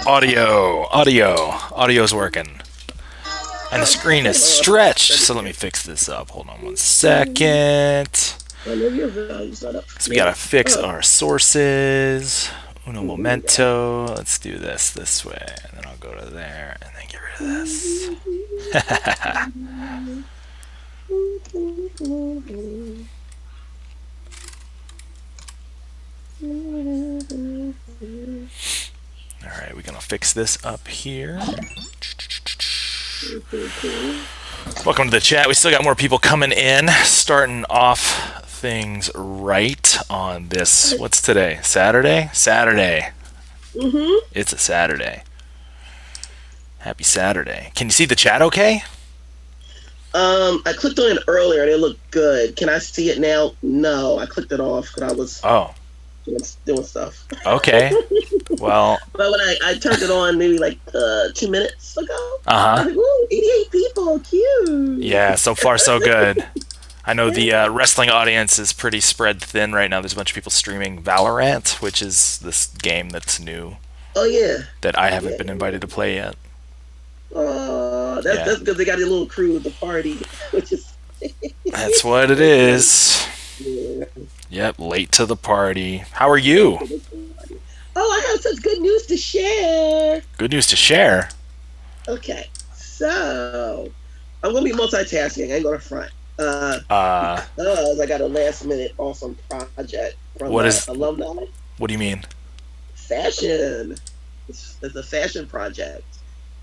Audio's working. And the screen is stretched. So let me fix this up. Hold on one second. So we gotta fix our sources. Uno momento. Let's do this way. And then I'll go to there and then get rid of this. Alright, we're gonna fix this up here. Welcome to the chat. We still got more people coming in. Starting off things right on this. What's today? Saturday? Saturday. It's a Saturday. Happy Saturday. Can you see the chat okay? I clicked on it earlier and it looked good. Can I see it now? No, I clicked it off because I was doing stuff. Okay. Well. But when I turned it on maybe like 2 minutes ago, I was like, ooh, 88 people, cute. Yeah, so far so good. I know the wrestling audience is pretty spread thin right now. There's a bunch of people streaming Valorant, which is this game that's new. Oh, yeah. That I haven't been invited to play yet. Oh, that's because they got a little crew at the party, which is... That's what it is. Yeah. Yep, late to the party. How are you? Oh, I have such good news to share. Good news to share? Okay, so I'm going to be multitasking. I ain't going to front. I got a last minute awesome project from alumni. What do you mean? Fashion. It's a fashion project.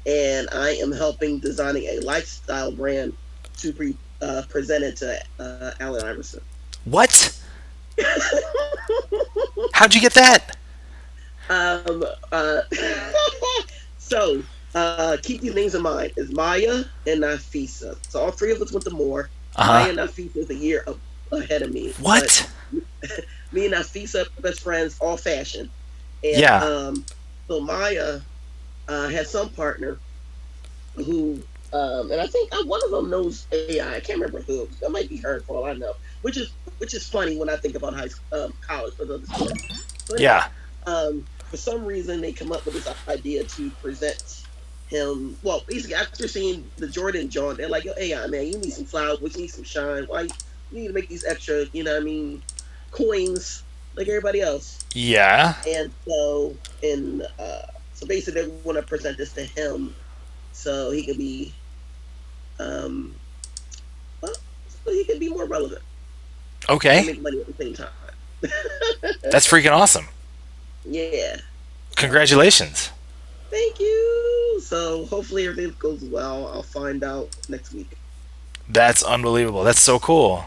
And I am helping designing a lifestyle brand to present it to Allen Iverson. What? How'd you get that? So keep these names in mind. It's Maya and Nafisa. So all three of us went to Moore. Maya and Nafisa is a year ahead of me. What? But me and Nafisa best friends, all fashion. And, so Maya had some partner who, and I think one of them knows AI. I can't remember who. That might be her for all I know. Which is funny when I think about college for the school. So for some reason, they come up with this idea to present him. Well, basically, after seeing the Jordan John, they're like, "Yo, AI man, you need some flowers, you need some shine. Why you need to make these extra, coins like everybody else?" Yeah. And so basically, they want to present this to him, so he can be, so he can be more relevant. Okay. And make money at the same time. That's freaking awesome. Yeah. Congratulations. Thank you. So hopefully everything goes well. I'll find out next week. That's unbelievable. That's so cool.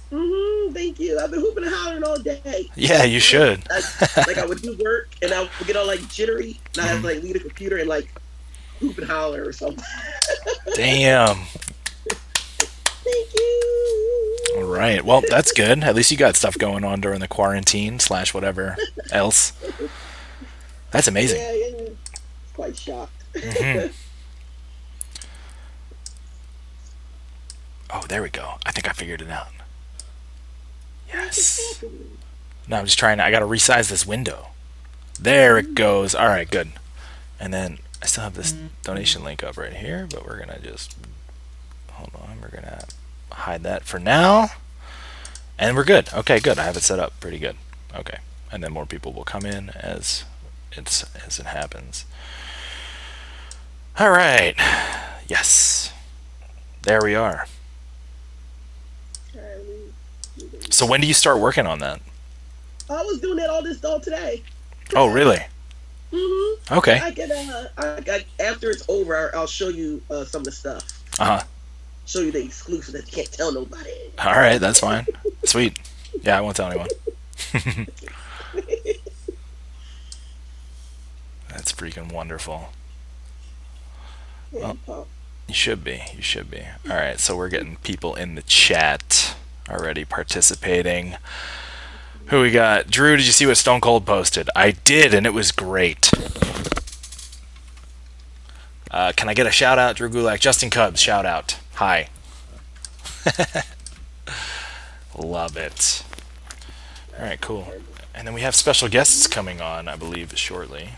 Thank you. I've been hooping and hollering all day. Yeah, you should. I would do work and I would get all jittery and I have to leave the computer and hoop and holler or something. Damn. Thank you. All right. Well, that's good. At least you got stuff going on during the quarantine / whatever else. That's amazing. Yeah. Quite shocked. Oh, there we go. I think I figured it out. Yes. No, I'm just trying to... I got to resize this window. There it goes. All right, good. And then I still have this donation link up right here, but we're going to just... Hold on. We're going to hide that for now. And we're good. Okay, good. I have it set up pretty good. Okay. And then more people will come in as it happens. All right. Yes. There we are. So when do you start working on that? I was doing that all today. Oh, really? Okay. After it's over, I'll show you some of the stuff. Show you the exclusive that you can't tell nobody. All right, that's fine. Sweet. Yeah, I won't tell anyone. That's freaking wonderful. Well, you should be. All right, so we're getting people in the chat already participating. Who we got? Drew, did you see what Stone Cold posted? I did, and it was great. Can I get a shout out, Drew Gulak? Justin Cubs, shout out. Hi. Love it. All right, cool. And then we have special guests coming on, I believe, shortly.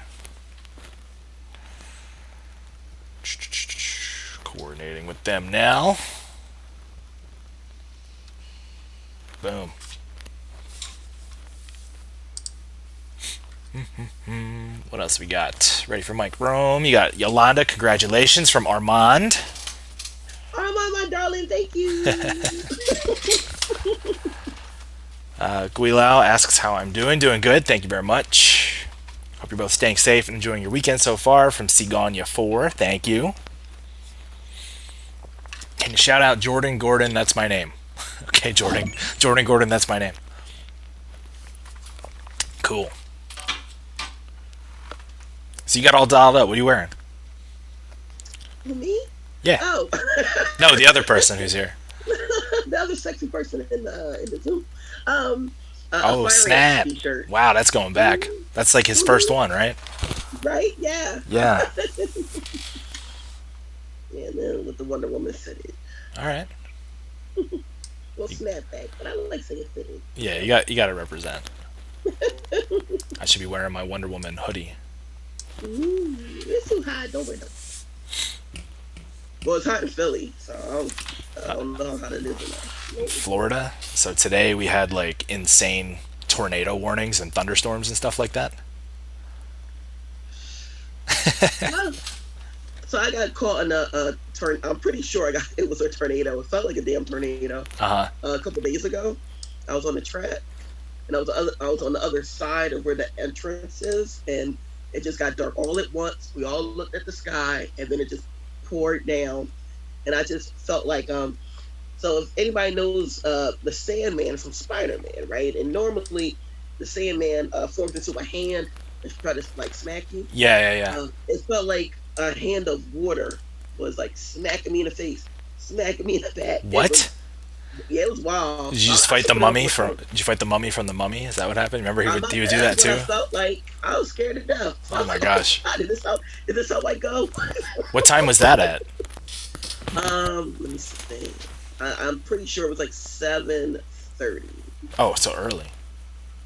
Coordinating with them now. Boom. What else we got? Ready for Mike Rome. You got Yolanda. Congratulations from Armand. Armand, my darling, thank you. Guilau asks how I'm doing. Doing good. Thank you very much. Hope you're both staying safe and enjoying your weekend so far. From Siganya4. Thank you. Can you shout out Jordan Gordon? That's my name. Okay, Jordan. Jordan Gordon, that's my name. Cool. So you got all dialed up. What are you wearing? Me? Yeah. Oh. No, the other person who's here. The other sexy person in the Zoom. Oh, snap. T-shirt. Wow, that's going back. That's like his first one, right? Right? Yeah. Yeah. Yeah, and then with the Wonder Woman fitted. All right. Well, snapback, but I like saying fitted. Yeah, you got to represent. I should be wearing my Wonder Woman hoodie. Ooh, it's too hot. Don't wear them. Well, it's hot in Philly, so I don't know how to live in that. Florida. So today we had like insane tornado warnings and thunderstorms and stuff like that. So I got caught in a I'm pretty sure it was a tornado. It felt like a damn tornado. A couple days ago, I was on the track, and I was on the other side of where the entrance is, and it just got dark all at once. We all looked at the sky, and then it just poured down, and I just felt like So if anybody knows the Sandman from Spider-Man, right? And normally the Sandman forms into a hand and try to like smack you. Yeah. It felt like a hand of water was like smacking me in the face, smacking me in the back. What? It was wild. Did you just fight the mummy from? Did you fight the mummy from the Mummy? Is that what happened? Remember he would do that too. I felt like I was scared to death. Oh my gosh! Did this how I go? What time was that at? Let me see. I'm pretty sure it was like 7:30. Oh, so early.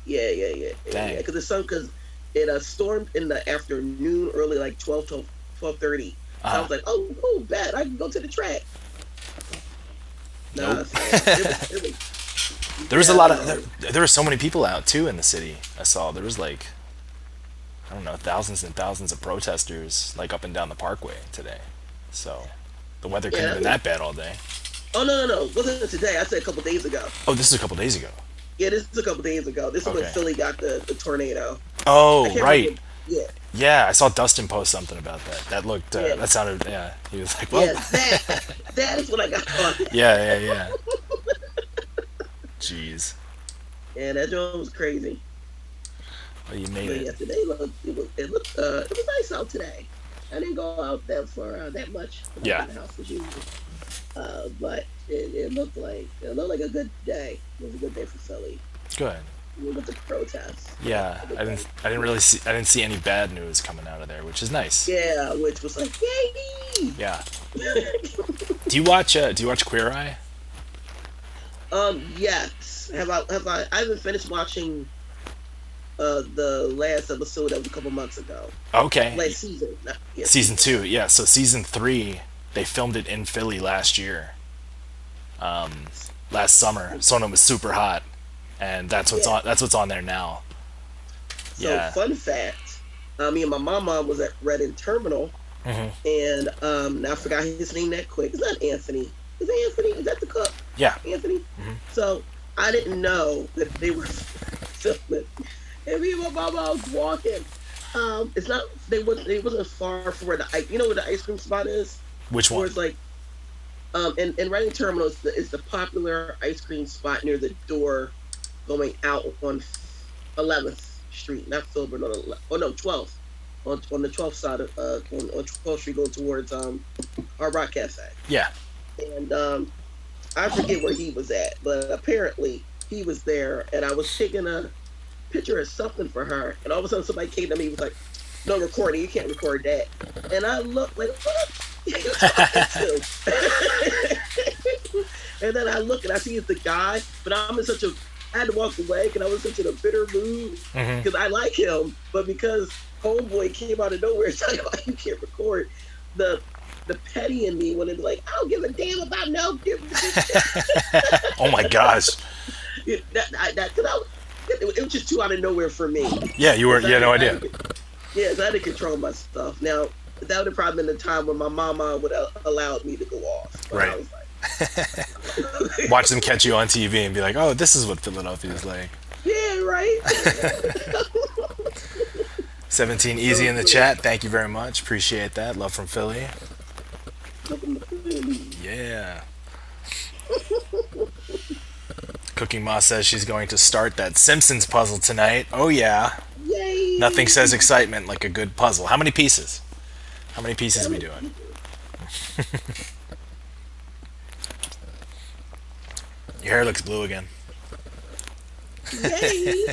Yeah. Dang. Because it stormed in the afternoon, early like 12:30. So I was like, oh, bad. I can go to the track. Nope. It was, there was a lot of there were so many people out too in the city. I saw there was like, I don't know, thousands and thousands of protesters like up and down the parkway today. So the weather couldn't have been that bad all day. Oh no! It wasn't today. I said a couple days ago. Oh, this is a couple days ago. Yeah, this is a couple days ago. This is when Philly got the tornado. Oh, right. Remember. Yeah. Yeah, I saw Dustin post something about that. That looked, that sounded, he was like, well. Yeah, that is what I got on. Yeah. Jeez. Yeah, that joint was crazy. Well, you made it. Yeah, today it was nice out today. I didn't go out there for that much. Yeah. The house as usual. But it looked like a good day. It was a good day for Philly. Good. With the protests. Yeah, I didn't see any bad news coming out of there, which is nice. Yeah, which was like, yay! Yeah. Do you watch Queer Eye? Yes. Have I haven't finished watching the last episode that was a couple months ago. Okay. Last season. Season 2, yeah. So season 3, they filmed it in Philly last year. Last summer. So when it was super hot. And that's what's on there now. So fun fact, me and my mom was at Reading Terminal, and now I forgot his name that quick. It's not Anthony. Is it Anthony? Is that the cook? Yeah. Anthony. So I didn't know that they were filming, and me and my mama was walking. It's not. They wasn't far from where where the ice cream spot is. Which one? Where it's like, in Reading Terminal is the popular ice cream spot near the door going out on 11th Street, not Filbert, 12th, on the 12th side of on 12th Street going towards our Rock Cafe. Yeah. And I forget where he was at, but apparently he was there, and I was taking a picture of something for her, and all of a sudden somebody came to me and was like, "No recording, you can't record that." And I looked like, what? And then I look and I see it's the guy, but I'm in such a I had to walk away because I was such in a bitter mood Mm-hmm. because I like him, but because Homeboy came out of nowhere talking about you can't record, the the petty in me wanted to be like, I don't give a damn about no different. Oh my gosh. It was just too out of nowhere for me. Yeah, you were. Yes, You had no idea. yes, I had to control my stuff. Now that would have probably been the time when my mama would have allowed me to go off. But I Right. was like, Watch them catch you on TV and be like, "Oh, this is what Philadelphia is like." yeah, right. 17 easy in the chat. Thank you very much. Appreciate that. Love from Philly. Yeah. Cooking Ma says she's going to start that Simpsons puzzle tonight. Oh yeah. Nothing Yay! says excitement like a good puzzle. How many pieces? How many pieces we doing? Your hair looks blue again. Yay!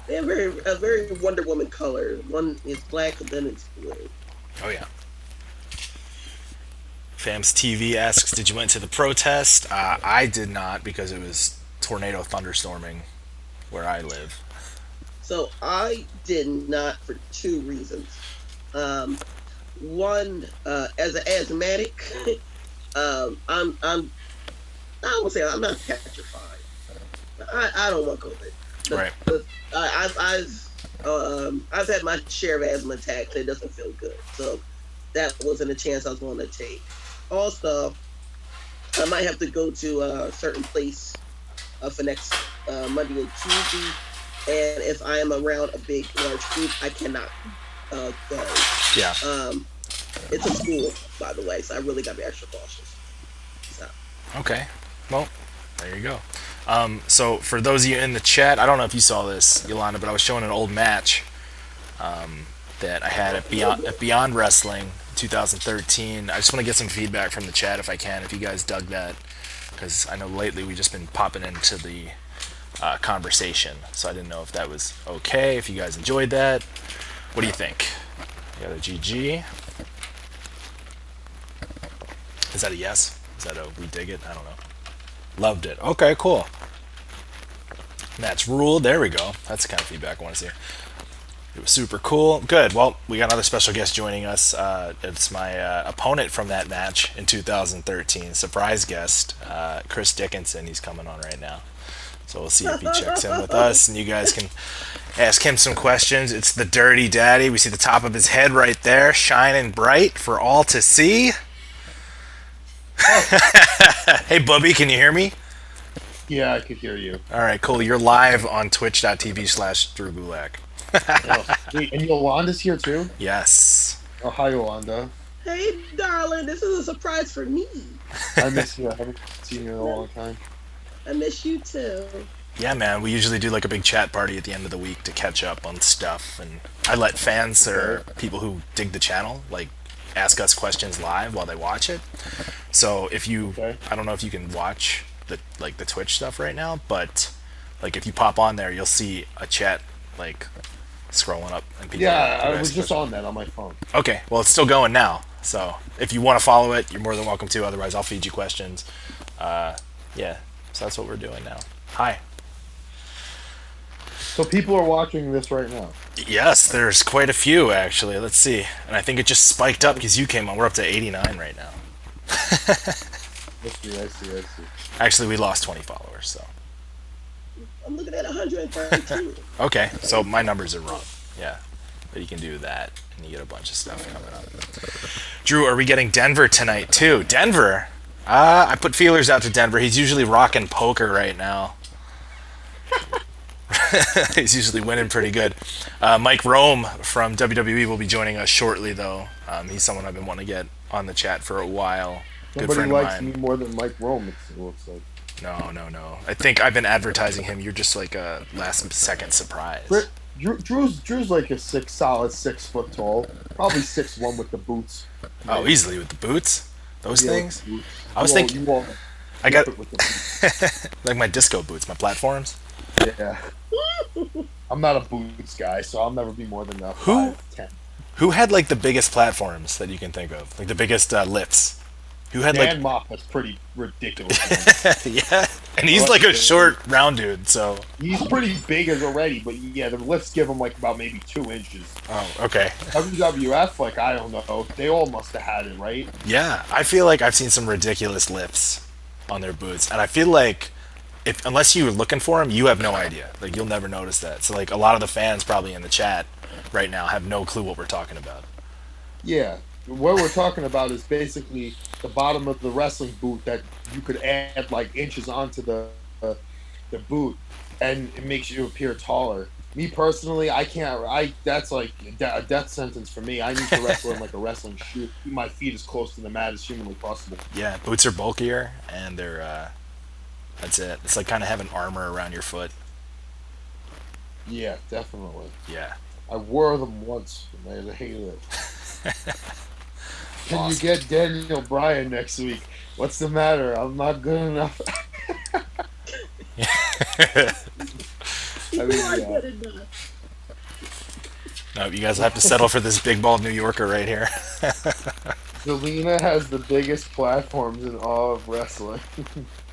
They have a very Wonder Woman color. One is black, and then it's blue. Oh yeah. Fams TV asks, "Did you went to the protest?" I did not because it was tornado thunderstorming where I live. So I did not for two reasons. One, as an asthmatic, I'm I would say I'm not petrified. I don't want COVID. Right. I've had my share of asthma attacks. It doesn't feel good, so that wasn't a chance I was going to take. Also, I might have to go to a certain place for next Monday and Tuesday, and if I am around a big, large group, I cannot go. Yeah. It's a school, by the way, so I really got to be extra cautious. So. Okay. Well, there you go. So for those of you in the chat, I don't know if you saw this, Yolanda, but I was showing an old match that I had at Beyond Wrestling 2013. I just want to get some feedback from the chat if I can, if you guys dug that, because I know lately we've just been popping into the conversation, so I didn't know if that was okay, if you guys enjoyed that. What do you think? You got a GG? Is that a yes? Is that a we dig it? I don't know. Loved it. Okay, cool. Match ruled. There we go. That's the kind of feedback I want to see. It was super cool. Good. Well, we got another special guest joining us. It's my opponent from that match in 2013. Surprise guest, Chris Dickinson. He's coming on right now. So we'll see if he checks in with us, and you guys can ask him some questions. It's the Dirty Daddy. We see the top of his head right there, shining bright for all to see. Hey, Bubby, can you hear me? Yeah, I could hear you. All right, cool. You're live on twitch.tv/Drew Gulak. Wait, and Yolanda's here too? Yes. Oh, hi, Yolanda. Hey, darling, this is a surprise for me. I miss you. I haven't seen you in a long time. I miss you too. Yeah, man. We usually do like a big chat party at the end of the week to catch up on stuff, and I let fans or people who dig the channel like ask us questions live while they watch it. So if you, I don't know if you can watch the Twitch stuff right now, but like if you pop on there, you'll see a chat like scrolling up and people. Yeah, I was just on that on my phone. Okay, well it's still going now. So if you want to follow it, you're more than welcome to. Otherwise, I'll feed you questions. Yeah, so that's what we're doing now. Hi. So people are watching this right now. Yes, there's quite a few actually. Let's see, and I think it just spiked up because you came on. We're up to 89 right now. I see. Actually, we lost 20 followers, so. I'm looking at 132. Okay, so my numbers are wrong. Yeah, but you can do that, and you get a bunch of stuff coming up. Drew, are we getting Denver tonight too? Denver? I put feelers out to Denver. He's usually rocking poker right now. He's usually winning pretty good. Mike Rome from WWE will be joining us shortly, though. He's someone I've been wanting to get on the chat for a while. Good Nobody friend likes of mine. me more than Mike Rome, it looks like. No. I think I've been advertising him. You're just like a last-second surprise. Drew's like a solid 6 foot tall, probably 6'1" with the boots. Oh, easily with the boots. Those things. Boots. I was thinking. I got with the boots. like my disco boots, my platforms. Yeah. I'm not a boots guy, so I'll never be more than a Who? 5'10". Who had like the biggest platforms that you can think of? Like the biggest lifts? Who had Dan Moff was pretty ridiculous. yeah. And he's like a short, round dude, so he's pretty big as already. But yeah, the lifts give him like about maybe 2 inches. oh, okay. WWF, like I don't know, they all must have had it, right? Yeah, I feel like I've seen some ridiculous lifts on their boots, and I feel like if unless you're looking for them, you have no idea. Like you'll never notice that. So like a lot of the fans probably in the chat right now have no clue what we're talking about. Yeah, what we're talking about is basically the bottom of the wrestling boot that you could add like inches onto the boot, and it makes you appear taller. Me personally, I can't. That's like a death sentence for me. I need to wrestle in like a wrestling shoe. Keep my feet as close to the mat as humanly possible. Yeah, boots are bulkier, and they're that's it. It's like kind of having armor around your foot. Yeah, definitely. Yeah. I wore them once, and I hated it. Can Awesome. you get Daniel Bryan next week? What's the matter? I'm not good enough. I mean, yeah. No, you guys have to settle for this big bald New Yorker right here. Zelina has the biggest platforms in all of wrestling.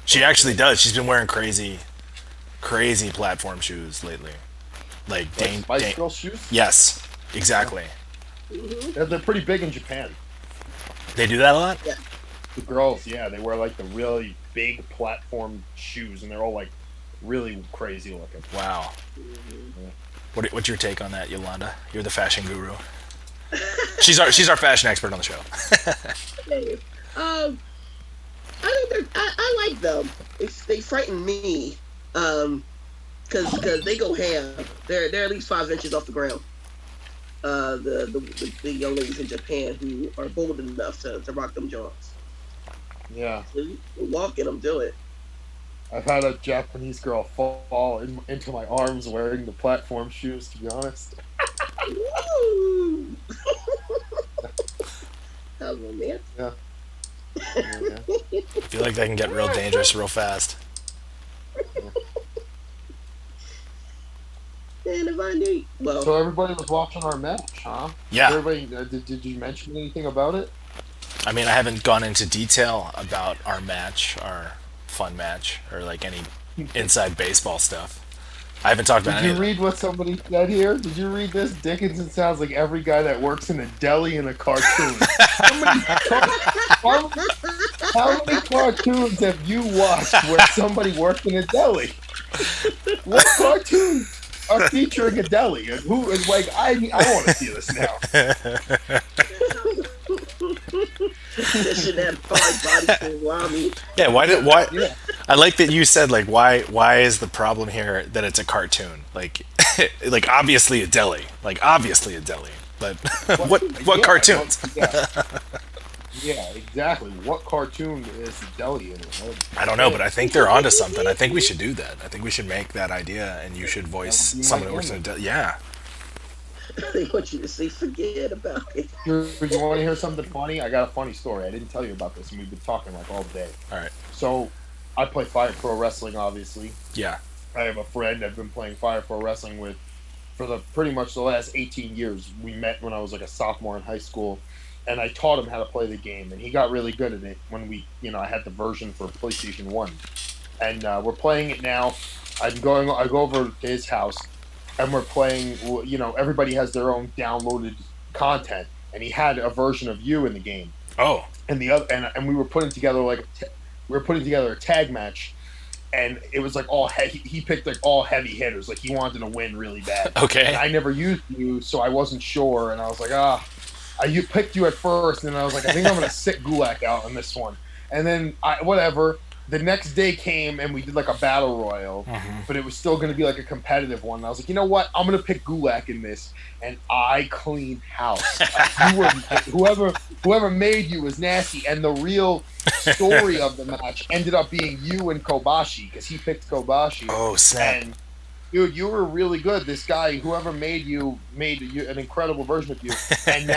She actually does. She's been wearing crazy platform shoes lately. Like Spice Girl shoes? Yes, exactly. They're pretty big in Japan. They do that a lot? Yeah. The girls, yeah, they wear like the really big platform shoes, and they're all like really crazy looking. Wow. Yeah. What's your take on that, Yolanda? You're the fashion guru. She's our fashion expert on the show. I think I like them. They frighten me, because they go ham. They're at least 5 inches off the ground. The young ladies in Japan who are bold enough to rock them jaws. Yeah. So you walk in them, do it. I've had a Japanese girl fall into my arms wearing the platform shoes, to be honest. Woo! That was romantic. Yeah. I feel like they can get real dangerous real fast. And if I knew, well, So everybody was watching our match, huh? Yeah. Everybody, did you mention anything about it? I mean, I haven't gone into detail about our match, our fun match, or like any inside baseball stuff. I haven't talked about Did any you of that. read what somebody said here? Did you read this? Dickinson sounds like every guy that works in a deli in a cartoon. How many cartoons have you watched where somebody worked in a deli? What cartoons are featuring a deli? And who is like, I want to see this now. Yeah, why? Yeah. I like that you said like why is the problem here that it's a cartoon? Like like obviously a deli. Like obviously a deli. But what cartoons? Yeah, exactly. What cartoon is the deli in it? I don't know, but I think they're onto something. I think we should do that. I think we should make that idea and you should voice someone who works in a deli. Yeah. They want you to say, forget about it. You want to hear something funny? I got a funny story. I didn't tell you about this, and we've been talking like all day. All right. So, I play Fire Pro Wrestling, obviously. Yeah. I have a friend I've been playing Fire Pro Wrestling with for pretty much the last 18 years. We met when I was like a sophomore in high school, and I taught him how to play the game, and he got really good at it when I had the version for PlayStation 1. And we're playing it now. I go over to his house, and we're playing, everybody has their own downloaded content, and he had a version of you in the game. Oh. And we were putting together a tag match, and it was like all he picked like all heavy hitters, like he wanted to win really bad. Okay. And I never used you, so I wasn't sure, and I was like, you picked you at first, and I was like, I think I'm gonna sit Gulak out on this one, and then whatever. The next day came and we did like a battle royal, but it was still going to be like a competitive one. And I was like, you know what? I'm going to pick Gulak in this, and I cleaned house. Whoever made you was nasty, and the real story of the match ended up being you and Kobashi because he picked Kobashi. Oh snap! And dude, you were really good. This guy, whoever made you an incredible version of you, and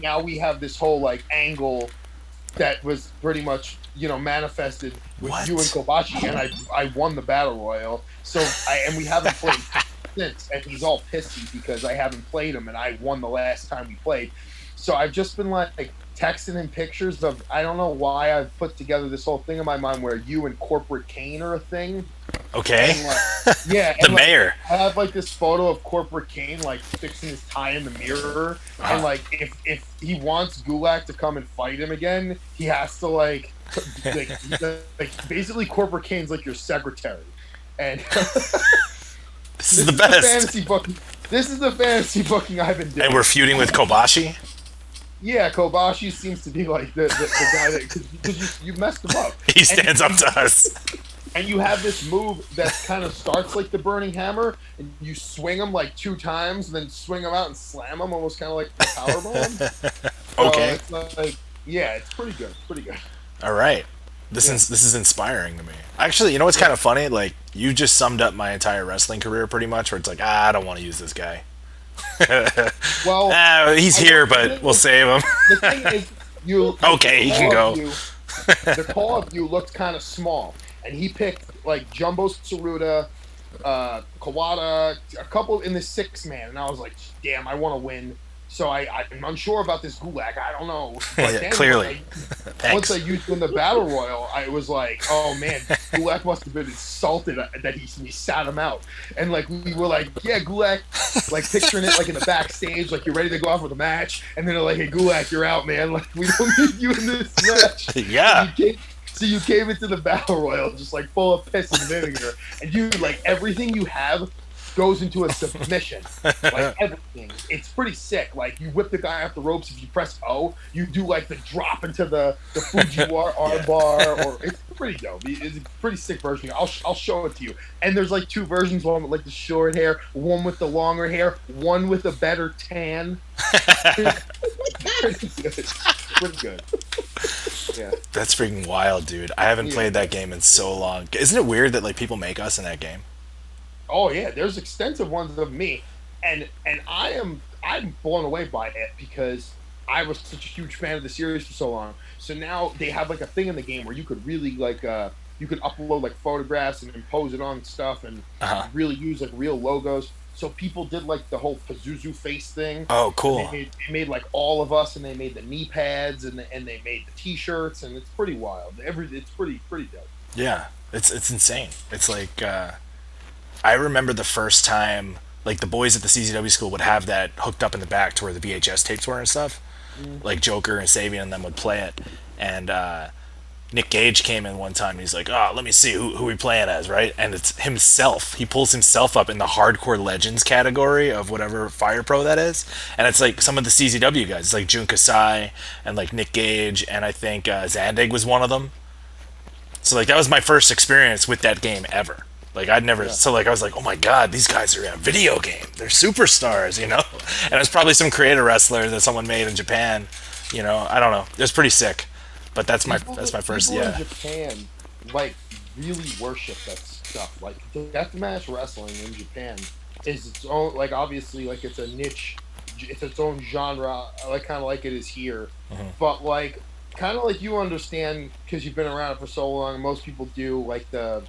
now we have this whole like angle that was pretty much manifested with you and Kobashi, and I won the battle royal. So we haven't played since, and he's all pissy because I haven't played him, and I won the last time we played. So I've just been like texting him pictures of, I don't know why I've put together this whole thing in my mind where you and Corporate Kane are a thing. Okay. And like, yeah, The and like mayor. I have like this photo of Corporate Kane like fixing his tie in the mirror, and like if he wants Gulak to come and fight him again, he has to like basically Corporate Kane's like your secretary, and This is the best. fantasy booking. This is the fantasy booking I've been doing. And we're feuding with Kobashi. Yeah, Kobashi seems to be like the guy that because you messed him up. He stands up to us. And you have this move that kind of starts like the Burning Hammer, and you swing him like 2 times, and then swing him out and slam him, almost kind of like the powerbomb. Okay. So it's like, yeah, it's pretty good. Pretty good. All right. This is inspiring to me. Actually, you know what's kind of funny? Like, you just summed up my entire wrestling career pretty much, where it's like, I don't want to use this guy. Well, he's here, but we'll save him. The thing is, Okay, he can go. The call of you looked kind of small, and he picked like Jumbo Tsuruta, Kawada, a couple in the 6-man, and I was like, damn, I want to win. So I'm unsure about this Gulak. I don't know. But Yeah, clearly. Once I used him in the Battle Royal, I was like, oh man, Gulak must have been insulted that we sat him out. And like we were like, yeah, Gulak, like picturing it like in the backstage, like you're ready to go off with a match, and then they're like, hey Gulak, you're out, man. Like we don't need you in this match. Yeah. So you came into the Battle Royal just like full of piss and vinegar, and you like everything you have goes into a submission. Like everything. It's pretty sick. Like you whip the guy off the ropes. If you press O, you do like the drop into the Fujiwara arm bar, or it's pretty dope. It's a pretty sick version. I'll show it to you. And there's like 2 versions, one with like the short hair, one with the longer hair, one with a better tan. Pretty good. Pretty good. Yeah. That's freaking wild, dude. I haven't played that game in so long. Isn't it weird that like people make us in that game? Oh yeah, there's extensive ones of me, and I'm blown away by it because I was such a huge fan of the series for so long. So now they have like a thing in the game where you could really like you could upload like photographs and impose it on stuff and really use like real logos. So people did like the whole Pazuzu face thing. Oh, cool. They made like all of us, and they made the knee pads, and they made the T-shirts, and it's pretty wild. It's pretty dope. Yeah, it's insane. It's like I remember the first time like the boys at the CZW school would have that hooked up in the back to where the VHS tapes were and stuff. Like Joker and Sabian and them would play it, and Nick Gage came in one time and he's like, oh, let me see who we playing as, right? And it's himself. He pulls himself up in the Hardcore Legends category of whatever Fire Pro that is. And it's like some of the CZW guys. It's like Jun Kasai and like Nick Gage, and I think Zandig was one of them. So like that was my first experience with that game ever. Like I'd never, so like I was like, oh my god, these guys are in a video game. They're superstars, you know? And it was probably some creator wrestler that someone made in Japan. You know, I don't know. It was pretty sick. But that's my first. People Yeah. in Japan like really worship that stuff. Like deathmatch wrestling in Japan is its own. Like obviously, like it's a niche. It's its own genre. Like kind of like it is here. But like kind of like you understand because you've been around it for so long. Most people do like the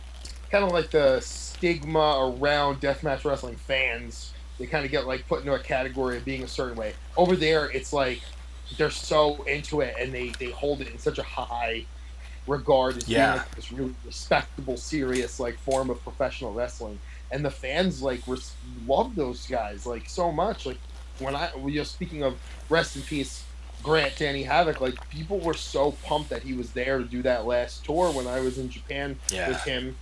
kind of like the stigma around deathmatch wrestling fans. They kind of get like put into a category of being a certain way. Over there, it's like they're so into it and they hold it in such a high regard as being like this really respectable, serious like form of professional wrestling. And the fans like love those guys like so much. Like when speaking of rest in peace, Grant Danny Havoc, like people were so pumped that he was there to do that last tour when I was in Japan with him.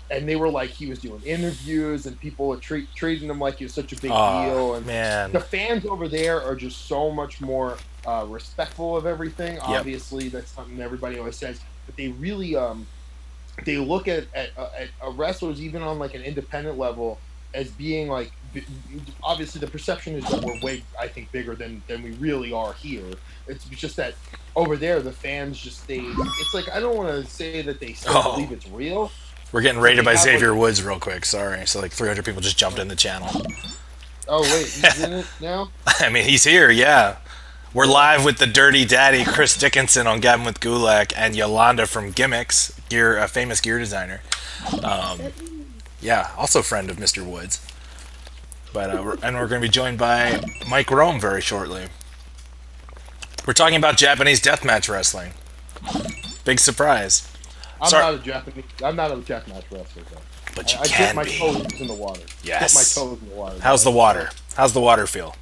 And they were like, he was doing interviews, and people were treating him like he was such a big deal. And man, the fans over there are just so much more respectful of everything. Yep. Obviously, that's something everybody always says. But they really, they look at wrestlers, even on like an independent level, as being like, obviously the perception is that we're way, I think, bigger than we really are here. It's just that over there, the fans just, it's like, I don't want to say that they still believe it's real. We're getting raided by Xavier Woods real quick. Sorry. So like 300 people just jumped in the channel. Oh, wait. He's in it now? I mean, he's here, yeah. We're live with the Dirty Daddy, Chris Dickinson on Gabbin with Gulak, and Yolanda from Gimmicks, a famous gear designer. Yeah, also friend of Mr. Woods. But we're going to be joined by Mike Rome very shortly. We're talking about Japanese deathmatch wrestling. Big surprise. Sorry, I'm not a deathmatch wrestler though. but you I dip can my be. toes in the water. Dip my Yes. toes in the water. How's the water? How's the water feel?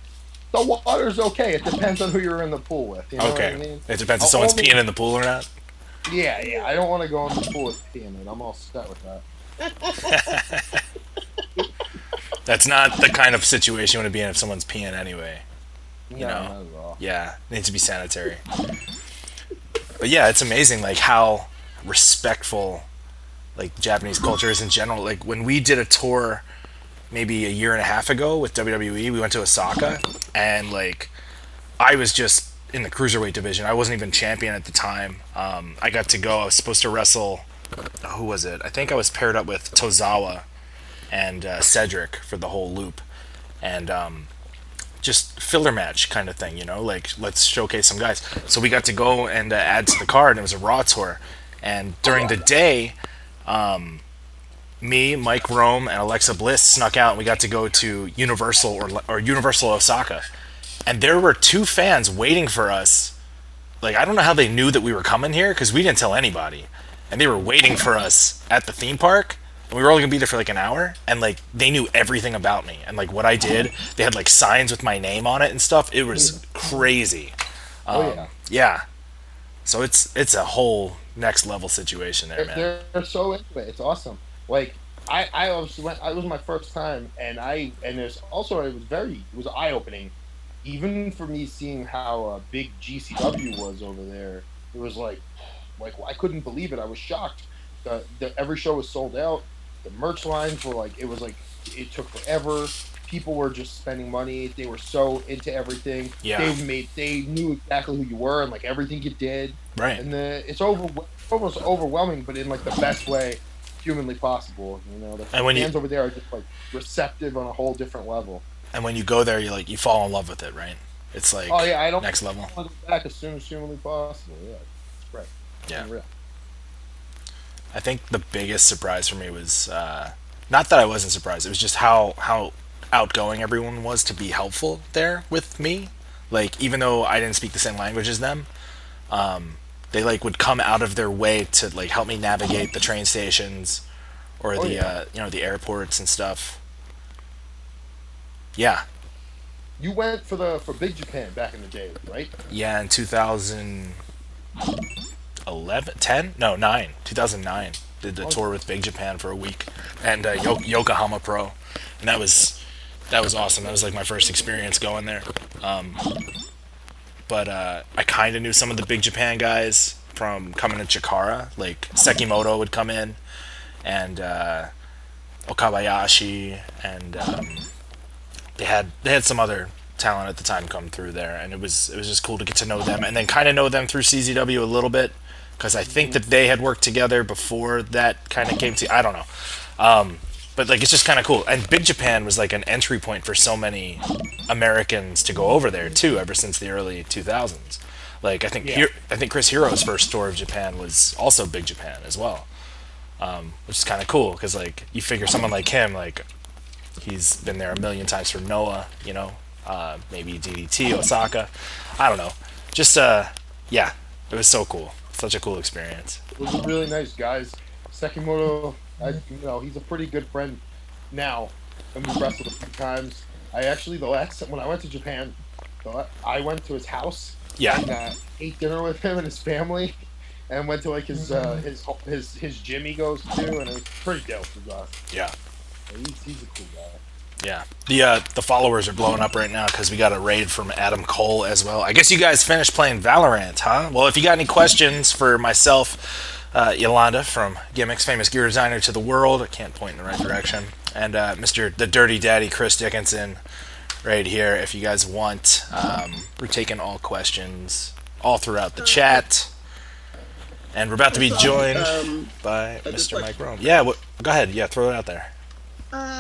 The water's okay. It depends on who you're in the pool with. You know what I Okay. mean? It depends if I'll someone's only, peeing in the pool or not. yeah. I don't want to go in the pool with peeing in. I'm all set with that. That's not the kind of situation you want to be in if someone's peeing anyway. No, You know? not at all. Yeah, it needs to be sanitary. But yeah, it's amazing like how respectful like Japanese culture is in general. Like when we did a tour maybe a year and a half ago with WWE, we went to Osaka and like I was just in the cruiserweight division. I wasn't even champion at the time. I got to go. I was supposed to wrestle. Who was it? I think I was paired up with Tozawa and Cedric for the whole loop, and just filler match kind of thing, you know, like let's showcase some guys. So we got to go and add to the card, and it was a Raw tour. And during the day, me, Mike Rome, and Alexa Bliss snuck out, and we got to go to Universal or Universal Osaka, and there were two fans waiting for us. Like I don't know how they knew that we were coming here because we didn't tell anybody, and they were waiting for us at the theme park. And we were only gonna be there for like an hour, and like they knew everything about me and like what I did. They had like signs with my name on it and stuff. It was crazy. Oh yeah. Yeah. So it's a whole next level situation there, man. They're so into it. It's awesome. Like I was went. It was my first time, and there's also it was eye opening, even for me seeing how big GCW was over there. It was like I couldn't believe it. I was shocked. Every show was sold out. The merch lines were like it took forever. People were just spending money. They were so into everything. Yeah. They knew exactly who you were and like everything you did. Right. And almost overwhelming, but in like the best way humanly possible. You know, the fans over there are just like receptive on a whole different level. And when you go there, you fall in love with it, right? It's like I don't next level. want to go back as soon as humanly possible. Yeah, it's great. Yeah. Unreal. I think the biggest surprise for me was not that I wasn't surprised. It was just how outgoing everyone was to be helpful there with me. Like even though I didn't speak the same language as them, they like would come out of their way to like help me navigate the train stations or the airports and stuff. Yeah. You went for Big Japan back in the day, right? Yeah, in 2009 did the tour with Big Japan for a week and Yokohama Pro, and that was awesome. That was like my first experience going there. But I kind of knew some of the Big Japan guys from coming to Chikara. Like Sekimoto would come in, and Okabayashi, and they had some other talent at the time come through there, and it was just cool to get to know them, and then kind of know them through CZW a little bit, because I think that they had worked together before that kind of came to. I don't know. But like it's just kind of cool, and Big Japan was like an entry point for so many Americans to go over there too, ever since the early 2000s. Like I think Chris Hero's first tour of Japan was also Big Japan as well, which is kind of cool because like you figure someone like him, like he's been there a million times for Noah, you know, maybe DDT, Osaka, I don't know, just yeah, it was so cool, such a cool experience. Those are really nice guys. Sekimoto, he's a pretty good friend now, and we wrestled a few times. The last when I went to Japan, I went to his house. Yeah. And ate dinner with him and his family, and went to like his gym he goes to, and it was pretty dope. Yeah. He's a cool guy. Yeah. The followers are blowing up right now because we got a raid from Adam Cole as well. I guess you guys finished playing Valorant, huh? Well, if you got any questions for myself, Yolanda from Gimmicks, famous gear designer to the world, I can't point in the right direction, and Mr. the Dirty Daddy Chris Dickinson right here. If you guys want, we're taking all questions all throughout the chat, and we're about to be joined by Mr. Mike Rome. Yeah, go ahead. Yeah, throw it out there.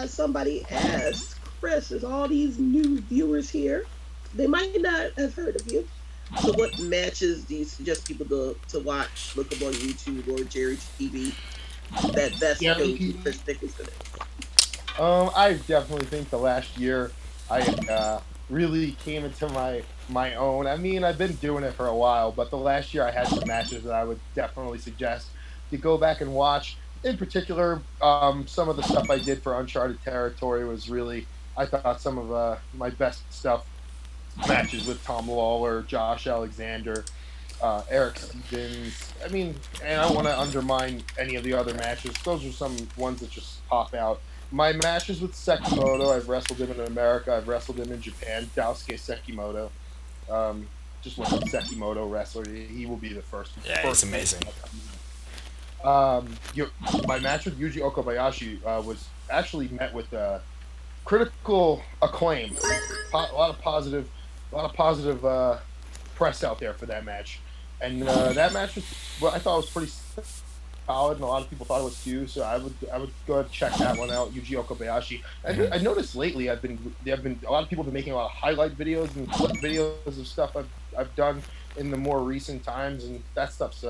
Somebody asked, Chris, is all these new viewers here? They might not have heard of you. So what matches do you suggest people to watch, look up on YouTube or Jerry TV? That's the Chris Dickinson is. I definitely think the last year I really came into my own. I mean, I've been doing it for a while, but the last year I had some matches that I would definitely suggest you go back and watch. In particular, some of the stuff I did for Uncharted Territory was really, I thought, some of my best stuff. Matches with Tom Lawler, Josh Alexander, Eric Stevens. I mean, and I don't want to undermine any of the other matches. Those are some ones that just pop out. My matches with Sekimoto, I've wrestled him in America. I've wrestled him in Japan. Daisuke Sekimoto. Just look up Sekimoto wrestler. He will be the first. Yeah, he's First amazing. you, my match with Yuji Okabayashi was actually met with critical acclaim. A lot of positive press out there for that match. And that match was what I thought was pretty solid, and a lot of people thought it was too. So I would go ahead and check that one out. Yuji Okabayashi. I noticed lately I've been a lot of people have been making a lot of highlight videos and clip videos of stuff I've done in the more recent times, and that stuff's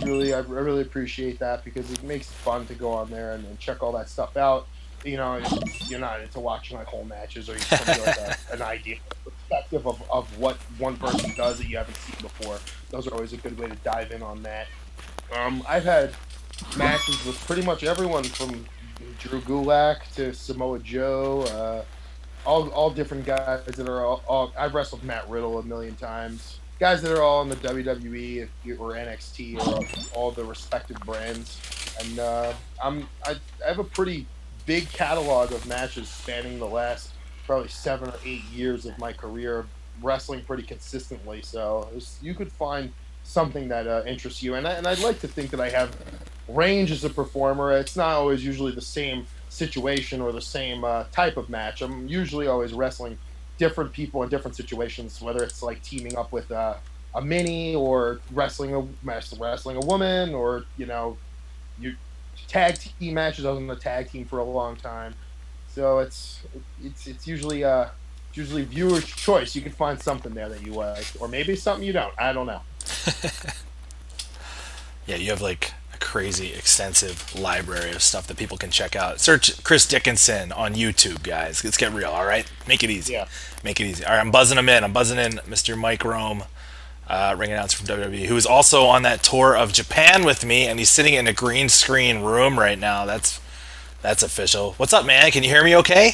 really I really appreciate that because it makes it fun to go on there and check all that stuff out. You're not into watching like whole matches, or you just want to get like an idea, perspective of what one person does that you haven't seen before. Those are always a good way to dive in on that. I've had matches with pretty much everyone from Drew Gulak to Samoa Joe, all different guys that are all. I've wrestled Matt Riddle a million times. Guys that are all in the WWE or NXT or all the respective brands, and I have a pretty big catalog of matches spanning the last probably 7 or 8 years of my career, wrestling pretty consistently. So you could find something that interests you, and I'd like to think that I have range as a performer. It's not always usually the same situation or the same type of match. I'm usually always wrestling different people in different situations, whether it's like teaming up with a mini or wrestling a woman, or you tag team matches. I was in the tag team for a long time, so it's usually viewer's choice. You can find something there that you like, or maybe something you don't. I don't know. Yeah, you have like a crazy extensive library of stuff that people can check out. Search Chris Dickinson on YouTube, guys. Let's get real, all right? Make it easy. Yeah. Make it easy. All right, I'm buzzing him in. I'm buzzing in Mr. Mike Rome, ring announcer from WWE, who is also on that tour of Japan with me, and he's sitting in a green screen room right now. That's official. What's up, man? Can you hear me okay?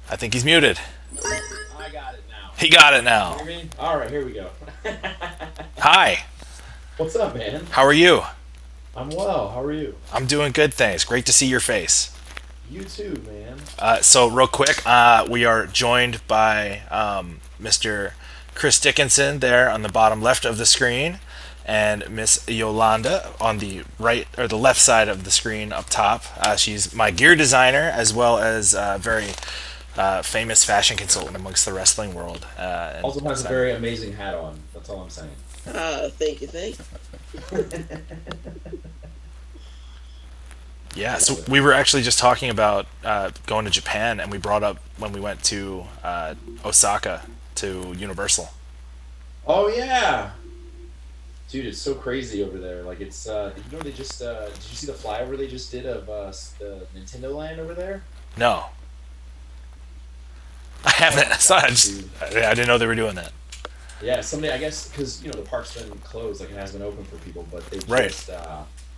I think he's muted. I got it now. He got it now. You hear me? All right, here we go. Hi. What's up, man? How are you? I'm well. How are you? I'm doing good, thanks. Great to see your face. You too, man. So real quick, we are joined by Mr. Chris Dickinson there on the bottom left of the screen, and Miss Yolanda on the right or the left side of the screen up top. She's my gear designer as well as very famous fashion consultant amongst the wrestling world. Also has a very amazing hat on. That's all I'm saying. Thank you. Yeah, so we were actually just talking about going to Japan, and we brought up when we went to Osaka to Universal. Oh yeah, dude, it's so crazy over there. Like it's, they just did you see the flyover they just did of the Nintendo Land over there? No, I haven't. Dude. I didn't know they were doing that. Yeah, somebody, I guess, because the park's been closed, like it hasn't been open for people, but they Right. just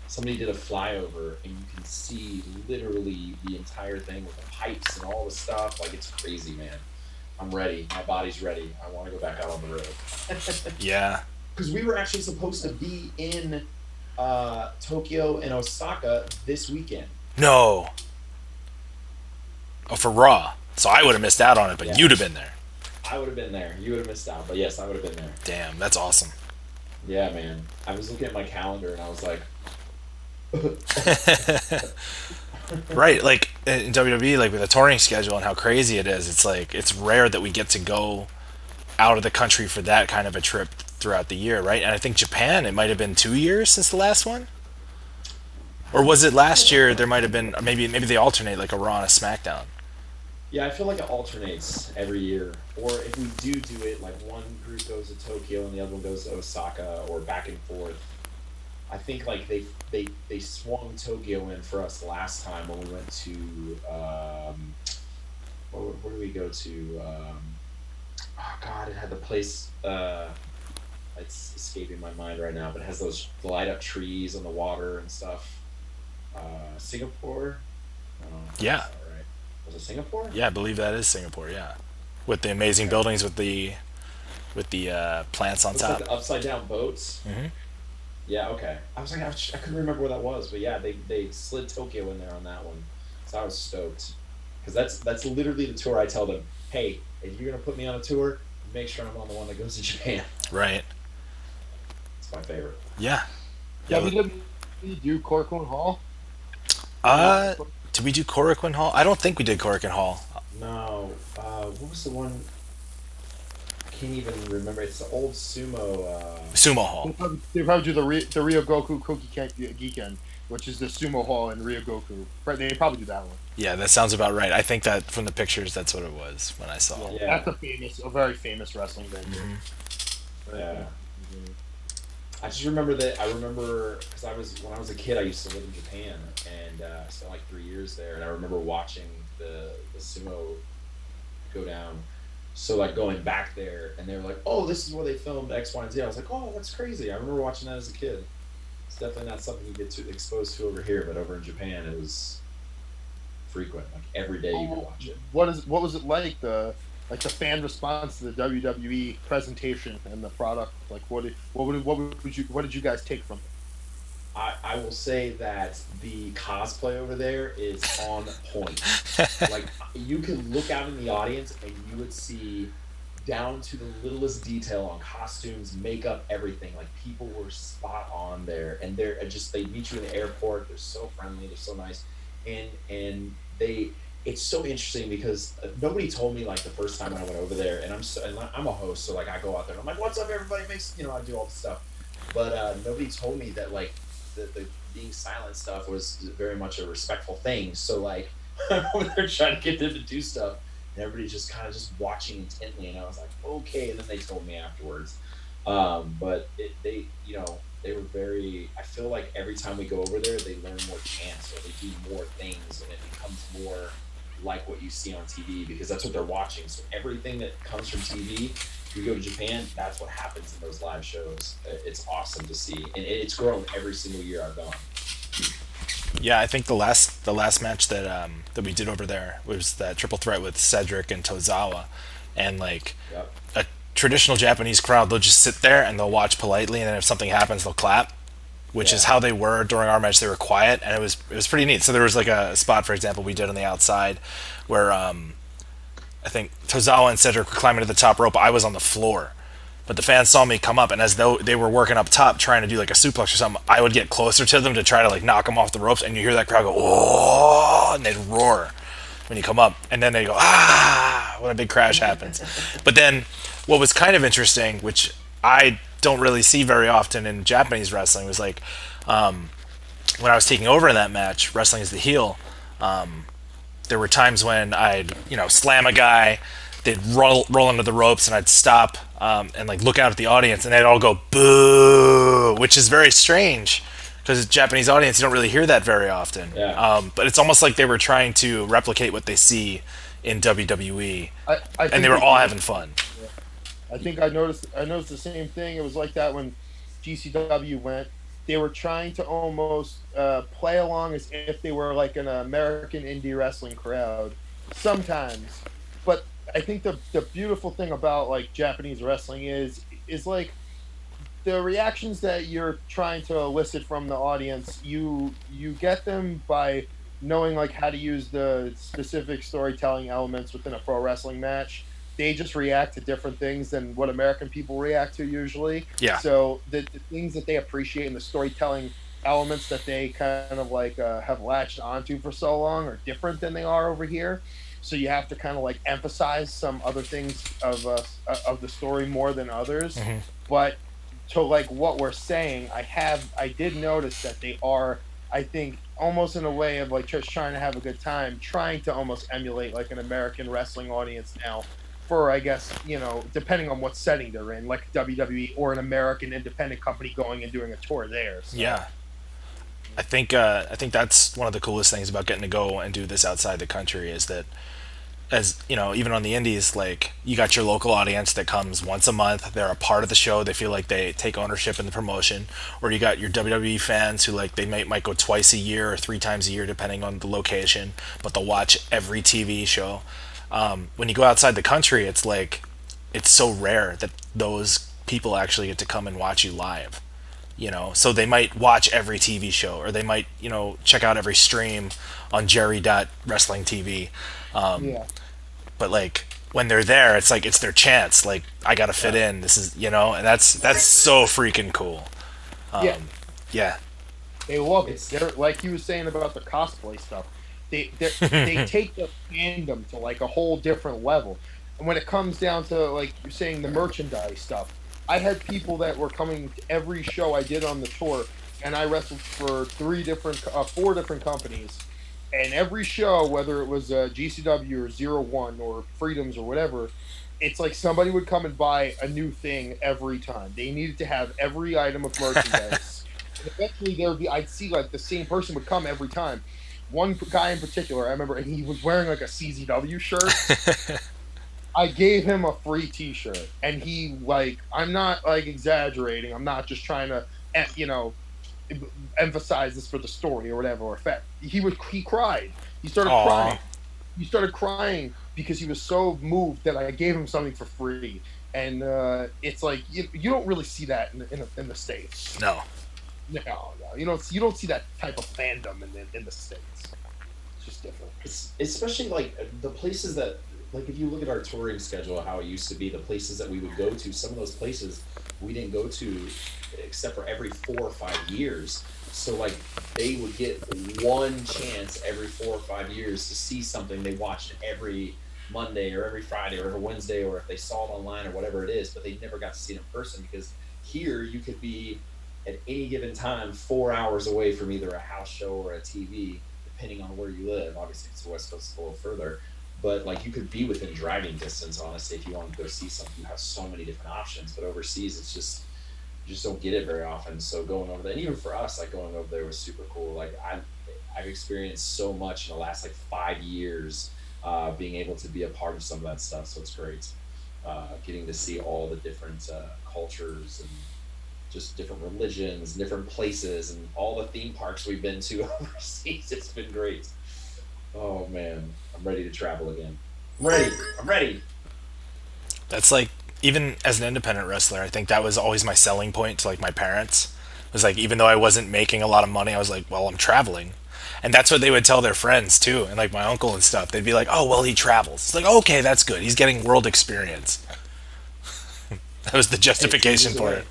somebody did a flyover, and you can see literally the entire thing with the pipes and all the stuff. Like it's crazy, man. I'm ready. My body's ready. I want to go back out on the road. Yeah. Because we were actually supposed to be in Tokyo and Osaka this weekend. No. Oh, for Raw. So I would have missed out on it, but Yeah. you'd have been there. I would have been there. You would have missed out, but yes, I would have been there. Damn, that's awesome. Yeah, man. I was looking at my calendar and I was like, Right, like in WWE, like with the touring schedule and how crazy it is, it's like it's rare that we get to go out of the country for that kind of a trip throughout the year, right? And I think Japan, it might have been 2 years since the last one, or was it last year? There might have been, or maybe they alternate like a Raw and a SmackDown. yeah, I feel like it alternates every year. Or if we do it, like one group goes to Tokyo and the other one goes to Osaka, or back and forth. I think like they swung Tokyo in for us last time when we went to where did we go to? Oh God, it had the place. It's escaping my mind right now, but it has those light up trees on the water and stuff. Singapore. No, Yeah. that's not right. Was it Singapore? Yeah, I believe that is Singapore. Yeah, with the amazing buildings with the plants on Looks like top. the upside down boats. Hmm. Yeah, okay. I was like, I couldn't remember where that was, but yeah, they slid Tokyo in there on that one, so I was stoked because that's literally the tour. I tell them, hey, if you're gonna put me on a tour, make sure I'm on the one that goes to Japan. Right. It's my favorite. Yeah. Yeah. WWE do Corcoran Hall? Uh, did we do Korakuen Hall? I don't think we did Korakuen Hall. No, what was the one? I can't even remember. It's the old sumo. Sumo Hall. They probably do the Ryogoku Giken, which is the sumo hall in Ryogoku. They probably do that one. Yeah, that sounds about right. I think that from the pictures, that's what it was when I saw. Yeah. That's a very famous wrestling venue. Yeah. I just remember that. I remember because when I was a kid, I used to live in Japan, and I spent like 3 years there. And I remember watching the sumo go down. So like going back there, and they were like, "Oh, this is where they filmed X, Y, and Z." I was like, "Oh, that's crazy." I remember watching that as a kid. It's definitely not something you get exposed to over here, but over in Japan, it was frequent. Like every day you could watch it. What was it like the fan response to the WWE presentation and the product? Like what did you guys take from it? I will say that the cosplay over there is on point. Like you could look out in the audience and you would see down to the littlest detail on costumes, makeup, everything. Like people were spot on there, and they meet you in the airport. They're so friendly, they're so nice, and they. It's so interesting because nobody told me like the first time I went over there, and I'm a host, so like I go out there and I'm like, "What's up, everybody?" I do all the stuff, but nobody told me that like the being silent stuff was very much a respectful thing. So like I'm over there trying to get them to do stuff, and everybody's just kind of just watching intently, and I was like, okay. And then they told me afterwards, but they were very. I feel like every time we go over there, they learn more chants or they do more things, and it becomes more like what you see on TV because that's what they're watching. So everything that comes from TV, you go to Japan, that's what happens in those live shows. It's awesome to see, and it's grown every single year I've gone. Yeah, I think the last match that we did over there was that triple threat with Cedric and Tozawa, and like Yep. a traditional Japanese crowd, they'll just sit there and they'll watch politely, and then if something happens, they'll clap, which is how they were during our match. They were quiet, and it was pretty neat. So there was like a spot, for example, we did on the outside where I think Tozawa and Cedric were climbing to the top rope. I was on the floor. But the fans saw me come up, and as though they were working up top trying to do like a suplex or something, I would get closer to them to try to like knock them off the ropes, and you hear that crowd go, "Oh!" and they'd roar when you come up, and then they go, "Ah!" when a big crash happens. But then what was kind of interesting, which I don't really see very often in Japanese wrestling, was like when I was taking over in that match, wrestling as the heel, there were times when I'd slam a guy, they'd roll under the ropes, and I'd stop and like look out at the audience, and they'd all go boo, which is very strange because it's a Japanese audience. You don't really hear that very often. Yeah. But it's almost like they were trying to replicate what they see in WWE, I and think they were all having fun. I think I noticed the same thing. It was like that when GCW went. They were trying to almost play along as if they were like an American indie wrestling crowd sometimes. But I think the beautiful thing about like Japanese wrestling is like the reactions that you're trying to elicit from the audience, you get them by knowing like how to use the specific storytelling elements within a pro wrestling match. They just react to different things than what American people react to usually. Yeah. So the things that they appreciate and the storytelling elements that they kind of like have latched onto for so long are different than they are over here. So you have to kind of like emphasize some other things of the story more than others. Mm-hmm. But to like what we're saying, I did notice that they are, I think, almost in a way of like just trying to have a good time, trying to almost emulate like an American wrestling audience now. For I guess depending on what setting they're in, like WWE or an American independent company going and doing a tour there. So. Yeah. I think that's one of the coolest things about getting to go and do this outside the country is that as you know, even on the indies, like you got your local audience that comes once a month. They're a part of the show. They feel like they take ownership in the promotion. Or you got your WWE fans who like they might go twice a year or 3 times a year depending on the location, but they'll watch every TV show. When you go outside the country, it's like it's so rare that those people actually get to come and watch you live. So they might watch every TV show, or they might check out every stream on Jerry Wrestling TV. Yeah. But like when they're there, it's like it's their chance. Like I gotta fit in. This is and that's so freaking cool. Yeah. Yeah. They love it. They're like you were saying about the cosplay stuff. They take the fandom to like a whole different level. And when it comes down to like you're saying the merchandise stuff, I had people that were coming to every show I did on the tour, and I wrestled for 4 different companies. And every show, whether it was GCW or Zero One or Freedoms or whatever, it's like somebody would come and buy a new thing every time. They needed to have every item of merchandise. And eventually, I'd see like the same person would come every time. One guy in particular, I remember, and he was wearing like a CZW shirt. I gave him a free T-shirt, and he like, I'm not like exaggerating. I'm not just trying to, emphasize this for the story or whatever or effect. He cried. He started Aww. crying. He started crying because he was so moved that I gave him something for free. And it's like you don't really see that in the States. No. No. You don't see that type of fandom in the States. It's just different. It's especially like the places that, like, if you look at our touring schedule, how it used to be, the places that we would go to, some of those places we didn't go to except for every 4 or 5 years. So like they would get one chance every 4 or 5 years to see something they watched every Monday or every Friday or every Wednesday, or if they saw it online or whatever it is, but they never got to see it in person, because here you could be at any given time 4 hours away from either a house show or a TV, depending on where you live. Obviously, it's the West Coast, a little further, but like you could be within driving distance. Honestly, if you want to go see something, you have so many different options. But overseas, it's just you just don't get it very often. So going over there, and even for us, like going over there was super cool. Like I've experienced so much in the last like 5 years, being able to be a part of some of that stuff. So it's great, getting to see all the different cultures and just different religions, different places, and all the theme parks we've been to overseas. It's been great. Oh man, I'm ready to travel again. I'm ready. That's like, even as an independent wrestler, I think that was always my selling point to like my parents. It was like, even though I wasn't making a lot of money, I was like, well, I'm traveling. And that's what they would tell their friends too, and like my uncle and stuff. They'd be like, oh well, he travels. It's like, okay, that's good, he's getting world experience. That was the justification for it.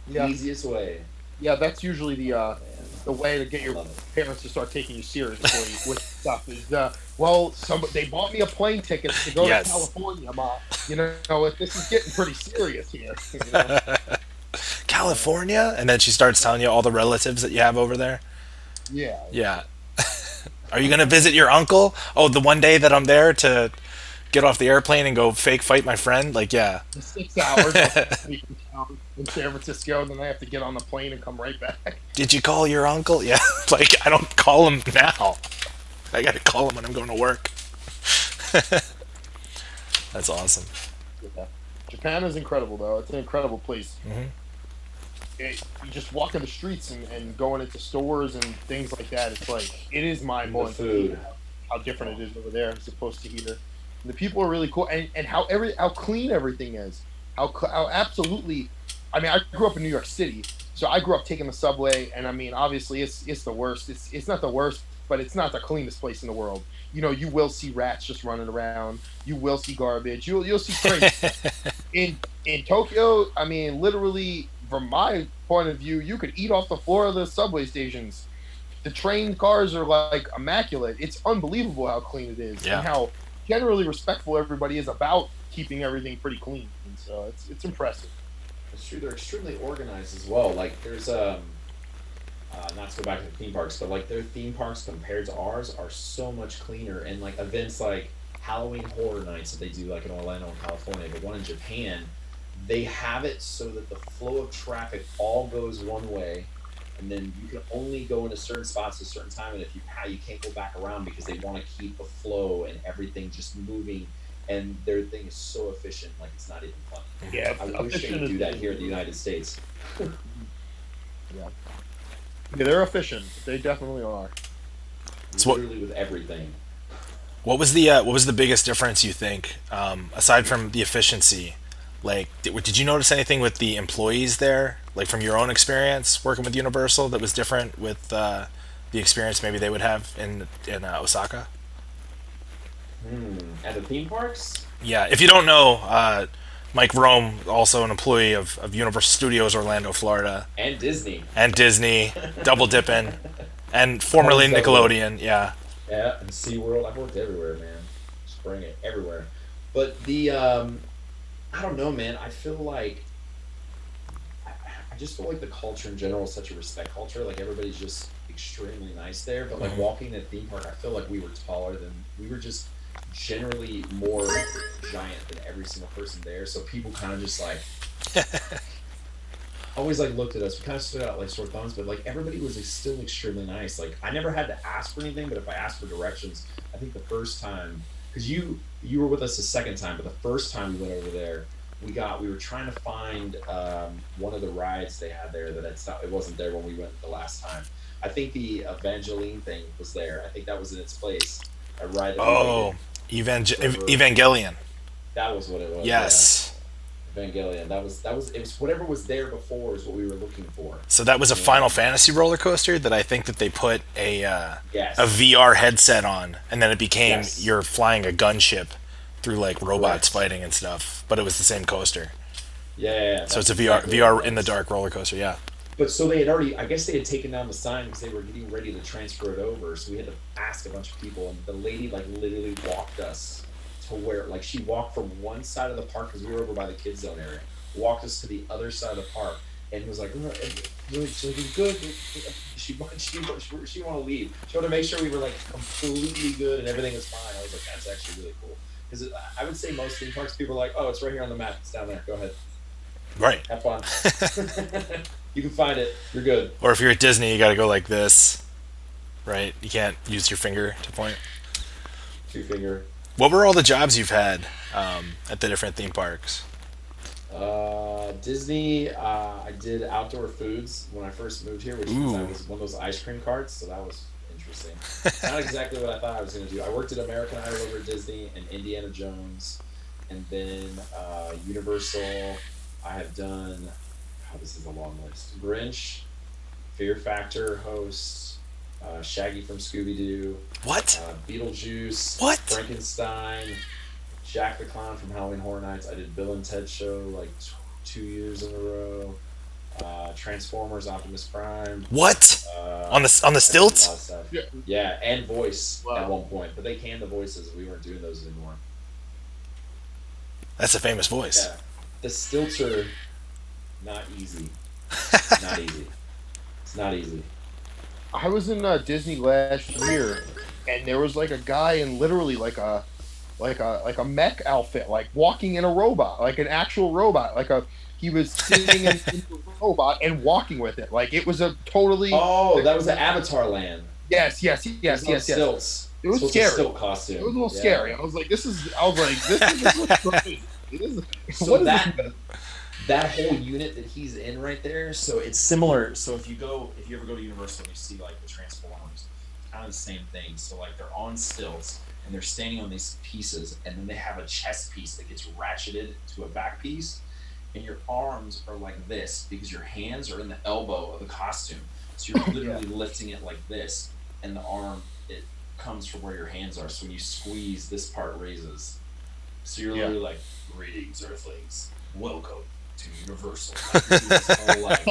Yeah. Easiest way. Yeah, that's usually the way to get your parents to start taking you seriously with stuff is, well, they bought me a plane ticket to go to California, Ma. This is getting pretty serious here. California? And then she starts telling you all the relatives that you have over there. Yeah. Yeah. Are you going to visit your uncle? Oh, the one day that I'm there to get off the airplane and go fake fight my friend? Like, yeah. 6 hours in San Francisco, and then I have to get on the plane and come right back. Did you call your uncle? Yeah. Like, I don't call him now. I got to call him when I'm going to work. That's awesome. Yeah. Japan is incredible, though. It's an incredible place. Mm-hmm. You just walk in the streets and going into stores and things like that. It's like, it is mind-blowing. The food. How different it is over there as opposed to here. And the people are really cool, and how clean everything is. How absolutely. I mean, I grew up in New York City, so I grew up taking the subway, and I mean, obviously, it's the worst. It's not the worst, but it's not the cleanest place in the world. You will see rats just running around. You will see garbage. You'll see crazy stuff. In Tokyo, I mean, literally, from my point of view, you could eat off the floor of the subway stations. The train cars are like immaculate. It's unbelievable how clean it is, and how generally respectful everybody is about keeping everything pretty clean. And so it's impressive. It's true. They're extremely organized as well. Like there's not to go back to the theme parks, but like their theme parks compared to ours are so much cleaner. And like events like Halloween Horror Nights that they do like in Orlando and California, the one in Japan, they have it so that the flow of traffic all goes one way, and then you can only go into certain spots at a certain time, and if you can't go back around because they want to keep the flow and everything just moving, and their thing is so efficient, like it's not even funny. Yeah, I wish they could do that here in the United States. Yeah, they're efficient. They definitely are. Literally with everything. What was the biggest difference you think, aside from the efficiency? Like, did you notice anything with the employees there, like from your own experience working with Universal, that was different with the experience maybe they would have in Osaka? At the theme parks? Yeah, if you don't know, Mike Rome, also an employee of Universal Studios Orlando, Florida, And Disney. double dipping, and formerly Nickelodeon. Yeah. Yeah, and SeaWorld. I've worked everywhere, man. Just bring it everywhere. But I don't know, man. I feel like I just feel like the culture in general is such a respect culture. Like everybody's just extremely nice there. But like walking the theme park, I feel like we were taller than we were just generally more giant than every single person there. So people kind of just like always like looked at us. We kind of stood out like sore thumbs, but like everybody was like, still extremely nice. Like I never had to ask for anything, but if I asked for directions, I think the first time, because you were with us the second time, but the first time we went over there, we were trying to find one of the rides they had there that it wasn't there when we went the last time. I think the Evangeline thing was there. I think that was in its place. A ride that Evangelion. That was what it was. Yes. Yeah. Evangelion. That was it was whatever was there before is what we were looking for. So that was a Final Fantasy roller coaster that I think that they put a Yes. a VR headset on, and then it became you're flying a gunship through like robots fighting and stuff, but it was the same coaster. Yeah. So it's a VR in the dark roller coaster. Yeah. But so they had already, I guess they had taken down the sign because they were getting ready to transfer it over. So we had to ask a bunch of people, and the lady like literally walked us to where, like, she walked from one side of the park because we were over by the kids zone area, walked us to the other side of the park, and was like, good. She want to leave. She wanted to make sure we were like completely good and everything was fine. I was like, that's actually really cool. Because I would say most theme parks, people are like, oh, it's right here on the map. It's down there. Go ahead. Right. Have fun. You can find it. You're good. Or if you're at Disney, you got to go like this, right? You can't use your finger to point. Two finger. What were all the jobs you've had at the different theme parks? Disney, I did outdoor foods when I first moved here, which was one of those ice cream carts, so that was interesting. Not exactly what I thought I was going to do. I worked at American Idol over at Disney and Indiana Jones, and then Universal. I have done, this is a long list, Grinch, Fear Factor host, Shaggy from Scooby-Doo. What? Beetlejuice. What? Frankenstein. Jack the Clown from Halloween Horror Nights. I did Bill and Ted Show like 2 years in a row. Transformers, Optimus Prime. What? On the stilts? Yeah, and voice at one point, but they canned the voices. We weren't doing those anymore. That's a famous voice. Yeah, the stilts are not easy. Not easy. It's not easy. I was in Disney last year, and there was like a guy in literally like a mech outfit, like walking in a robot, like an actual robot, he was sitting in the robot and walking with it, like it was a totally. Oh, that was the Avatar Land. Yes. Stilts. It was scary. A stilt costume. It was a little scary. I was like, this is crazy. So that whole unit that he's in right there, so it's similar. So if you ever go to Universal and you see like the Transformers, kind of the same thing. So like they're on stilts and they're standing on these pieces, and then they have a chest piece that gets ratcheted to a back piece, and your arms are like this because your hands are in the elbow of the costume. So you're literally lifting it like this, and the arm, it comes from where your hands are. So when you squeeze, this part raises. So you're literally like, greetings, Earthlings. Welcome to Universal. Like, this whole, like,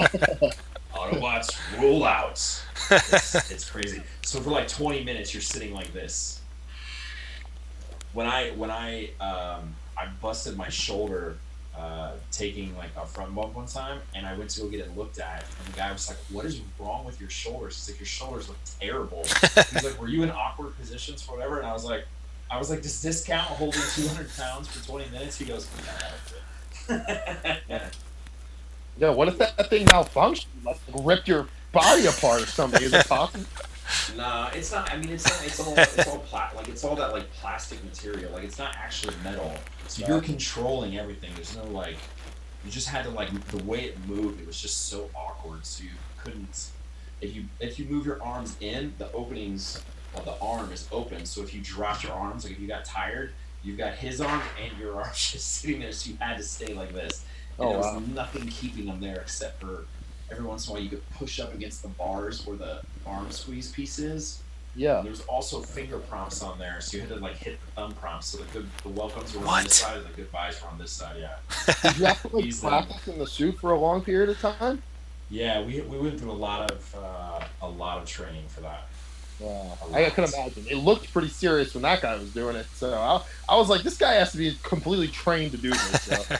Autobots roll out. It's crazy. So for like 20 minutes, you're sitting like this. When I busted my shoulder taking like a front bump one time, and I went to go get it looked at, and the guy was like, "What is wrong with your shoulders?" He's like, "Your shoulders look terrible." He's like, "Were you in awkward positions for whatever?" And I was like, "Does this count holding 200 pounds for 20 minutes?" He goes, "Yeah." Yeah, what if that thing malfunctioned, like ripped your body apart or something? Is it possible? Nah, it's not. I mean, it's not. It's all like it's all that like plastic material. Like it's not actually metal. So you're controlling everything. There's no like. You just had to like the way it moved. It was just so awkward. So you couldn't. If you move your arms in, the openings of the arm is open. So if you dropped your arms, like if you got tired, you've got his arm and your arm just sitting there. So you had to stay like this. And there was nothing keeping them there except for every once in a while you could push up against the bars where the arm squeeze piece is. Yeah. There's also finger prompts on there, so you had to like hit the thumb prompts. So the welcomes were on What? this side and the goodbyes were on this side. Yeah. Did you have to like Use practice in the suit for a long period of time? Yeah, we went through a lot of training for that. Yeah, A I can lot. imagine. It looked pretty serious when that guy was doing it. So I was like, this guy has to be completely trained to do this. So.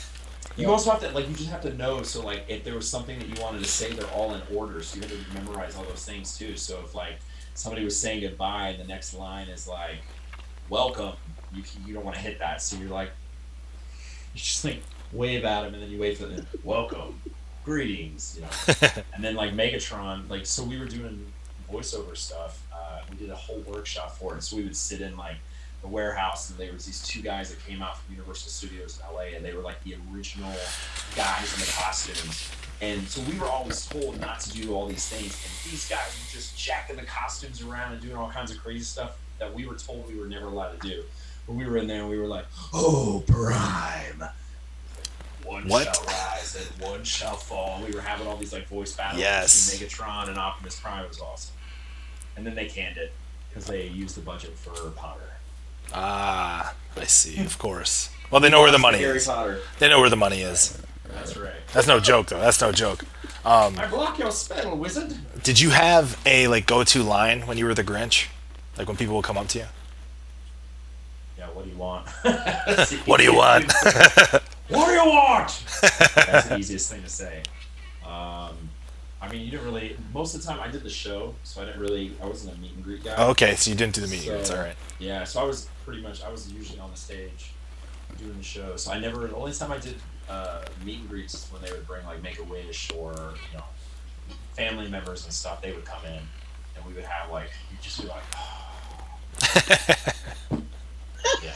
You also have to like you just have to know. So like if there was something that you wanted to say, they're all in order. So you had to memorize all those things too. So if like somebody was saying goodbye and the next line is like welcome, you don't want to hit that. So you're like you just like wave at him and then you wave for them. Welcome, greetings, And then like Megatron, like so we were doing voiceover stuff. We did a whole workshop for it. So we would sit in like the warehouse, and there was these two guys that came out from Universal Studios in LA, and they were like the original guys in the costumes. And so we were always told not to do all these things, and these guys were just jacking the costumes around and doing all kinds of crazy stuff that we were told we were never allowed to do. But we were in there and we were like, "Oh, Prime, one shall rise and one shall fall." We were having all these like voice battles between Megatron and Optimus Prime. It was awesome. And then they canned it because they used the budget for Potter. Ah, I see. Of course. Well, they know where the money is. Potter. They know where the money is. That's right. That's no joke, though. That's no joke. I block your spell, wizard. Did you have a like go-to line when you were the Grinch? Like when people would come up to you? Yeah. What do you want? What do you want? What do you want? That's the easiest thing to say. I mean, you didn't really. Most of the time, I did the show, so I wasn't a meet and greet guy. Oh, okay, so you didn't do the meeting. It's all right. Yeah, so I was usually on the stage doing the show. So the only time I did meet and greets is when they would bring like Make-A-Wish or family members and stuff. They would come in, and we would have like you'd just be like, yeah.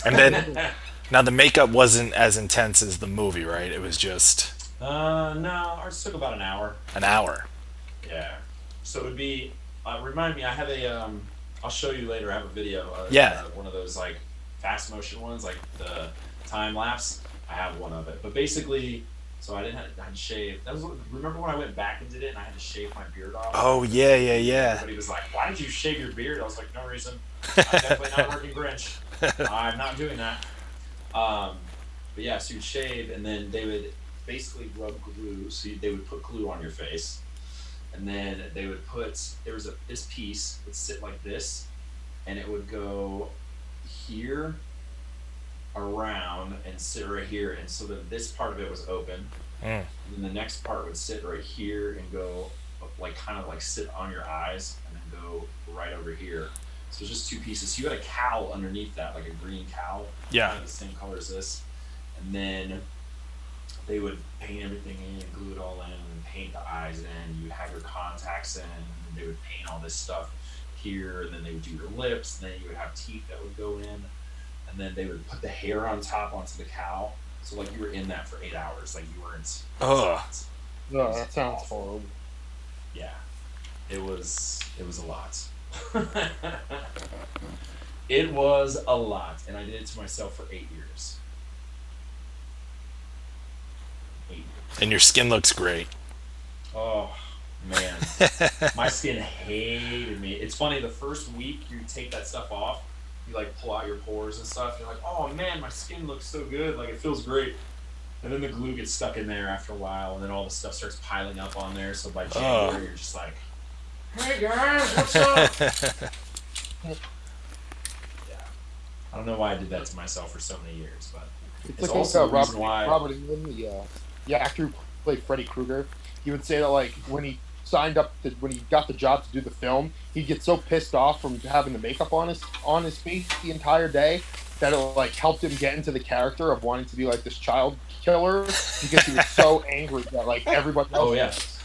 And then now the makeup wasn't as intense as the movie, right? It was just no, ours took about an hour. an hour. Yeah. So it would be. Remind me, I have a. I'll show you later. I have a video. One of those like fast motion ones, like the time lapse. I have one of it. But basically, so I had to shave. Remember when I went back and did it, and I had to shave my beard off. Oh yeah. Everybody was like, "Why did you shave your beard?" I was like, "No reason. I'm definitely not working Grinch. I'm not doing that." But yeah, so you'd shave, and then they would basically rub glue. So they would put glue on your face. And then they would this piece would sit like this, and it would go here, around, and sit right here. And so that this part of it was open. And then the next part would sit right here and go like kind of like sit on your eyes and then go right over here. So it's just two pieces. So you had a cowl underneath that, like a green cowl. Yeah. Kind of the same color as this. And then they would paint everything in and glue it all in and paint the eyes in. You have your contacts in, and they would paint all this stuff here, and then they would do your lips, and then you would have teeth that would go in, and then they would put the hair on top onto the cowl. So like you were in that for 8 hours, like you weren't. Oh. No, that sounds horrible. Yeah, it was a lot. It was a lot, and I did it to myself for 8 years. And your skin looks great. Oh man, my skin hated me. It's funny. The first week you take that stuff off, you like pull out your pores and stuff. You're like, oh man, my skin looks so good. Like it feels great. And then the glue gets stuck in there after a while, and then all the stuff starts piling up on there. So by January, you're just like, hey guys, what's up? Yeah. I don't know why I did that to myself for so many years, but It's it's like also the reason Robert, why. Robert England, the actor who played Freddy Krueger. He would say that like when he when he got the job to do the film, he'd get so pissed off from having the makeup on his face the entire day that it like helped him get into the character of wanting to be like this child killer because he was so angry that like everybody else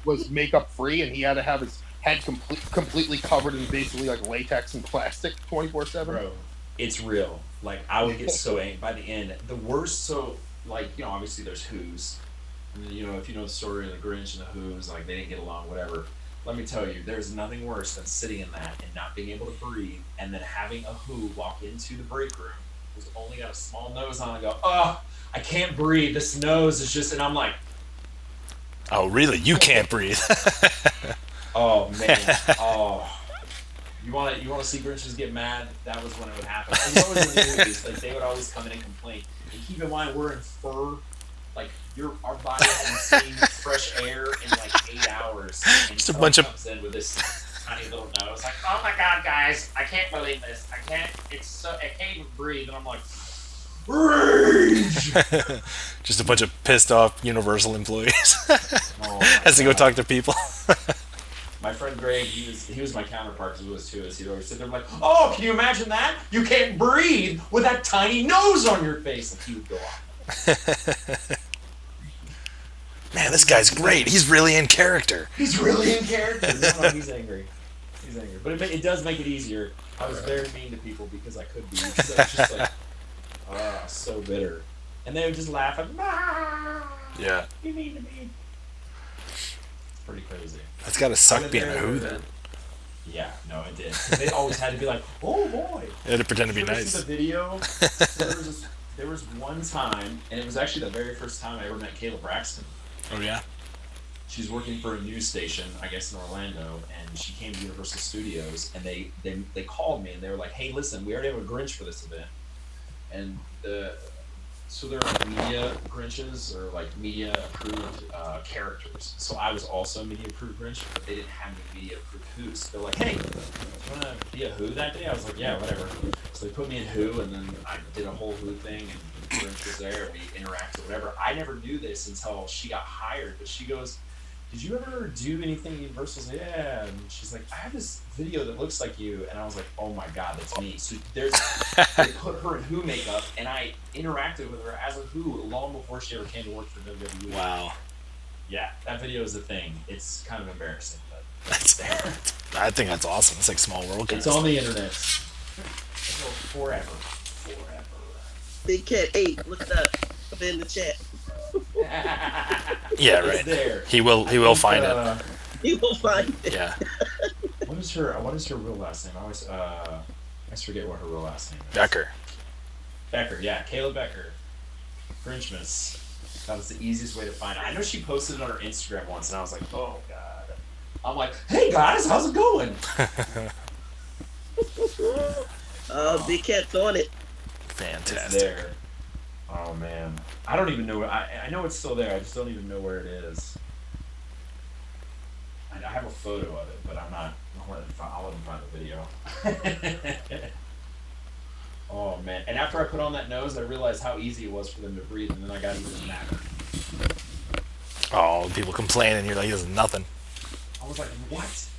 was makeup free and he had to have his head completely covered in basically like latex and plastic 24/7. Bro, it's real. Like, I would get so angry by the end. The worst, so, like, obviously there's Who's. And then, if you know the story of the Grinch and the Who's, like, they didn't get along, whatever. Let me tell you, there's nothing worse than sitting in that and not being able to breathe, and then having a Who walk into the break room who's only got a small nose on and go, oh, I can't breathe. This nose is just, and I'm like, oh, really? You can't breathe. oh, man. Oh. You want to see Grinches get mad? That was when it would happen. And always in the movies, like, they would always come in and complain. And keep in mind, we're in fur. Like, our body hasn't seen fresh air in like 8 hours. And Just a bunch of comes in with this tiny little nose, like, oh my god, guys, I can't believe this. I can't even breathe. And I'm like, rage. Just a bunch of pissed off Universal employees Oh as they go talk to people. My friend Greg, he was my counterpart because he was too. He'd always sit there like, oh, can you imagine that? You can't breathe with that tiny nose on your face. And he would go off. Man, this guy's great. He's really in character. He's really in character. No, he's angry. He's angry. But it does make it easier. I was very mean to people because I could be. Because I was just like, so bitter. And they would just laugh and, Yeah. you mean to me. It's pretty crazy. That's got to suck being a Who then. Yeah, no, it did. They always had to be like, oh boy. They had to pretend to be nice. The video. So there was one time, and it was actually the very first time I ever met Kayla Braxton. Oh, yeah? She's working for a news station, I guess in Orlando, and she came to Universal Studios, and they called me, and they were like, hey, listen, we already have a Grinch for this event. And so they're like media Grinches, or like media approved characters. So I was also a media approved Grinch, but they didn't have any media approved Who's. They're like, hey, do you want to be a Who that day? I was like, yeah, whatever. So they put me in Who, and then I did a whole Who thing, and Grinch was there, and we interacted, whatever. I never knew this until she got hired, but she goes, did you ever do anything at Universal? Yeah. And she's like, I have this video that looks like you. And I was like, oh my God, that's me. So they put her in Who makeup, and I interacted with her as a Who long before she ever came to work for WWE. Wow. Yeah, that video is a thing. It's kind of embarrassing, but I think that's awesome. It's like Small World. It's on the internet. Forever. Big Cat 8, look it up. Put it in the chat. Yeah, right. There. He will find it. He will find it. Yeah. What is her real last name? I always forget what her real last name is. Becker, yeah, Kayla Becker. Grinchmas. That was the easiest way to find it. I know she posted it on her Instagram once, and I was like, oh god. I'm like, hey guys, how's it going? Big Cat's on it. Fantastic. It's there. Oh man, I don't even know. I know it's still there. I just don't even know where it is. I have a photo of it, but I'm not. I'll let him find the video. Oh man! And after I put on that nose, I realized how easy it was for them to breathe, and then I got even madder. Oh, people complaining. You're like, this is nothing. I was like, what?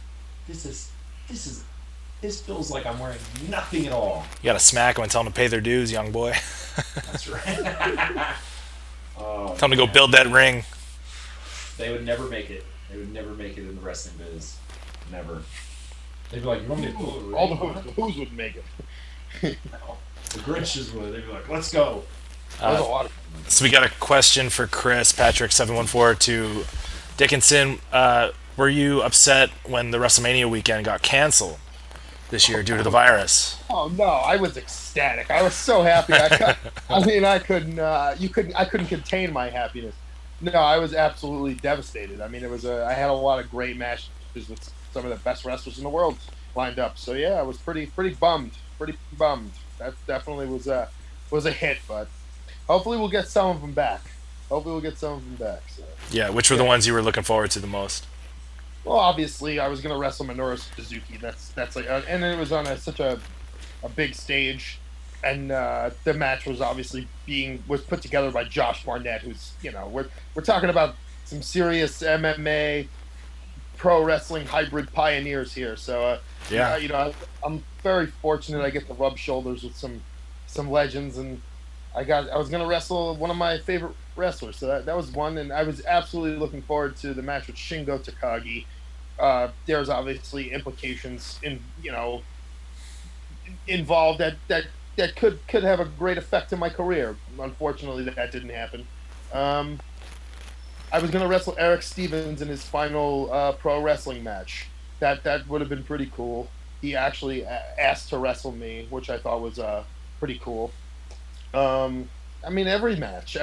This feels like I'm wearing nothing at all. You gotta smack them and tell them to pay their dues, young boy. That's right. Oh, tell them to go build that ring. They would never make it. They would never make it in the wrestling biz. Never. They'd be like, you want me to pull it? All the Who's would make it. The Grinches would. They'd be like, let's go. There's a lot of So we got a question for Chris, Patrick714 to Dickinson. Were you upset when the WrestleMania weekend got canceled this year due to the virus? Oh no, I was ecstatic. I was so happy. I couldn't contain my happiness. No, I was absolutely devastated. I mean, I had a lot of great matches with some of the best wrestlers in the world lined up. So yeah, I was pretty bummed. That definitely was a hit, but hopefully we'll get some of them back. So. Yeah, which were the ones you were looking forward to the most? Well, obviously, I was gonna wrestle Minoru Suzuki. That's like, and it was on such a big stage, and the match was obviously was put together by Josh Barnett, who's we're talking about some serious MMA pro wrestling hybrid pioneers here. So yeah, I'm very fortunate. I get to rub shoulders with some legends, and I was gonna wrestle one of my favorite wrestlers. So that was one, and I was absolutely looking forward to the match with Shingo Takagi. there's obviously implications involved that could have a great effect in my career. Unfortunately, that didn't happen. Um, I was going to wrestle Eric Stevens in his final pro wrestling match. That would have been pretty cool. He actually asked to wrestle me, which I thought was pretty cool. Um, I mean, every match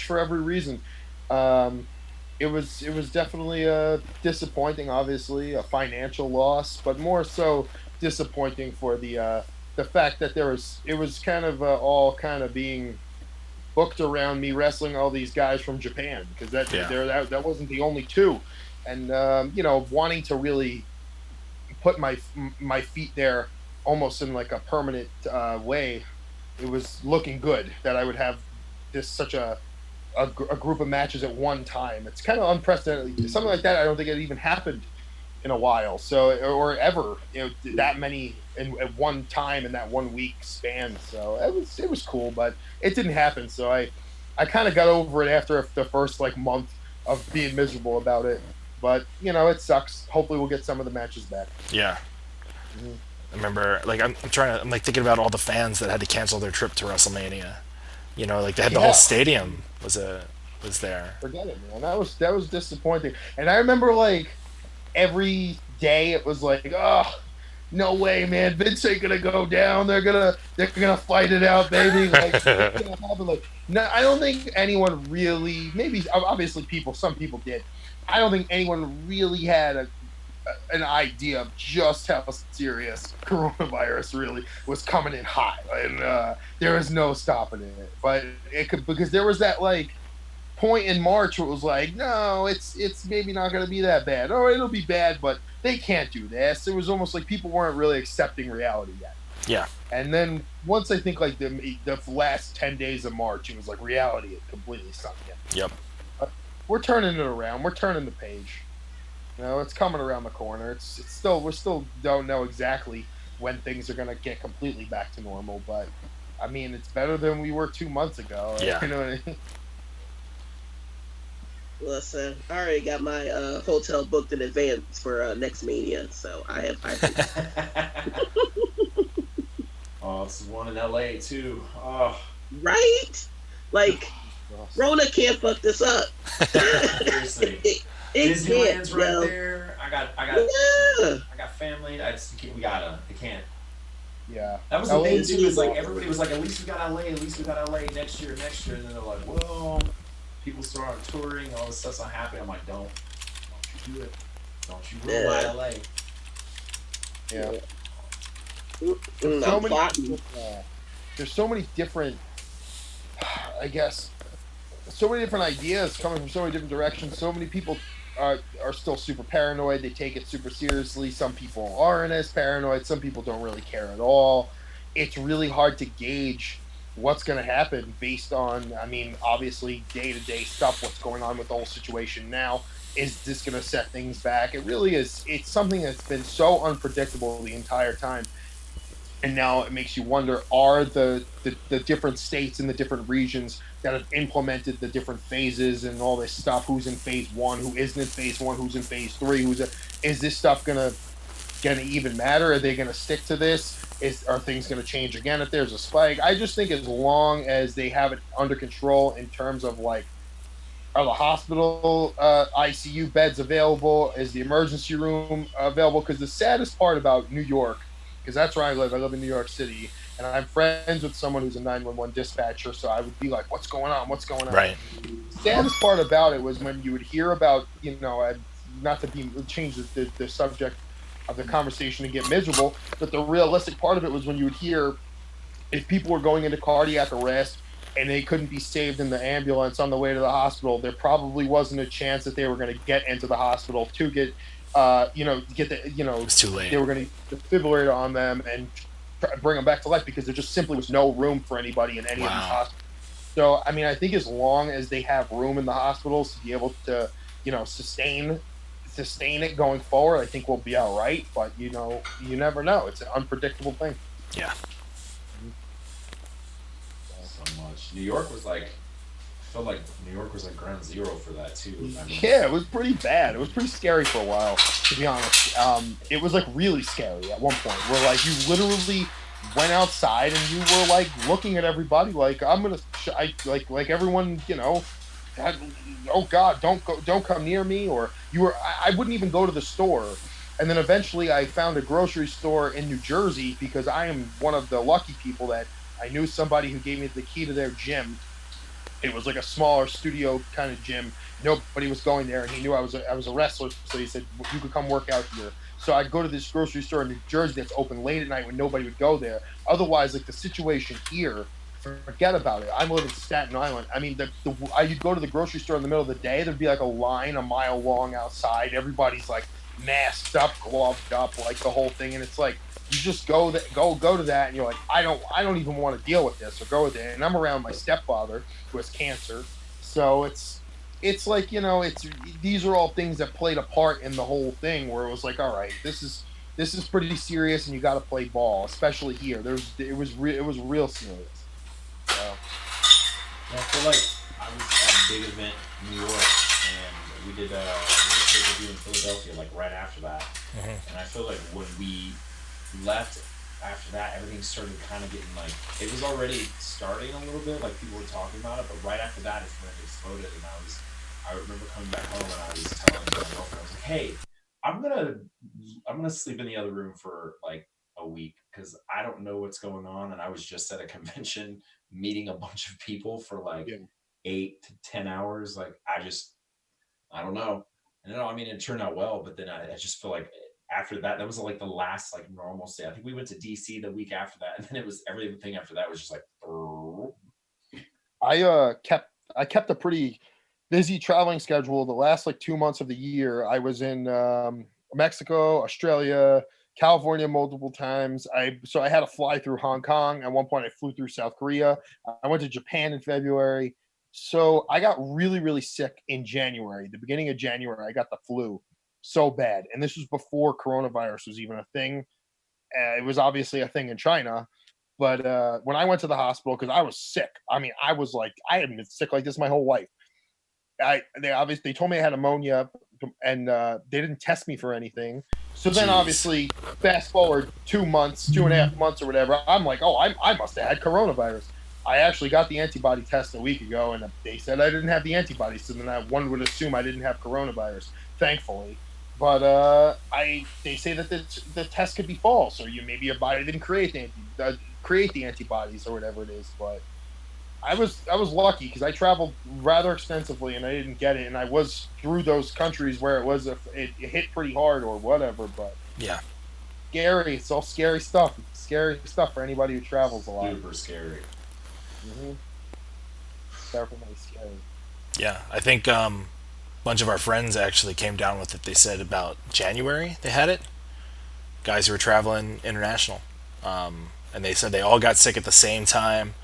for every reason. Um, it was definitely disappointing. Obviously, a financial loss, but more so disappointing for the fact that it was kind of all kind of being booked around me wrestling all these guys from Japan, because that wasn't the only two, and wanting to really put my feet there almost in like a permanent way. It was looking good that I would have this such a group of matches at one time. It's kind of unprecedented. Something like that, I don't think it even happened in a while. So, or ever, that many at one time in that 1 week span. So it was cool, but it didn't happen. So I kind of got over it after the first like month of being miserable about it. But it sucks. Hopefully, we'll get some of the matches back. Yeah. Mm-hmm. I remember, like, I'm like thinking about all the fans that had to cancel their trip to WrestleMania. Like they had the whole stadium was there. Forget it, man. That was disappointing. And I remember like every day it was like, oh, no way, man. Vince ain't gonna go down. They're gonna fight it out, baby. Like, it's gonna happen. Like, no, I don't think anyone really. Maybe obviously some people did. I don't think anyone really had an idea of just how serious coronavirus really was coming in hot, and there was no stopping it. But it could, because there was that like point in March where it was like, no, it's maybe not going to be that bad. Oh, it'll be bad, but they can't do this. It was almost like people weren't really accepting reality yet. Yeah. And then once I think like the last 10 days of March, it was like reality had completely sunk in. Yep. We're turning it around. We're turning the page. It's coming around the corner. It's still, we still don't know exactly when things are going to get completely back to normal, but I mean, it's better than we were 2 months ago. Yeah. You know what I mean? Listen, I already got my hotel booked in advance for next Mania, so I have. Oh, it's one in LA too. Oh. Right? Like, Rona can't fuck this up. Seriously. Disneyland's right there. I got family. We gotta. I can't. Yeah. That was the thing too. Is like everybody was like, at least we got LA. At least we got LA next year. And then they're like, well, people start touring. All this stuff's not happening. I'm like, don't you do it. Don't you ruin my LA. Yeah. There's so many different, I guess, so many different ideas coming from so many different directions. So many people are still super paranoid. They take it super seriously. Some people aren't as paranoid. Some people don't really care at all. It's really hard to gauge what's going to happen based on, I mean, obviously day-to-day stuff, what's going on with the whole situation now. Is this going to set things back? It really is. It's something that's been so unpredictable the entire time. And now it makes you wonder, are the different states and the different regions that have implemented the different phases and all this stuff, who's in phase one, who isn't in phase one, who's in phase three, is this stuff gonna even matter? Are they gonna stick to this? Are things gonna change again if there's a spike? I just think as long as they have it under control in terms of like, are the hospital ICU beds available? Is the emergency room available? Because the saddest part about New York, because that's where I live in New York City, and I'm friends with someone who's a 911 dispatcher, so I would be like, what's going on? What's going on? Right. The saddest part about it was when you would hear about, not to change the subject of the conversation and get miserable, but the realistic part of it was when you would hear if people were going into cardiac arrest and they couldn't be saved in the ambulance on the way to the hospital, there probably wasn't a chance that they were going to get into the hospital to get it's too late. They were going to defibrillate on them and bring them back to life because there just simply was no room for anybody in any of these hospitals. So, I mean, I think as long as they have room in the hospitals to be able to, sustain it going forward, I think we'll be all right. But, you never know. It's an unpredictable thing. Yeah. So much. New York was like felt like New York was like ground zero for that too. I mean, Yeah, it was pretty bad. It was pretty scary for a while, to be honest. It was like really scary at one point, where like you literally went outside and you were like looking at everybody like I'm gonna, like everyone, had, oh God, don't come near me, or I wouldn't even go to the store. And then eventually I found a grocery store in New Jersey because I am one of the lucky people that I knew somebody who gave me the key to their gym. It was like a smaller studio kind of gym. Nobody was going there, and he knew I was a wrestler, so he said you could come work out here. So I'd go to this grocery store in New Jersey that's open late at night when nobody would go there. Otherwise, like the situation here, forget about it. I live in Staten Island. I mean, you'd go to the grocery store in the middle of the day. There'd be like a line a mile long outside. Everybody's like masked up, gloved up, like the whole thing, and it's like you just go to that, and you're like, I don't even want to deal with this or go with it. And I'm around my stepfather who has cancer, so it's like it's these are all things that played a part in the whole thing where it was like, all right, this is pretty serious, and you got to play ball, especially here. It was real serious. So yeah, I feel like I was at a big event in New York, and we did a pay-per-view in Philadelphia like right after that. And I feel like when we left after that, everything started kind of getting like it was already starting a little bit, like people were talking about it, but right after that is when it exploded. And I remember coming back home and I was telling my girlfriend, I was like, "Hey, I'm gonna I'm gonna sleep in the other room for like a week because I don't know what's going on." And I was just at a convention meeting a bunch of people for like yeah. 8 to 10 hours. Like I don't know. And no, I mean, it turned out well, but then I just feel like after that, that was like the last like normal stay. I think we went to DC the week after that, and then it was everything after that was just like, I kept a pretty busy traveling schedule. The last like 2 months of the year, I was in Mexico, Australia, California multiple times. I had to fly through Hong Kong. At one point, I flew through South Korea. I went to Japan in February. So I got really, really sick in January. The beginning of January, I got the flu so bad, and this was before coronavirus was even a thing. It was obviously a thing in China, but when I went to the hospital because I was sick, I mean, I was like, I hadn't been sick like this my whole life. They told me I had pneumonia, and they didn't test me for anything. So then, Jeez. obviously, fast forward 2 months, 2.5 months, or whatever. I'm like, oh, I must have had coronavirus. I actually got the antibody test a week ago, and they said I didn't have the antibodies. So then one would assume I didn't have coronavirus, thankfully. But they say that the test could be false, or maybe your body didn't create the antibodies or whatever it is. But I was lucky because I traveled rather extensively and I didn't get it, and I was through those countries where it hit pretty hard or whatever. But Yeah. scary, it's all scary stuff. It's scary stuff for anybody who travels a lot. super scary. Mm-hmm. Definitely scary. Yeah. I think bunch of our friends actually came down with it. They said about January they had it. Guys who were traveling international, and they said they all got sick at the same time.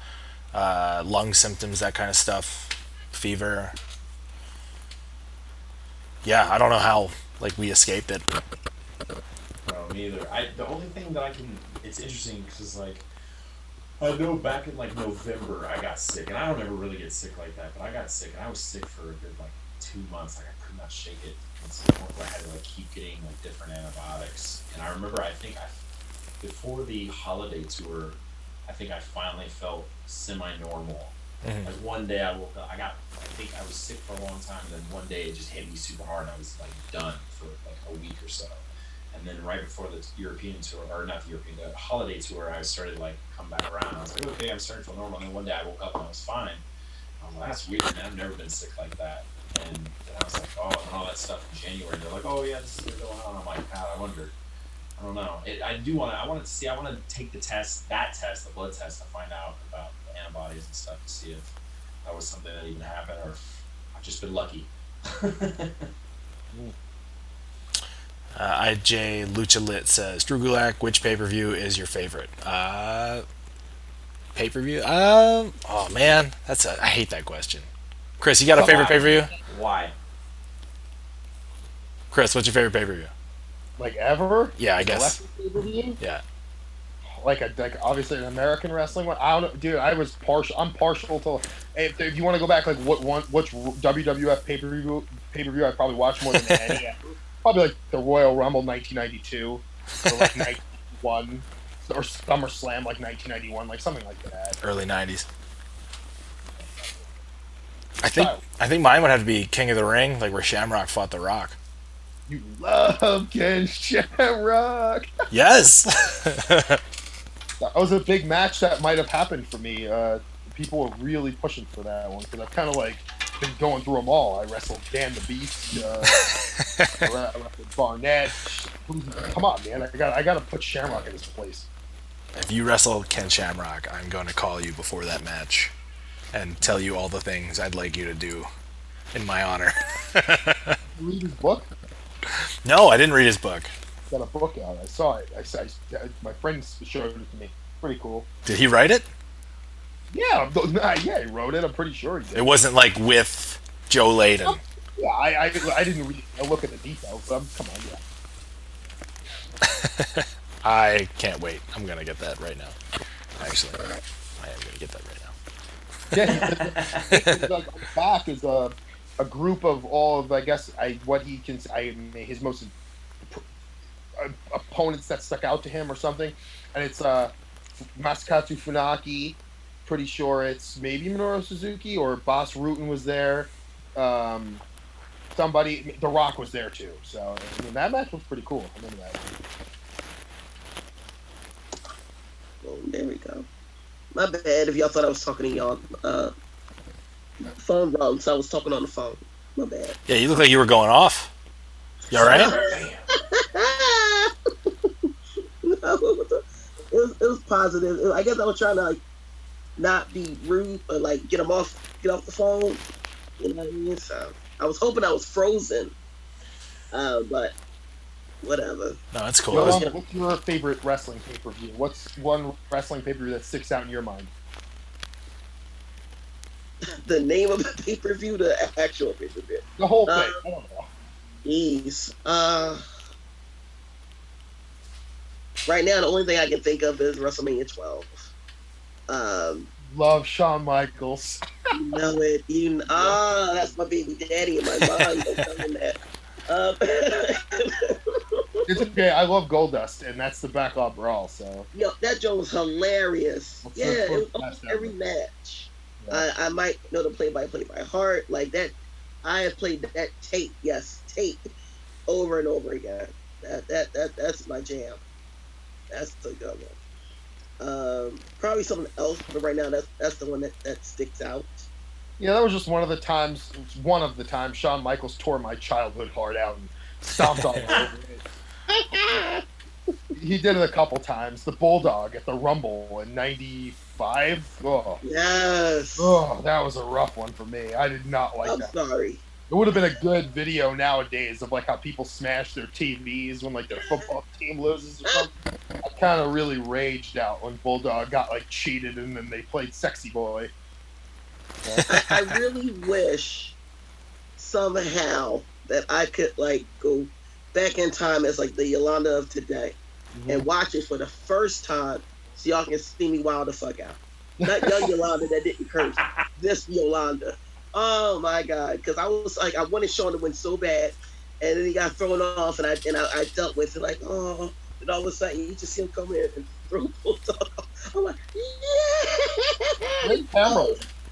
Lung symptoms, that kind of stuff, fever. Yeah, I don't know how like we escaped it. No, neither. The only thing that I can, it's interesting because like I know back in like November I got sick, and I don't ever really get sick like that, but I got sick, and I was sick for a good like 2 months. Like I could not shake it. And to the point where I had to like keep getting like different antibiotics. And I remember I think I before the holiday tour, I think I finally felt semi-normal. Like one day I woke up, I think I was sick for a long time, and then one day it just hit me super hard, and I was like done for like a week or so. And then right before the European tour, or not the European, the holiday tour, I started like come back around. I was like, okay, I'm starting to feel normal. And then one day I woke up and I was fine. I was like, that's weird, man. I've never been sick like that. And then I was like, oh, and all that stuff in January. They're like, oh yeah, this is what's going on. I'm like, God, I wonder. I don't know. I do want to. I wanted to see. I want to take the test, the blood test, to find out about the antibodies and stuff to see if that was something that even happened or if I've just been lucky. IJ Lucha Lit says, Drew Gulak, which pay per view is your favorite? Pay per view? Oh man, I hate that question. Chris, you got a favorite Why? pay per view? Why? Chris, what's your favorite pay per view? Like ever? Yeah, I Like guess. electric pay-per-view? Yeah. like obviously an American wrestling one. I don't know, dude. I'm partial to. If you want to go back, like which WWF pay per view I probably watched more than any. Probably like the Royal Rumble 1992 or like 91 or SummerSlam like 1991, like something like that. Early '90s. I think mine would have to be King of the Ring, like where Shamrock fought The Rock. You love Ken Shamrock. Yes. That was a big match that might have happened for me. People were really pushing for that one because I've kind of like been going through them all. I wrestled Dan the Beast. I wrestled Barnett. Come on, man! I got to put Shamrock in his place. If you wrestle Ken Shamrock, I'm going to call you before that match and tell you all the things I'd like you to do in my honor. You read his book? No, I didn't read his book. Got a book out. I saw it. My friend showed it to me. Pretty cool. Did he write it? Yeah, he wrote it. I'm pretty sure he did. It wasn't like with Joe Layden. Yeah, I didn't read. I look at the details. Come on, yeah. I can't wait. I'm gonna get that right now. Actually, I am gonna get that right now. Yeah, like, on the back is a group of all of his most opponents that stuck out to him or something, and it's Masakatsu Funaki. Pretty sure it's maybe Minoru Suzuki or Boss Rutan was there. Somebody, The Rock was there too. So I mean, that match was pretty cool. I remember that one. Oh, there we go. My bad if y'all thought I was talking to y'all. Phone rung, so I was talking on the phone. My bad. Yeah, you look like you were going off. You all right? No, it was positive. I guess I was trying to like not be rude, but like get off the phone. You know what I mean? So I was hoping I was frozen, but whatever. No, that's cool. Yolanda, what's your favorite wrestling pay-per-view? What's one wrestling pay-per-view that sticks out in your mind? The name of the pay-per-view, the actual pay-per-view. The whole thing. I don't know. Jeez. Right now, the only thing I can think of is WrestleMania 12. Love Shawn Michaels. You know it. That's my baby daddy in my mind. Don't tell him that. It's okay. I love Goldust, and that's the backup brawl. So that joke was hilarious. What's it was the almost every match. Yeah. I might know the play-by-play by heart. Like that, I have played that tape. Yes, tape over and over again. That's my jam. That's the good one. Probably something else, but right now that's the one that sticks out. Yeah, that was just one of the times Shawn Michaels tore my childhood heart out and stomped all over it. He did it a couple times. The Bulldog at the Rumble in '95. Oh, yes. Oh, that was a rough one for me. I did not like that. I'm sorry. It would have been a good video nowadays of like how people smash their TVs when like their football team loses or something. I kind of really raged out when Bulldog got like cheated and then they played Sexy Boy. I really wish somehow that I could like go back in time as like the Yolanda of today and watch it for the first time so y'all can see me wild the fuck out. Not young Yolanda that didn't curse. This Yolanda. Oh my god! Because I was like, I wanted Sean to win so bad, and then he got thrown off, and I dealt with it like, oh, and all of a sudden you just see him come in and throw Bulldog off. I'm like, yeah. Great camera.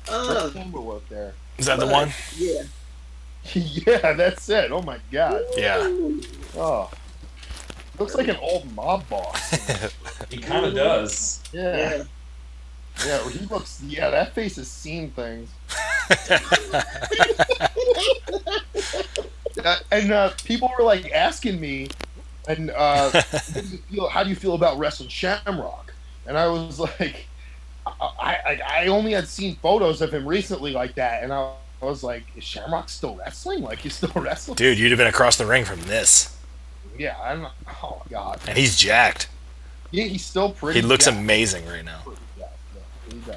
Great camera work there. Is that the one? Yeah. Yeah, that's it. Oh my god. Yeah. Oh. Looks like an old mob boss. He kind of does. Yeah. Yeah, he looks. Yeah, that face has seen things. And people were like asking me, and how do you feel about wrestling Shamrock? And I was like, I only had seen photos of him recently like that, and I was like, is Shamrock still wrestling? Like he's still wrestling? Dude, you'd have been across the ring from this. Yeah, I'm. Oh god. And he's jacked. Yeah, he's still pretty. He looks jacked. amazing right now. Yeah, he does.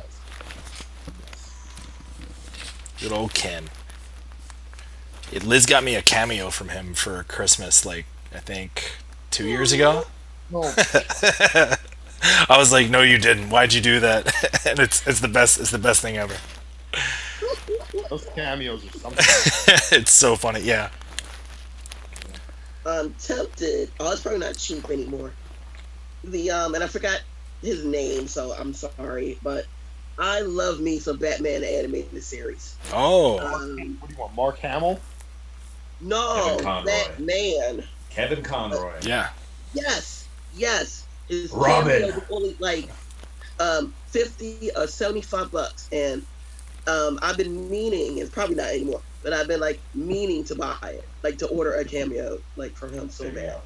Good old Ken. Liz got me a cameo from him for Christmas, like, I think 2 years ago. No. I was like, no, you didn't. Why'd you do that? And it's the best. It's the best thing ever. Those cameos are something. It's so funny. Yeah. I'm tempted. Oh, it's probably not cheap anymore. And I forgot his name, so I'm sorry, but I love me some Batman animated series. Oh. Um, What do you want, Mark Hamill? no, Kevin Conroy. Batman. Kevin Conroy. Yeah. Yes, yes. His Robin. cameo was only like 50 or $75, and I've been meaning. It's probably not anymore, but I've been like meaning to buy it, like to order a cameo, like from him so There you bad. go.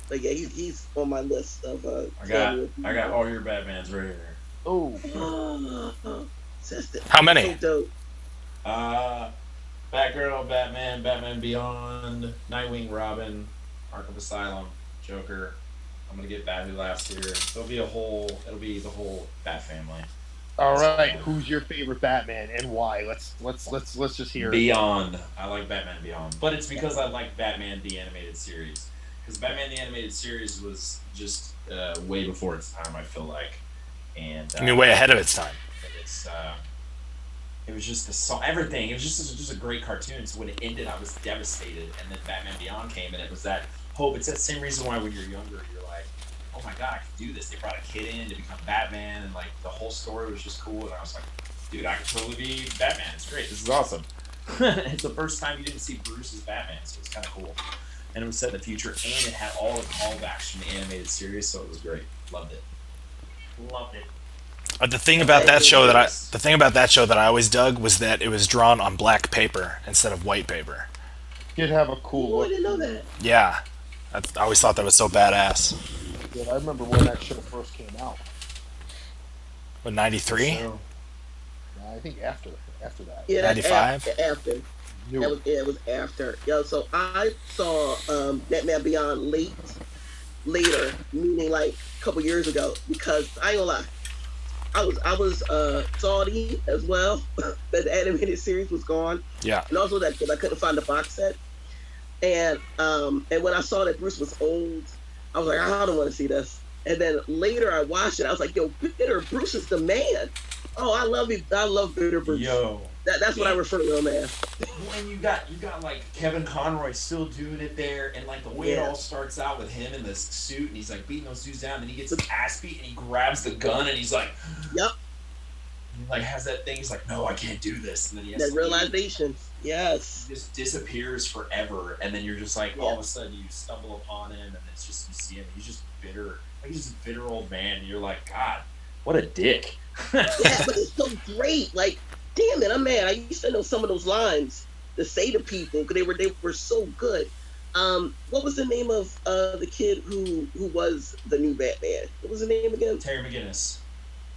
But yeah, he's on my list of I got all your Batmans right here. Oh, Oh, that's How many? so dope. Uh, Batgirl, Batman, Batman Beyond, Nightwing, Robin, Arkham Asylum, Joker. I'm gonna get Bat Who Laughs here. It'll be the whole Bat family. all right. Who's your favorite Batman and why? Let's just hear it. Beyond. I like Batman Beyond, but it's because I like Batman the animated series. Because Batman the animated series was just way before its time. I feel like, and I mean, way ahead of its time. it's it was just the song, everything. It was just a great cartoon. So when it ended, I was devastated. And then Batman Beyond came, and it was that hope. It's that same reason why when you're younger, you're like, oh my god, I can do this. They brought a kid in to become Batman, and like the whole story was just cool. And I was like, dude, I could totally be Batman. It's great. This is awesome. It's the first time you didn't see Bruce as Batman, so it's kind of cool. And it was set in the future, and it had all the callbacks from the animated series, so it was great. Loved it. Loved it. The thing about that show that I always dug was that it was drawn on black paper instead of white paper. You'd have a cool Oh, I look. didn't know that. Yeah. I always thought that was so badass. Yeah, I remember when that show first came out. What, 93? So, I think after that. Yeah, that's 95? after. New. It was after. Yo, so I saw Batman Beyond later, meaning like a couple years ago, because I ain't gonna lie, I was salty as well that the animated series was gone, Yeah. and also that because I couldn't find the box set, and when I saw that Bruce was old, I was like, I don't want to see this. And then later I watched it, I was like, yo, Bitter Bruce is the man. Oh, I love Bitter Bruce. yo. That's what I refer to him as. When you got like Kevin Conroy still doing it there, and like the way it Yeah. all starts out with him in this suit, and he's like beating those dudes down, and he gets his ass beat, and he grabs the gun, and he's like, Yep. he like has that thing. He's like, no, I can't do this, and then he has That to leave. realization. Yes. He just disappears forever, and then you're just like, all of a sudden you stumble upon him, and it's just you see him. He's just bitter. Like he's just a bitter old man, and you're like, God, what a dick. Yeah, but it's so great. Like, damn it, I'm mad. I used to know some of those lines to say to people because they were so good. What was the name of the kid who was the new Batman? What was the name again? Terry McGinnis.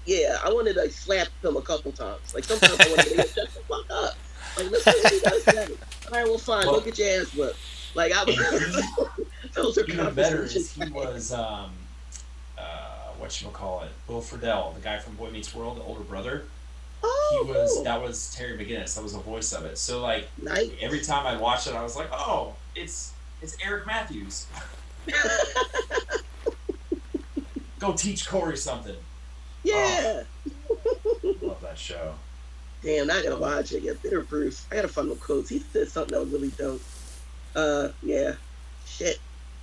Yeah, I wanted to like, slap him a couple times. Like sometimes I wanted to shut the fuck up. Like, listen to what he does say. All right, well, fine. Go get your ass whipped. Like I was. Those are Even better conversations. is he was whatchamacallit, Will Friedle, the guy from Boy Meets World, the older brother. Oh, He was cool. that was Terry McGinnis. That was the voice of it. So like Nice. every time I watched it, I was like, oh, it's Eric Matthews. Go teach Corey something. Yeah. Love that show. Damn, I gotta watch it. Yeah, Bitter Bruce. I gotta find the quotes. He said something that was really dope. Yeah. Shit.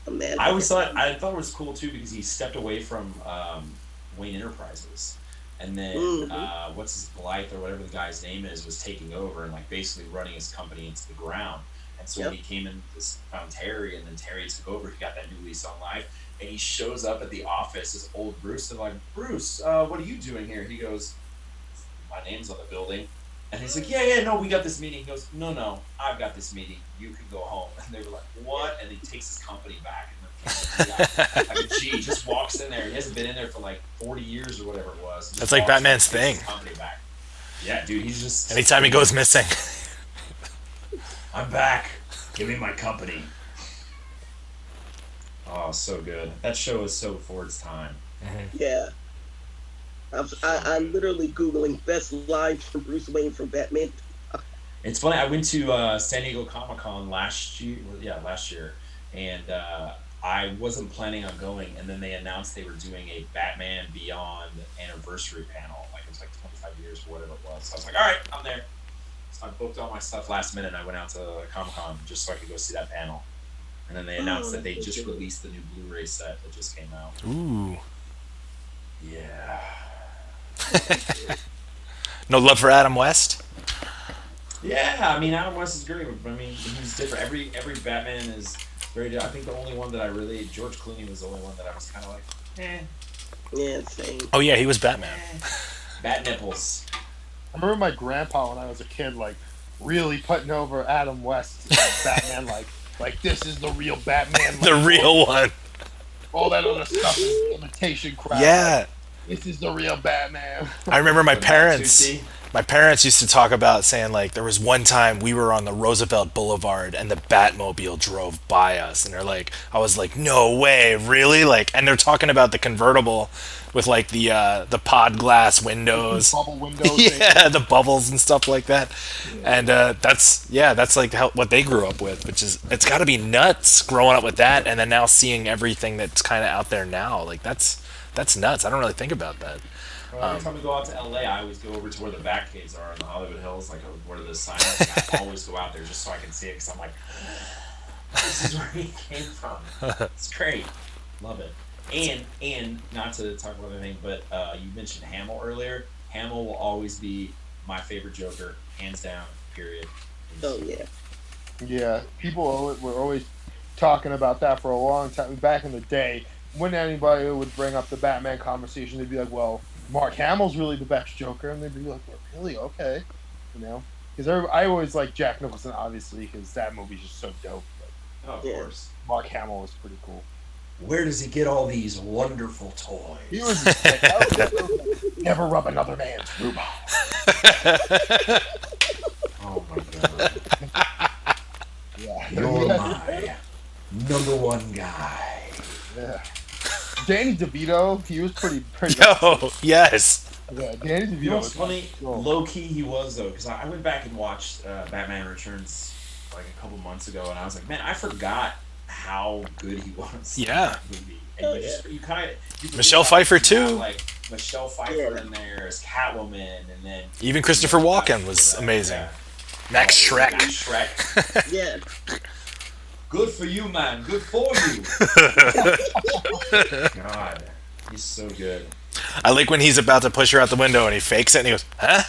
I'm mad. I thought it was cool too because he stepped away from Wayne Enterprises, and then what's his Blythe or whatever the guy's name is was taking over and like basically running his company into the ground. And so when he came in, found Terry, and then Terry took over. He got that new lease on life, and he shows up at the office as old Bruce. And like, Bruce, what are you doing here? He goes, my name's on the building. And he's like, yeah, no, we got this meeting. He goes, no, I've got this meeting. You can go home. And they were like, what? And he takes his company back. And then like a G just walks in there. He hasn't been in there for like 40 years or whatever it was. That's like Batman's thing. Company back. Yeah, dude, he's just... Anytime he goes missing. I'm back. Give me my company. Oh, so good. That show is so before its time. Yeah. I'm literally Googling best lines from Bruce Wayne from Batman. It's funny. I went to San Diego Comic-Con last year. Yeah, last year. And I wasn't planning on going, and then they announced they were doing a Batman Beyond anniversary panel. Like, it was like 25 years or whatever it was. So I was like, all right, I'm there. So I booked all my stuff last minute, and I went out to Comic-Con just so I could go see that panel. And then they announced that they just released the new Blu-ray set that just came out. Ooh. Yeah. No love for Adam West? Yeah, I mean, Adam West is great. I mean, he's different. Every Batman is very different. I think the only one that I really, George Clooney was the only one that I was kind of like, eh. Yeah, same. Oh yeah, he was Batman. Bat nipples. I remember my grandpa when I was a kid, like, really putting over Adam West as Batman, like this is the real Batman. The real one. All that other stuff is imitation crap. Yeah. Like, this is the real Batman. I remember my parents used to talk about saying, like, there was one time we were on the Roosevelt Boulevard and the Batmobile drove by us, and they're like, I was like, no way, really? Like, and they're talking about the convertible with like the pod glass windows, Bubble windows. yeah, the bubbles and stuff like that. Yeah. And that's like what they grew up with, which is, it's got to be nuts growing up with that, and then now seeing everything that's kind of out there now. Like, that's nuts. I don't really think about that. Every time we go out to LA, I always go over to where the Batcaves are in the Hollywood Hills, like where the sign is. I always go out there just so I can see it, because I'm like, this is where he came from. It's great. Love it. And not to talk about anything, but you mentioned Hamill earlier. Hamill will always be my favorite Joker, hands down, period. Oh, yeah. Yeah, people were always talking about that for a long time. Back in the day, when anybody would bring up the Batman conversation, they'd be like, well, Mark Hamill's really the best Joker. And they'd be like, well, really? Okay. You know? Because I always like Jack Nicholson, obviously, because that movie's just so dope. But of course. Mark Hamill was pretty cool. Where does he get all these wonderful toys? He was like, never rub another man's rhubarb. Oh my god. Yeah. You're my number one guy. Yeah. Danny DeVito, he was pretty Yo, yes. Yeah, Danny DeVito. You know what's was funny? cool. Low key, he was though, because I went back and watched Batman Returns like a couple months ago, and I was like, man, I forgot how good he was. Yeah. In that movie. And you kind of Michelle Pfeiffer too. Like Michelle Pfeiffer in there as Catwoman, and then even Christopher Walken was amazing. Yeah. Max Shrek. Max Shrek. Yeah. Good for you, man. Good for you. God, he's so good. I like when he's about to push her out the window and he fakes it and he goes, huh?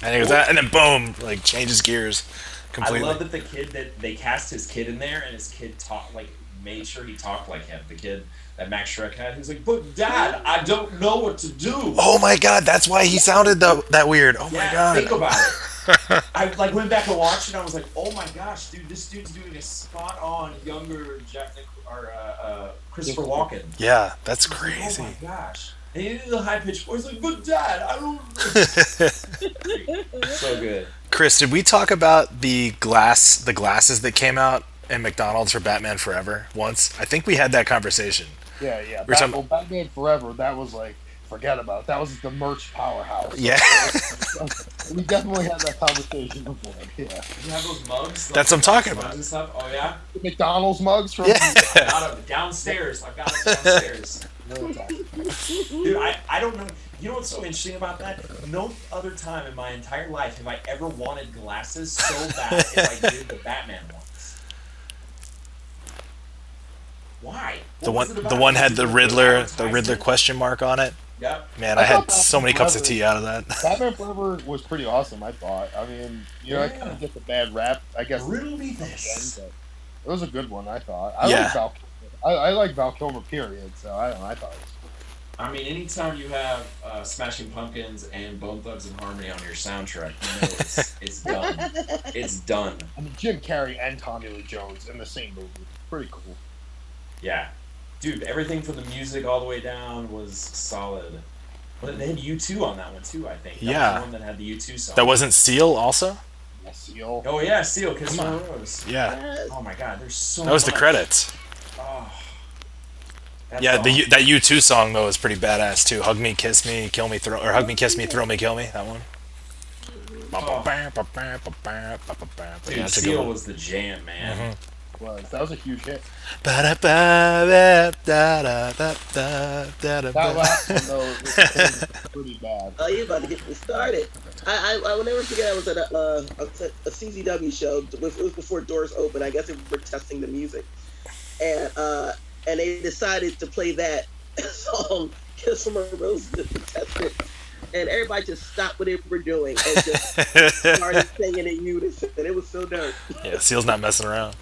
And he goes, and then boom, like changes gears completely. I love that the kid that they cast his kid in there, and his kid made sure he talked like him. The kid that Max Shrek had, he was like, but Dad, I don't know what to do. Oh my god, that's why he sounded that weird. Oh my god. Think about it. I went back and watched it, and I was like, oh my gosh, dude, this dude's doing a spot on younger Christopher Walken. Yeah, that's crazy. Oh my gosh. And he did the high pitched voice like, but Dad, I don't So good. Chris, did we talk about the glasses that came out in McDonald's for Batman Forever once? I think we had that conversation. Yeah. Talking... Batman Forever, that was like, forget about it. That was the merch powerhouse. Yeah. We definitely had that conversation before. Yeah. You have those mugs? That's what I'm talking about. And stuff? Oh, yeah? The McDonald's mugs from I got them downstairs. I've got them downstairs. Dude, I don't know. You know what's so interesting about that? No other time in my entire life have I ever wanted glasses so bad as I did the Batman ones. Why? The one had the Riddler question mark on it. Yep. Man, I had so many cups of tea out of that. Batman Forever was pretty awesome, I thought. I mean, I kind of get the bad rap, I guess. Riddle me this. It was a good one, I thought. I like Val Kilmer, period. So I thought it was cool. I mean, anytime you have Smashing Pumpkins and Bone Thugs and Harmony on your soundtrack, you know it's done. It's done. I mean, Jim Carrey and Tommy Lee Jones in the same movie. Pretty cool. Yeah. Dude, everything from the music all the way down was solid. But they had U2 on that one too, I think. That was the one that had the U2 song. That wasn't Seal also? Yeah, Seal. Oh yeah, Seal, Kiss from a Rose. Yeah. Oh my god, there's so much. That was the credits. Oh. Yeah, that U2 song though is pretty badass too. Hug me, kiss me, kill me, throw, or hug me, kiss me, throw me, kill me. That one. Oh. Dude, Seal was the jam, man. That was a huge hit. That That last one though was pretty bad. Oh, you about to get me started. I will never forget. I was at a CZW show. It was before doors open. I guess they were testing the music, and they decided to play that song, "Kiss from a Rose," to test it, and everybody just stopped what they were doing and just started singing in unison. It was so dope. Yeah, Seal's not messing around.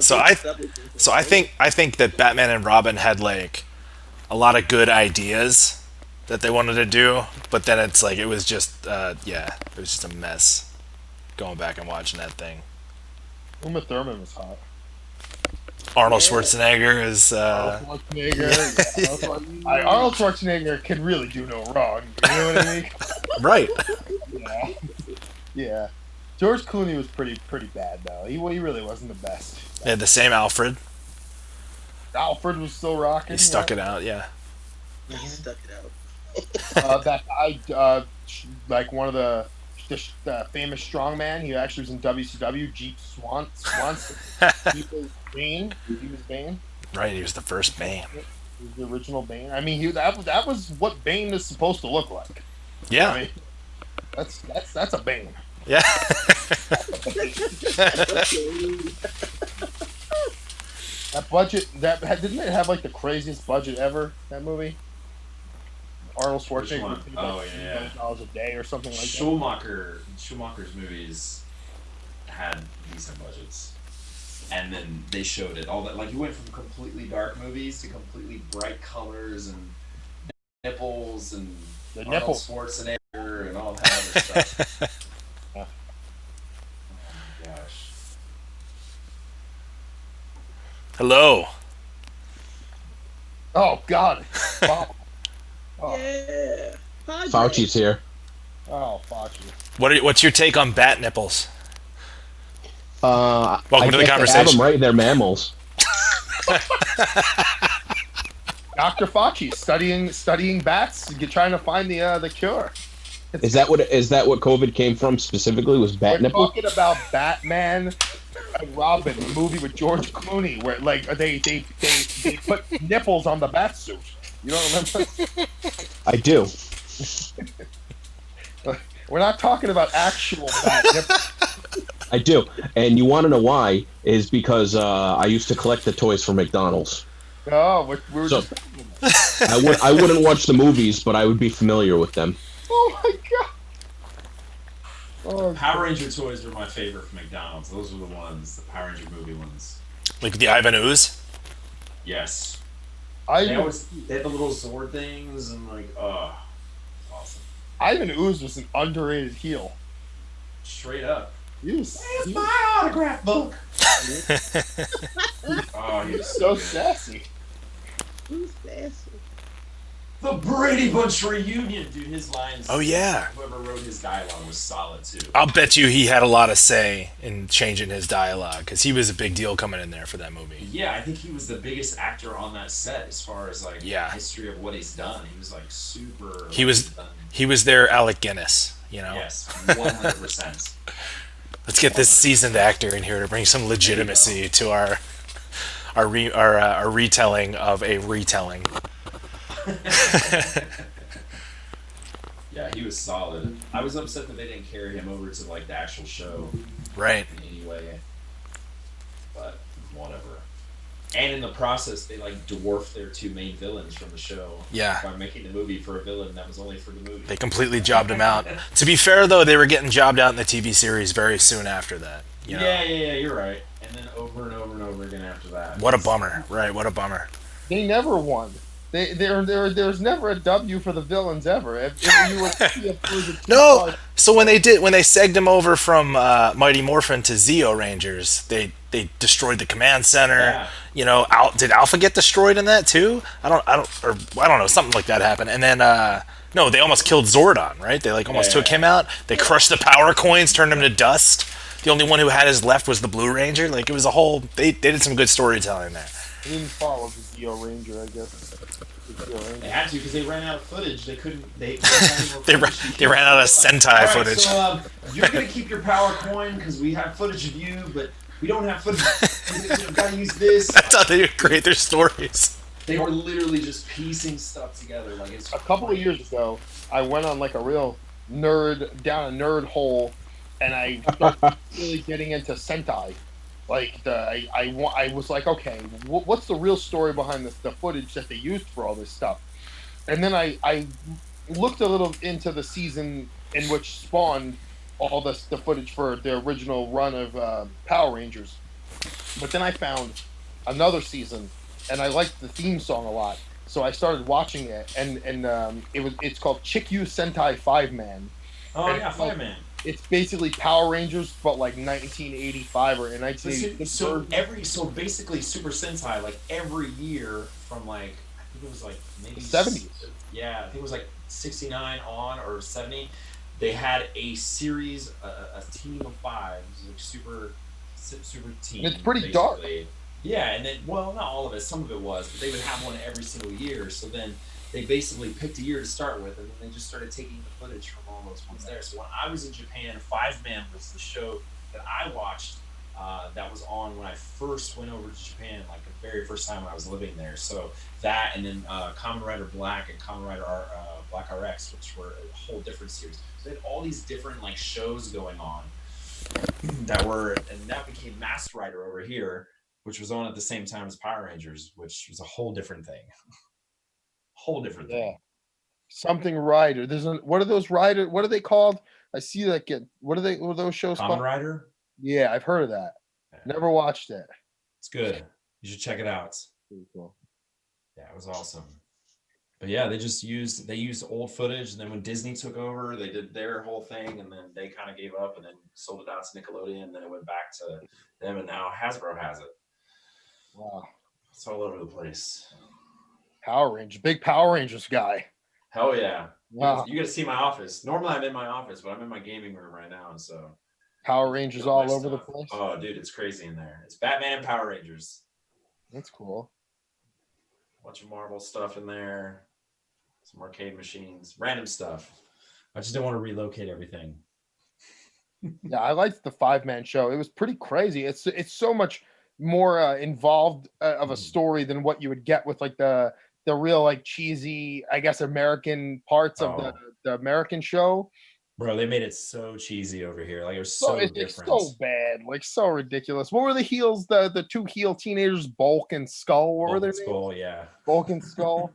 So I think that Batman and Robin had like a lot of good ideas that they wanted to do, but then it's like it was just it was just a mess. Going back and watching that thing. Uma Thurman was hot. Arnold Schwarzenegger is. Arnold Schwarzenegger can really do no wrong. You know what I mean? Right. Yeah. Yeah. George Clooney was pretty bad though. He really wasn't the best. They had the same Alfred. Alfred was still rocking. He stuck it out, yeah. He stuck it out. That guy, like one of the famous strongman, he actually was in WCW. Jeep Swanson. He was Bane. Right, he was the first Bane. He was the original Bane. I mean, that was what Bane is supposed to look like. Yeah. I mean, that's a Bane. Yeah. That budget, didn't it have like the craziest budget ever? That movie. Arnold Schwarzenegger. Oh yeah. $1,000 a day or something like Schumacher's movies had decent budgets, and then they showed it all that. Like you went from completely dark movies to completely bright colors and nipples and The Arnold nipples. Schwarzenegger and all that other stuff. Yeah. Oh my gosh. Hello. Oh God. Wow. Oh. Yeah. Padre. Fauci's here. Oh, Fauci. What's your take on bat nipples? Welcome to the They have conversation. them right, they're mammals. Dr. Fauci studying bats, trying to find the cure. Is that what COVID came from specifically? Was bat We're nipple? talking about Batman and Robin, the movie with George Clooney, where like they put nipples on the bat suit. You don't remember? I do. We're not talking about actual bat nipples. I do. And you want to know why? Is because I used to collect the toys for McDonald's. Oh, we were So- just talking about. I wouldn't watch the movies, but I would be familiar with them. Oh my God. Oh, Power Ranger toys were my favorite from McDonald's. Those were the ones, the Power Ranger movie ones. Like the Ivan Ooze? Yes. Ivan They had the little Zord things and like, awesome. Ooze was an underrated heel. Straight up. He was My autograph book. Oh, he was so good. sassy. Who's sassy? The Brady Bunch reunion, dude. His lines. Oh, yeah. Whoever wrote his dialogue was solid too. I'll bet you he had a lot of say in changing his dialogue because he was a big deal coming in there for that movie. Yeah, I think he was the biggest actor on that set as far as like Yeah. history of what he's done. He was like super. He was their Alec Guinness, you know. Yes, 100%. Let's get this seasoned actor in here to bring some legitimacy to our retelling of a retelling. Yeah, he was solid. I was upset that they didn't carry him over to like the actual show Right. in any way, but whatever. And in the process, they like dwarfed their two main villains from the show. Yeah. By making the movie for a villain that was only for the movie. They completely jobbed him out. To be fair, though, they were getting jobbed out in the TV series very soon after that. You know? Yeah, you're right. And then over and over and over again after that. What a bummer. Right, what a bummer. They never won. There's never a W for the villains ever. If you were No. So when they segged him over from Mighty Morphin to Zeo Rangers, they destroyed the command center. Yeah. You know, did Alpha get destroyed in that too? I don't know, something like that happened. And then no, they almost killed Zordon, right? They like almost took him out. They crushed the power coins, turned him to dust. The only one who had his left was the Blue Ranger. Like it was a whole. They did some good storytelling there. I didn't follow the Zeo Ranger, I guess. They had to because they ran out of footage. They couldn't. They they ran out of Sentai footage. So you're gonna keep your power coin because we have footage of you, but we don't have footage. We've got to use this. That's how they would create their stories. They were literally just piecing stuff together. Like it's a couple of years ago, I went on like a real down a nerd hole, and I started really getting into Sentai. Like I was like, okay, what's the real story behind the footage that they used for all this stuff? And then I looked a little into the season in which spawned all the footage for the original run of Power Rangers. But then I found another season, and I liked the theme song a lot, so I started watching it, and it's called Chikyu Sentai 5-Man. Oh yeah, 5-Man. It's basically Power Rangers, but like 1985 or 1986. So basically Super Sentai, like every year from like I think it was like maybe 70s. Yeah, I think it was like 69 on or 70. They had a series, a team of 5, like super team. And it's pretty basically. dark. Yeah, and then not all of it. Some of it was, but they would have one every single year. So then they basically picked a year to start with, and then they just started taking the footage from all those ones there. So when I was in Japan, 5-Man was the show that I watched that was on when I first went over to Japan, like the very first time when I was living there. So that, and then Kamen Rider Black and Kamen Rider Black RX, which were a whole different series. So they had all these different like shows going on and that became Masked Rider over here, which was on at the same time as Power Rangers, which was a whole different thing. Thing. Something Rider. What are those Rider? What are they called? I see that what are those shows Kamen called? Rider? Yeah, I've heard of that. Yeah. Never watched it. It's good. You should check it out. It's pretty cool. Yeah, it was awesome. But yeah, they used old footage, and then when Disney took over, they did their whole thing, and then they kind of gave up and then sold it out to Nickelodeon, and then it went back to them, and now Hasbro has it. Wow. It's all over the place. Power Rangers, big Power Rangers guy. Hell yeah. Wow. You got to see my office. Normally I'm in my office, but I'm in my gaming room right now, and so Power Rangers all over the place. Oh, dude, it's crazy in there. It's Batman and Power Rangers. That's cool. Bunch of Marvel stuff in there, some arcade machines, random stuff. I just don't want to relocate everything. Yeah, I liked the 5-Man show. It was pretty crazy. It's so much more involved of a story than what you would get with like the real like cheesy, I guess, American parts of the American show. Bro, they made it so cheesy over here. Like it was so different. It's so bad, like so ridiculous. What were the heels? The two heel teenagers, Bulk and Skull. What were their names? Skull, yeah. Bulk and Skull.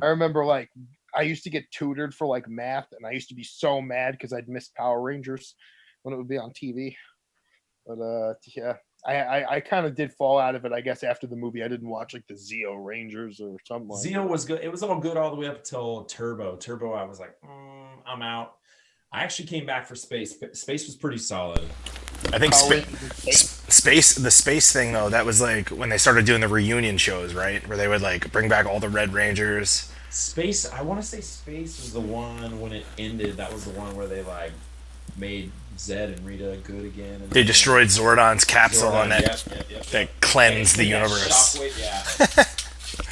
I remember like I used to get tutored for like math, and I used to be so mad because I'd miss Power Rangers when it would be on TV. But yeah, I kind of did fall out of it, I guess, after the movie. I didn't watch like the Zeo Rangers or something like Zeo was good. It was all good all the way up until Turbo. Turbo, I was like, I'm out. I actually came back for Space. Space was pretty solid. I think the space thing though, that was like when they started doing the reunion shows, right? Where they would like bring back all the Red Rangers. Space, I want to say Space was the one when it ended. That was the one where they like made Zed and Rita good again. And they destroyed Zordon's capsule and that that cleansed the universe. Shockwave, yeah.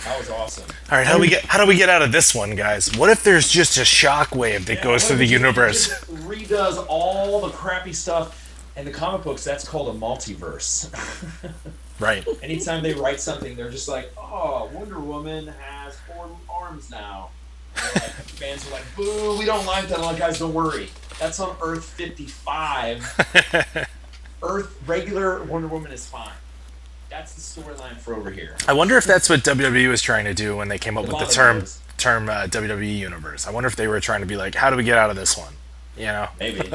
That was awesome. All right, how do we get out of this one, guys? What if there's just a shockwave that goes through the universe? It just redoes all the crappy stuff. And the comic books, that's called a multiverse. Right. Anytime they write something, they're just like, oh, Wonder Woman has 4 arms now. And like, fans are like, boo, we don't like that. I'm like, guys, don't worry. That's on Earth 55. Earth regular Wonder Woman is fine. That's the storyline for over here. I wonder if that's what WWE was trying to do when they came up with the term WWE Universe. I wonder if they were trying to be like, how do we get out of this one? You know? Maybe.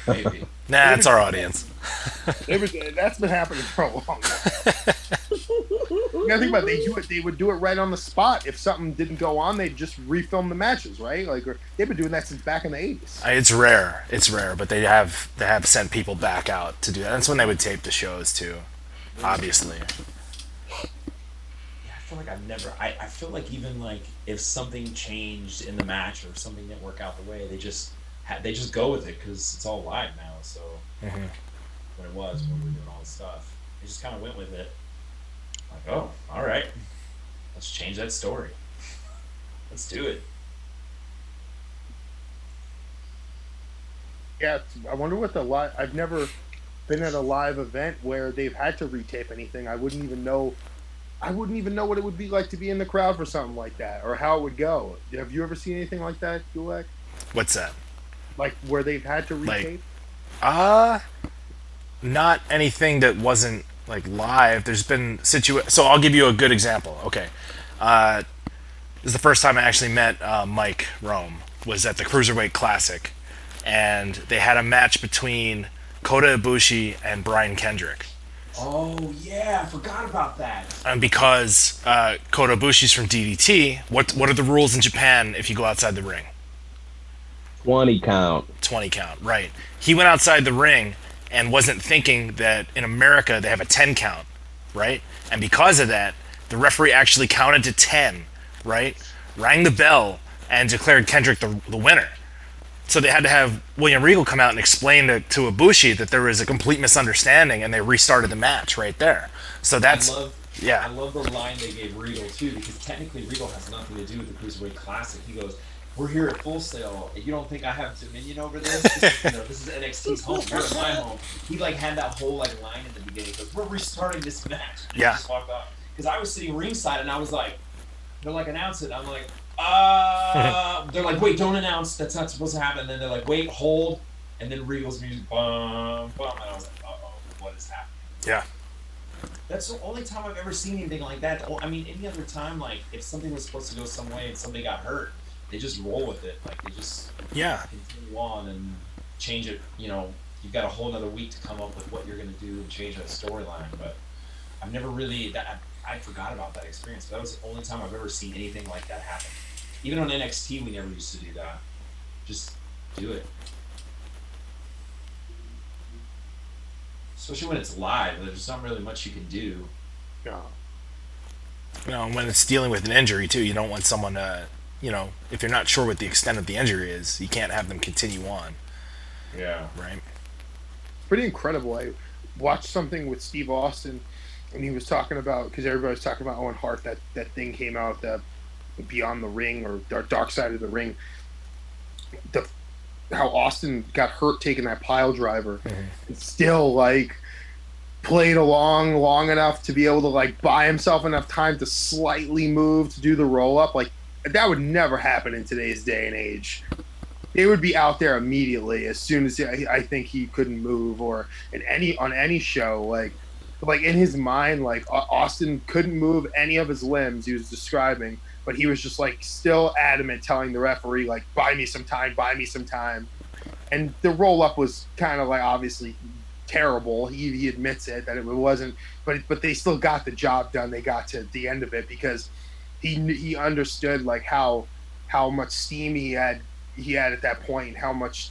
Maybe. Nah, it's our audience. That's been happening for a long time. You gotta think about it, they would do it right on the spot. If something didn't go on, they'd just refilm the matches, right? Like they've been doing that since back in the 80s. It's rare, but they have sent people back out to do that. That's when they would tape the shows too, obviously. Yeah, I feel like I feel like even like if something changed in the match or something didn't work out the way, they just go with it because it's all live now. So when we were doing all this stuff, they just kind of went with it. Like, oh, all right, let's change that story. Let's do it. Yeah, I wonder what the live. I've never been at a live event where they've had to retape anything. I wouldn't even know. I wouldn't even know what it would be like to be in the crowd for something like that, or how it would go. Have you ever seen anything like that, Gulak? What's that? Like where they've had to Like, retape? Not anything that wasn't like live. There's been So I'll give you a good example. Okay, this is the first time I actually met Mike Rome. Was at the Cruiserweight Classic, and they had a match between Kota Ibushi and Brian Kendrick. Oh yeah, I forgot about that. And because Kota Ibushi's from DDT, what are the rules in Japan if you go outside the ring? 20 count. 20 count, right. He went outside the ring and wasn't thinking that in America they have a 10 count, right? And because of that, the referee actually counted to 10, right? Rang the bell and declared Kendrick the winner. So they had to have William Regal come out and explain to Ibushi that there was a complete misunderstanding, and they restarted the match right there. So that's I love the line they gave Regal too, because technically Regal has nothing to do with the Cruiserweight Classic. He goes, "We're here at Full Sail. You don't think I have dominion over this? This is NXT's home. You're at my home." He had that whole line in the beginning. He goes, "We're restarting this match." And Yeah. He just walked off. Because I was sitting ringside and I was like, they're like, "Announce it." I'm like, they're like, "Wait, don't announce. That's not supposed to happen." And then they're like, "Wait, hold." And then Regal's music, bum, bum. And I was like, "Uh-oh, what is happening?" Yeah. That's the only time I've ever seen anything like that. I mean, any other time, like, if something was supposed to go some way and somebody got hurt, they just roll with it. Like, they just continue on and change it. You've got a whole other week to come up with what you're going to do and change that storyline. But I've never really, I forgot about that experience. But that was the only time I've ever seen anything like that happen. Even on NXT, we never used to do that. Just do it. Especially when it's live, there's not really much you can do. No. And when it's dealing with an injury too, you don't want someone to, if you're not sure what the extent of the injury is, you can't have them continue on. Yeah. Right. Pretty incredible. I watched something with Steve Austin, and he was talking about, because everybody was talking about Owen Hart, that thing came out, the Beyond the Ring or Dark Side of the Ring. How Austin got hurt taking that pile driver, and still played along long enough to be able to buy himself enough time to slightly move to do the roll up. That would never happen in today's day and age. They would be out there immediately as soon as I think he couldn't move, or on any show. Like in his mind, Austin couldn't move any of his limbs. He was describing, but he was just still adamant, telling the referee buy me some time. And the roll up was kind of obviously terrible. He admits it that it wasn't, but they still got the job done. They got to the end of it because he understood how much steam he had at that point, how much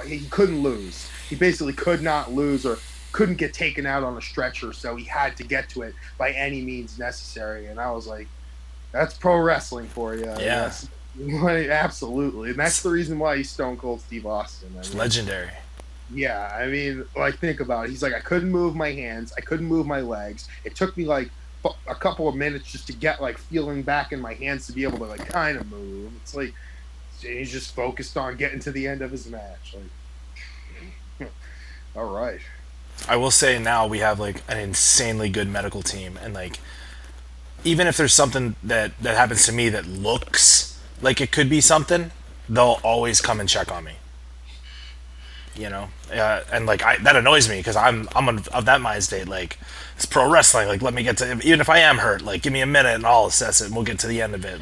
he couldn't lose. He basically could not lose or couldn't get taken out on a stretcher, so he had to get to it by any means necessary. And I was like, that's pro wrestling for you. Yeah. Absolutely. And that's the reason why he's Stone Cold Steve Austin. It's legendary. Yeah, I mean, think about it. He's I couldn't move my hands. I couldn't move my legs. It took me a couple of minutes just to get feeling back in my hands to be able to kind of move. It's he's just focused on getting to the end of his match. All right. I will say now we have an insanely good medical team, and even if there's something that happens to me that looks like it could be something, they'll always come and check on me. And that annoys me because I'm of that mind state. It's pro wrestling. Let me get to, even if I am hurt, give me a minute and I'll assess it and we'll get to the end of it.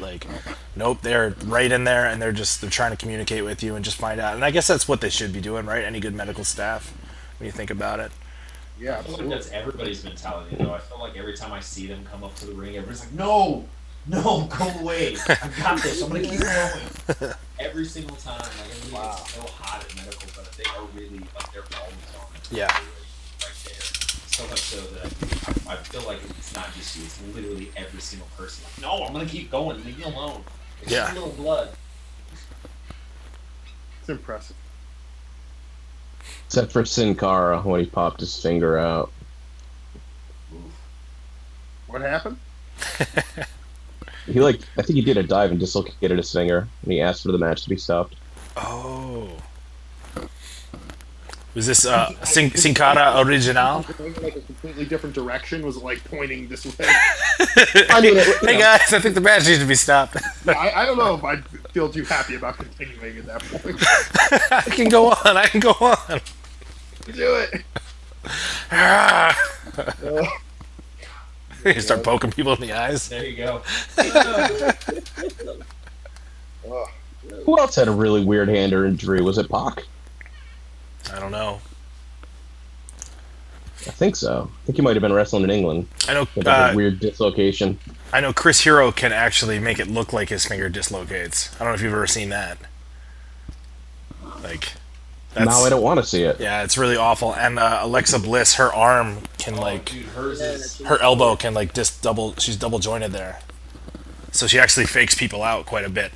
Nope, they're right in there and they're trying to communicate with you and just find out. And I guess that's what they should be doing, right? Any good medical staff, when you think about it. Yeah, I feel like that's everybody's mentality, though. I feel like every time I see them come up to the ring, everybody's like, "No, go away. I got this. I'm gonna keep going." Every single time, everybody gets so hot at medical, but they are really they're always on it. Yeah. Right there. So much so that I feel like it's not just you; it's literally every single person. No, I'm gonna keep going. Leave me alone. It's just a little blood. It's impressive. Except for Sin Cara when he popped his finger out. What happened? I think he did a dive and dislocated his finger, and he asked for the match to be stopped. Oh. Was this Sin Cara Original? Like a completely different direction. Was it like pointing this way? I mean, Hey guys, I think the match needs to be stopped. I don't know if I'd feel too happy about continuing at that point. I can go on. I can go on. Do it. You start poking people in the eyes. There you go. Who else had a really weird hand or injury? Was it Pac? I don't know. I think so. I think he might have been wrestling in England. I know. With like a weird dislocation. I know. Chris Hero can actually make it look like his finger dislocates. I don't know if you've ever seen that. Like. Now I don't want to see it. Yeah, it's really awful. And Alexa Bliss, her arm can Dude, hers is. her elbow can like just double. She's double jointed there, so she actually fakes people out quite a bit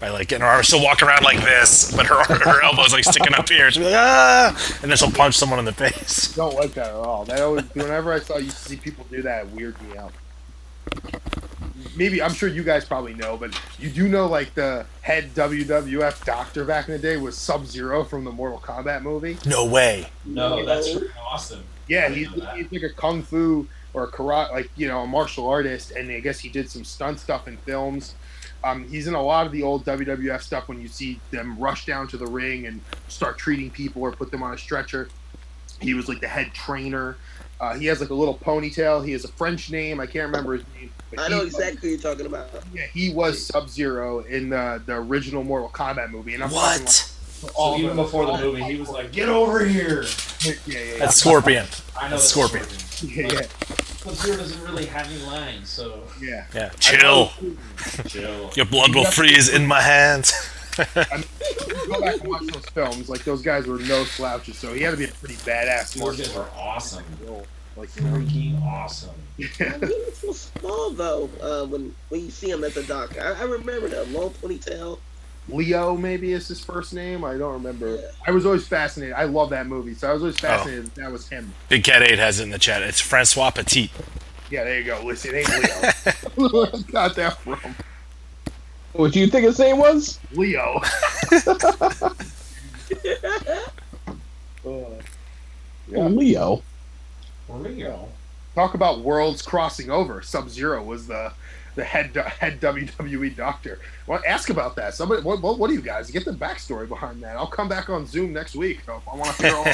by like getting her arm. She'll walk around like this, but her elbow's like sticking up here. She'll be like ah, and then she'll punch someone in the face. Don't like that at all. That always, whenever I used to see people do that, it weirded me out. Maybe, I'm sure you guys probably know, but you do know like the head WWF doctor back in the day was Sub-Zero from the Mortal Kombat movie? No way. No, that's awesome. Yeah, he's like a kung fu or a karate, like, you know, a martial artist, and I guess he did some stunt stuff in films. He's in a lot of the old WWF stuff when you see them rush down to the ring and start treating people or put them on a stretcher. He was like the head trainer. He has like a little ponytail. He has a French name. I can't remember his name. I know exactly who you're talking about. Yeah, he was Sub-Zero in the original Mortal Kombat movie. And I'm talking like, So even before the movie, he was like, "Get over here!" Yeah. That's Scorpion. I know That's that's Scorpion. Yeah. Sub-Zero doesn't really have any lines, so Yeah. Yeah, chill. chill. Your blood will freeze in my hands. I mean, go back and watch those films. Like, those guys were no slouches, so he had to be a pretty badass. Those guys were awesome. Like, Freaking awesome. He was so small though. When you see him at the dock, I remember that long ponytail. Leo maybe is his first name. I don't remember. Yeah. I was always fascinated. I love that movie, so I was always fascinated that was him. Big Cat 8 has it in the chat. It's Francois Petit. Yeah, there you go. Listen, it ain't Leo. Where I got that from? What do you think his name was? Leo. Yeah. Leo. Leo. Talk about worlds crossing over. Sub-Zero was the head WWE doctor. Well, ask about that. Somebody, what do you guys get the backstory behind that? I'll come back on Zoom next week. I want to hear all.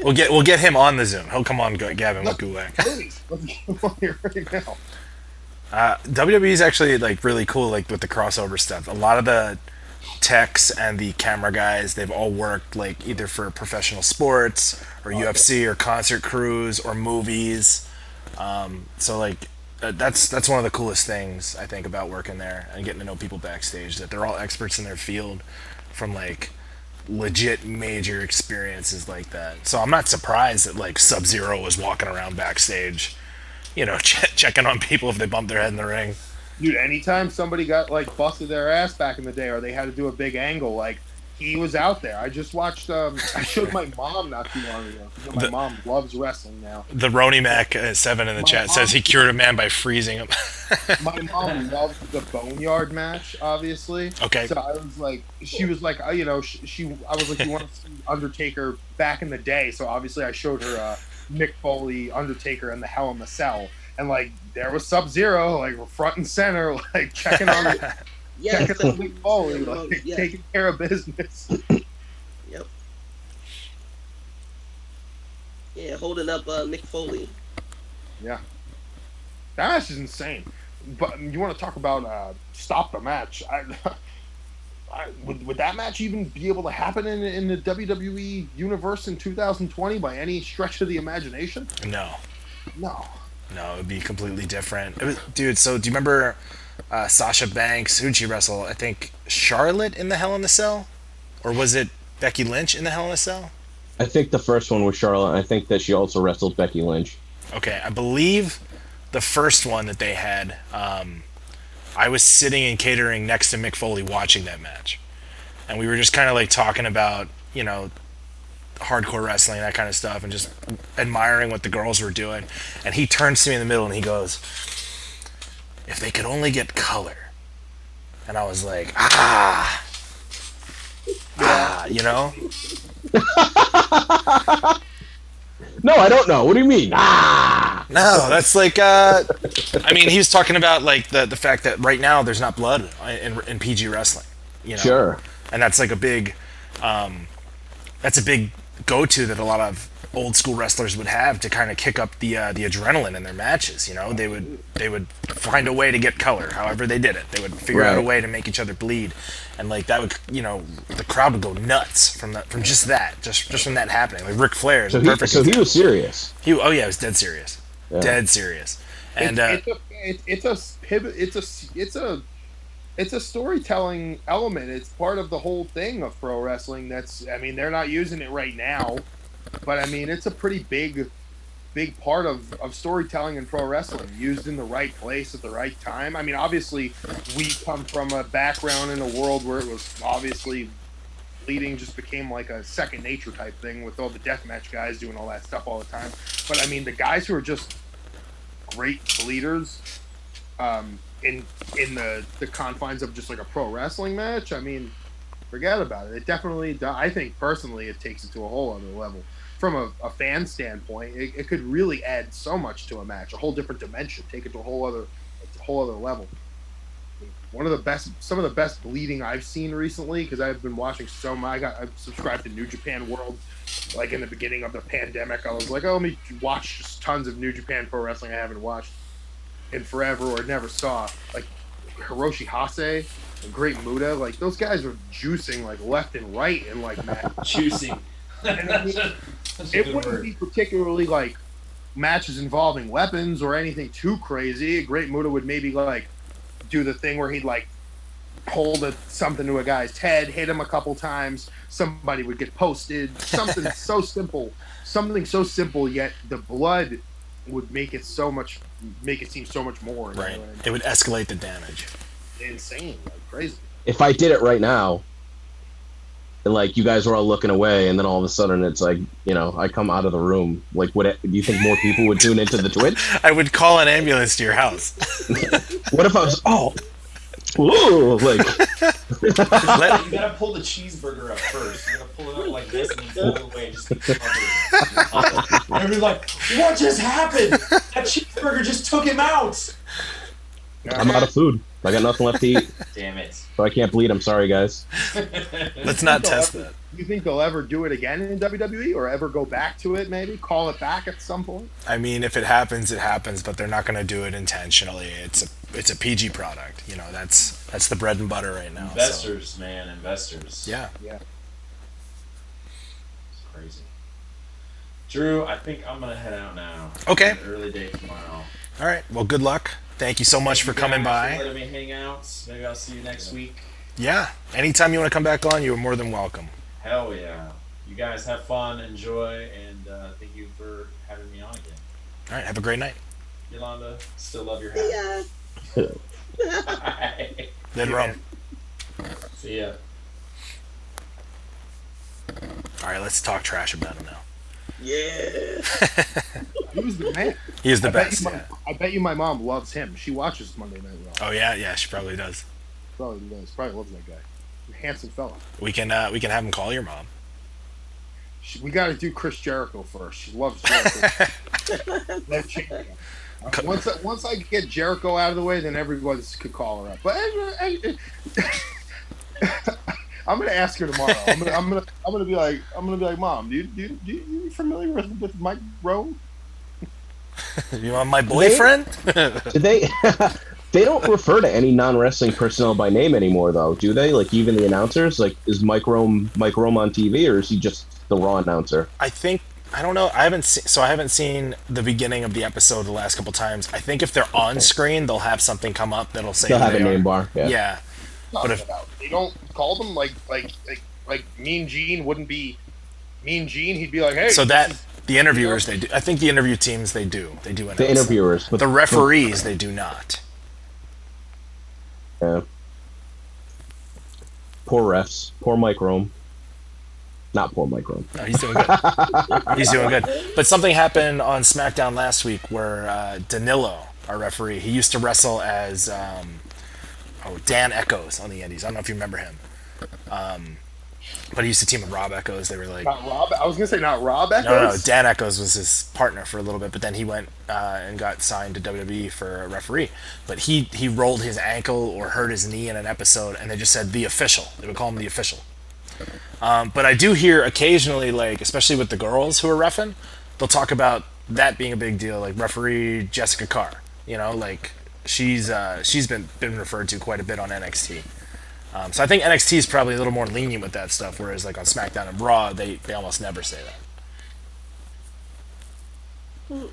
We'll get him on the Zoom. He'll come on, Gabbin with Gulak. Please, let's get him on here right now. WWE is actually like really cool, like with the crossover stuff. A lot of the techs and the camera guys, they've all worked like either for professional sports or UFC or concert crews or movies. So like that's one of the coolest things I think about working there and getting to know people backstage, that they're all experts in their field from like legit major experiences like that. So I'm not surprised that like Sub-Zero was walking around backstage, you know, checking on people if they bumped their head in the ring. Dude, anytime somebody got like busted their ass back in the day, or they had to do a big angle, like he was out there. I just watched. I showed my mom not too long ago. You know, my mom loves wrestling now. The Rony Mac 7 in the chat says he cured a man by freezing him. My mom loved the Boneyard match, obviously. Okay. So I was like, she was like, you know, I was like, you want to see Undertaker back in the day? So obviously, I showed her Mick Foley, Undertaker, and the Hell in the Cell. And like there was Sub-Zero, like front and center, like checking on Mick Foley, like taking care of business. Yep. Yeah, holding up Mick Foley. Yeah, that match is insane. But you want to talk about stop the match? Would that match even be able to happen in the WWE universe in 2020 by any stretch of the imagination? No, No, it would be completely different. Dude, so do you remember Sasha Banks? Who'd she wrestle? I think Charlotte in the Hell in a Cell? Or was it Becky Lynch in the Hell in a Cell? I think the first one was Charlotte. I think that she also wrestled Becky Lynch. Okay, I believe the first one that they had, I was sitting in catering next to Mick Foley watching that match. And we were just kind of like talking about, you know, hardcore wrestling, that kind of stuff, and just admiring what the girls were doing. And he turns to me in the middle and he goes, if they could only get color. And I was like, you know? No, I don't know. What do you mean? No, that's like, I mean, he was talking about like the fact that right now there's not blood in PG wrestling, you know? Sure. And that's like a big, that's a big go-to that a lot of old school wrestlers would have to kind of kick up the adrenaline in their matches. You know, they would find a way to get color, however they did it. They would figure out a way to make each other bleed, and like that would, you know, the crowd would go nuts from just from that happening. Like Ric Flair is perfect. So he was serious. He was dead serious, dead serious, and it's a storytelling element. It's part of the whole thing of pro wrestling. I mean, they're not using it right now, but I mean, it's a pretty big part of storytelling in pro wrestling, used in the right place at the right time. I mean, obviously, we come from a background in a world where it was obviously bleeding just became like a second nature type thing with all the deathmatch guys doing all that stuff all the time. But I mean, the guys who are just great bleeders, in the confines of just like a pro wrestling match, I mean, forget about it. It definitely, I think personally, it takes it to a whole other level. From a fan standpoint, it could really add so much to a match, a whole different dimension, take it to a whole other level. Some of the best bleeding I've seen recently, because I've been watching so much. I've subscribed to New Japan World, like in the beginning of the pandemic. I was like, oh, let me watch just tons of New Japan Pro Wrestling I haven't watched in forever or never saw. Like Hiroshi Hase and Great Muta, like those guys were juicing like left and right in like match. Juicing. And I mean, it wouldn't be particularly like matches involving weapons or anything too crazy. A Great Muta would maybe like do the thing where he'd like hold something to a guy's head, hit him a couple times, somebody would get posted, something so simple, yet the blood would make it seem so much more. Right. You know what I mean? It would escalate the damage. Insane, like crazy. If I did it right now, and like you guys were all looking away, and then all of a sudden it's like, you know, I come out of the room. Like, do you think more people would tune into the Twitch? I would call an ambulance to your house. What if I was whoa, like You gotta pull the cheeseburger up first. You gotta pull it up like this and then pull it away and just keep covering. And everybody's like, what just happened? That cheeseburger just took him out. I'm out of food. I got nothing left to eat. Damn it. So I can't bleed. I'm sorry, guys. Let's not test that. You think they'll ever do it again in WWE or ever go back to it, maybe? Call it back at some point? I mean, if it happens, it happens, but they're not going to do it intentionally. It's a PG product. You know, that's the bread and butter right now. Investors, man, investors. Yeah. Yeah. It's crazy. Drew, I think I'm gonna head out now. Okay. It's an early day tomorrow. All right. Well, good luck. Thank you so much for coming by. Letting me hang out. Maybe I'll see you next week. Yeah. Anytime you want to come back on, you are more than welcome. Hell yeah. You guys have fun, enjoy, and thank you for having me on again. All right. Have a great night. Yolanda, still love your hat. Yeah. Bye. Then Rome. See ya. All right. Let's talk trash about him now. Yeah. He was the man. He is the best. I bet you my mom loves him. She watches Monday Night Raw. Oh yeah. Yeah. She probably does. Probably does. Probably loves that guy. Handsome fella. We can have him call your mom. We got to do Chris Jericho first. She loves Jericho. Once I get Jericho out of the way, then everybody could call her up. But I'm gonna ask her tomorrow. I'm gonna be like, Mom, do you familiar with Mike Rowe? You want my boyfriend? They don't refer to any non-wrestling personnel by name anymore, though, do they? Like even the announcers. Like, is Mike Rome on TV, or is he just the Raw announcer? I don't know. I haven't seen the beginning of the episode the last couple times. I think if they're on screen, they'll have something come up that'll say they'll who have a they name are. bar. Yeah. Yeah. But if they don't call them like Mean Gene wouldn't be Mean Gene, he'd be like, hey. So that the interviewers they do. I think the interview teams they do announce The interviewers, but the referees they do not. Yeah. Poor refs. Poor Mike Rome. Not poor Mike Rome. No, he's doing good. He's doing good. But something happened on SmackDown last week where Danilo our referee. He used to wrestle as Dan Echoes on the Indies. I don't know if you remember him. But he used to team with Rob Echoes. They were like, Not Rob. I was gonna say not Rob Echoes. no. Dan Echoes was his partner for a little bit, but then he went and got signed to WWE for a referee. But he rolled his ankle or hurt his knee in an episode, and they just said the official. They would call him the official. But I do hear occasionally, like especially with the girls who are reffing, they'll talk about that being a big deal. Like referee Jessica Carr, like she's been referred to quite a bit on NXT. So I think NXT is probably a little more lenient with that stuff, whereas like on SmackDown and Raw, they almost never say that.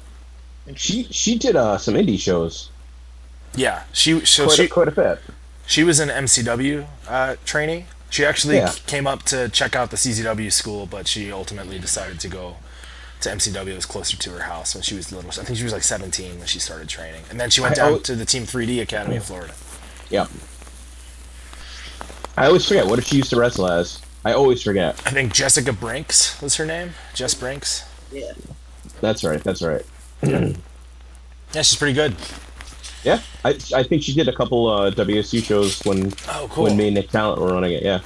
And she did some indie shows. Yeah, Quite a bit. She was an MCW trainee. She actually came up to check out the CZW school, but she ultimately decided to go to MCW. It was closer to her house when she was little. I think she was like 17 when she started training, and then she went down to the Team 3D Academy of Florida. Yeah. I always forget. What did she used to wrestle as? I always forget. I think Jessica Brinks was her name. Jess Brinks. Yeah. That's right. Yeah, she's pretty good. Yeah, I think she did a couple WSU shows when me and Nick Talent were running it. Yeah.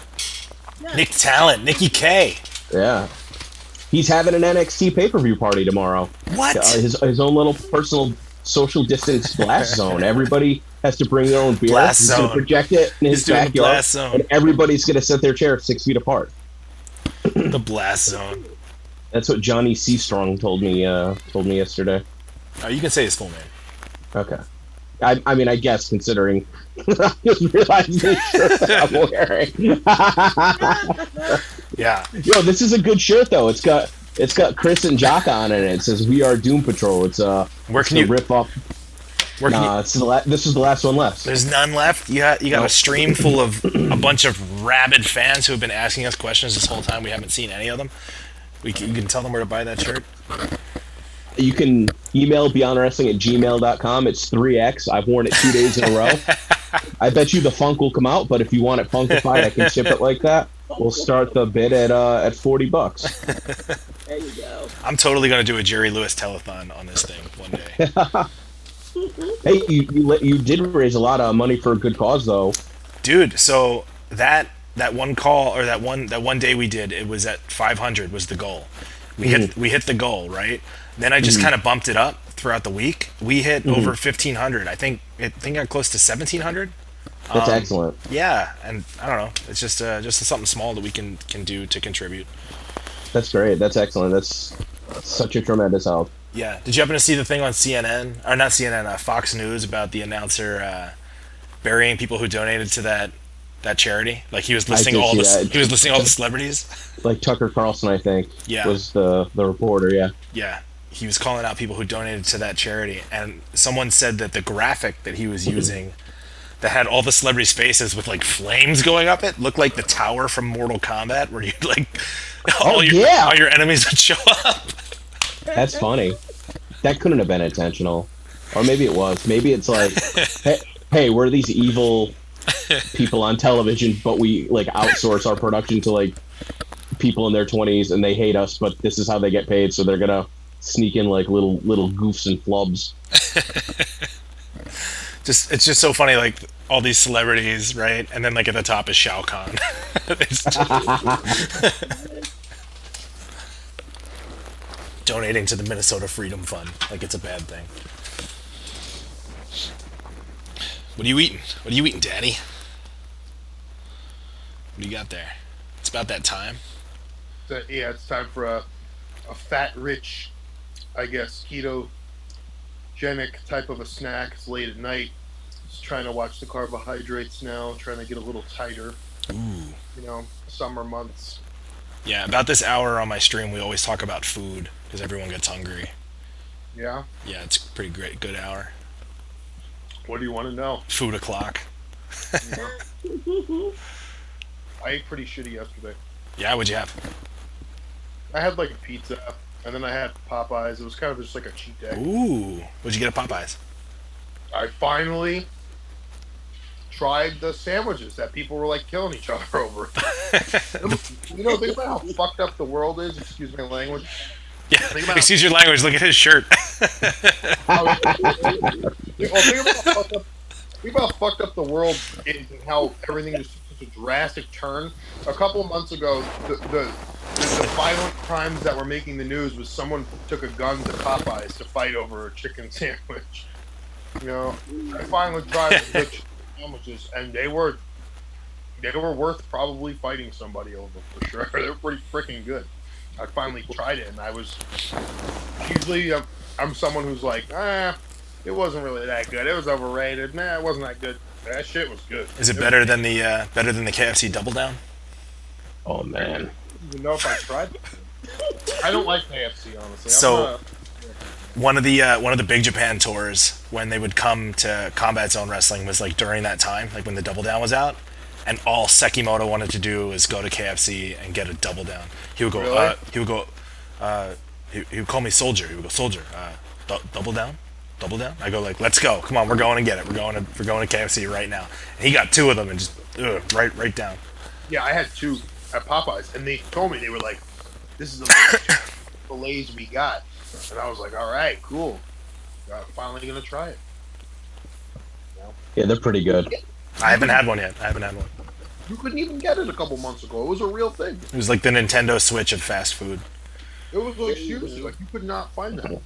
Nick Talent, Nikki K. Yeah. He's having an NXT pay-per-view party tomorrow. What? His own little personal social distance blast zone. Everybody has to bring their own beer. Blast He's zone. going to project it in his doing the backyard, blast zone. and everybody's going to set their chair 6 feet apart. The blast zone. That's what Johnny C. Strong told me yesterday. Oh, you can say his full name. Okay. I mean, I guess considering I just realized the shirt I'm wearing. Yeah. Yo, this is a good shirt though. It's got Chris and Jaka on it. And it says "We Are Doom Patrol." It's Where can you rip up? This is the last one left. There's none left. You got a stream full of a bunch of rabid fans who have been asking us questions this whole time. We haven't seen any of them. You can tell them where to buy that shirt. You can email beyondwrestling@gmail.com. It's 3X. I've worn it 2 days in a row. I bet you the funk will come out, but if you want it funkified, I can ship it like that. We'll start the bid at $40. There you go. I'm totally gonna do a Jerry Lewis telethon on this thing one day. Hey, you did raise a lot of money for a good cause though, Dude. So that one call or that one day we did, it was at 500 was the goal. We hit the goal, right? Then I just kind of bumped it up throughout the week. We hit over 1,500. I think it got close to 1,700. That's excellent. Yeah, and I don't know. It's just something small that we can do to contribute. That's great. That's excellent. That's such a tremendous help. Yeah. Did you happen to see the thing on CNN or not CNN? Fox News about the announcer burying people who donated to that charity? Like he was listing all the celebrities. Like Tucker Carlson, I think. Yeah. Was the reporter? Yeah. Yeah. He was calling out people who donated to that charity, and someone said that the graphic that he was using that had all the celebrities' faces with like flames going up it looked like the tower from Mortal Kombat, where you like all your enemies would show up. That's funny. That couldn't have been intentional, or maybe it was. Maybe it's like, hey, we're these evil people on television, but we like outsource our production to like people in their 20s, and they hate us, but this is how they get paid, so they're gonna sneak in like little goofs and flubs. It's just so funny, like all these celebrities, right? And then like at the top is Shao Kahn. Donating to the Minnesota Freedom Fund, like it's a bad thing. What are you eating? What are you eating, Daddy? What do you got there? It's about that time. Yeah, it's time for a fat-rich, I guess, ketogenic type of a snack. It's late at night. Just trying to watch the carbohydrates now, trying to get a little tighter. Ooh. Summer months. Yeah, about this hour on my stream, we always talk about food because everyone gets hungry. Yeah? Yeah, it's a pretty good hour. What do you want to know? Food o'clock. I ate pretty shitty yesterday. Yeah, what'd you have? I had like a pizza, and then I had Popeyes. It was kind of just like a cheat day. Ooh, what'd you get at Popeyes? I finally tried the sandwiches that people were like killing each other over. Think about how fucked up the world is. Excuse my language. Yeah. Think about, Excuse your language. Look at his shirt. well, think about how fucked up the world is and how everything is such a drastic turn. A couple of months ago, the violent crimes that were making the news was someone took a gun to Popeyes to fight over a chicken sandwich. You know, I finally tried the chicken sandwiches, and they were worth probably fighting somebody over for sure. They were pretty freaking good. I finally tried it, and I was usually I'm someone who's like, it wasn't really that good. It was overrated. Nah, it wasn't that good. That shit was good. Is it better than the KFC Double Down? Oh man, I don't even know if I tried it. I don't like KFC, honestly. So one of the Big Japan tours, when they would come to Combat Zone Wrestling, was like during that time, like when the Double Down was out, and all Sekimoto wanted to do was go to KFC and get a Double Down. He would go. Really? He would call me Soldier. He would go, Soldier. Double Down. Double Down. I go like, let's go. Come on, we're going to get it. We're going to KFC right now. And he got 2 of them and just right down. Yeah, I had 2 at Popeyes, and they told me, they were like, "This is the most fillets we got," and I was like, "All right, cool. I'm finally gonna try it." yeah, they're pretty good. I haven't had one yet. You couldn't even get it a couple months ago. It was a real thing. It was like the Nintendo Switch of fast food. It was like seriously, like you could not find that.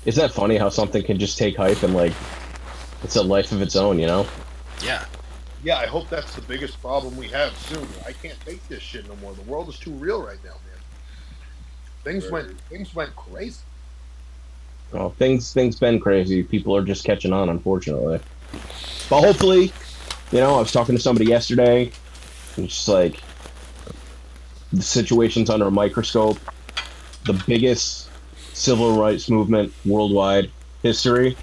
Isn't that funny how something can just take hype and like it's a life of its own, you know? Yeah. Yeah, I hope that's the biggest problem we have soon. I can't take this shit no more. The world is too real right now, man. Things went crazy. Well, things been crazy. People are just catching on, unfortunately. But hopefully, you know, I was talking to somebody yesterday, and it's just like the situation's under a microscope. The biggest civil rights movement worldwide history.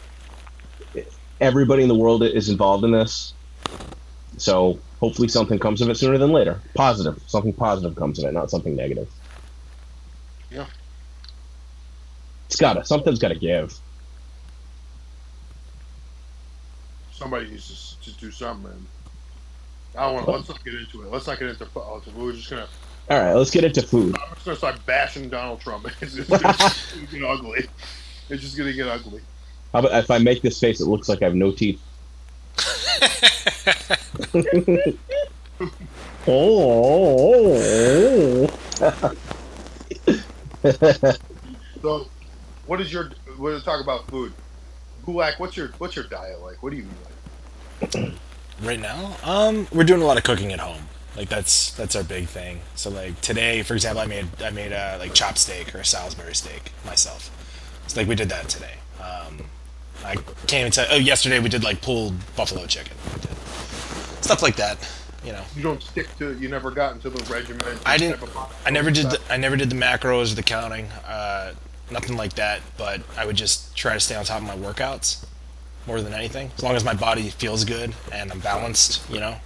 Everybody in the world is involved in this. So hopefully something comes of it sooner than later. Positive. Something positive comes of it, not something negative. Yeah. Something's gotta give. Somebody needs to do something, man. I don't want to. Let's not get into it. Let's not get into politics. We're just gonna. All right, let's get into food. I'm just gonna start bashing Donald Trump. It's just gonna get ugly. It's just gonna get ugly. How about if I make this face, it looks like I have no teeth. Oh. So, what is your? We're gonna talk about food. Gulak, what's your diet like? What do you eat like? Right now, we're doing a lot of cooking at home. Like that's our big thing. So like today, for example, I made like chop steak or a Salisbury steak myself. So like we did that today. I can't even tell. Oh, yesterday we did like pulled buffalo chicken. We did stuff like that. You know. You don't stick to. You never got into the regiment. I didn't. I never did the macros or the counting. Nothing like that. But I would just try to stay on top of my workouts more than anything. As long as my body feels good and I'm balanced, you know.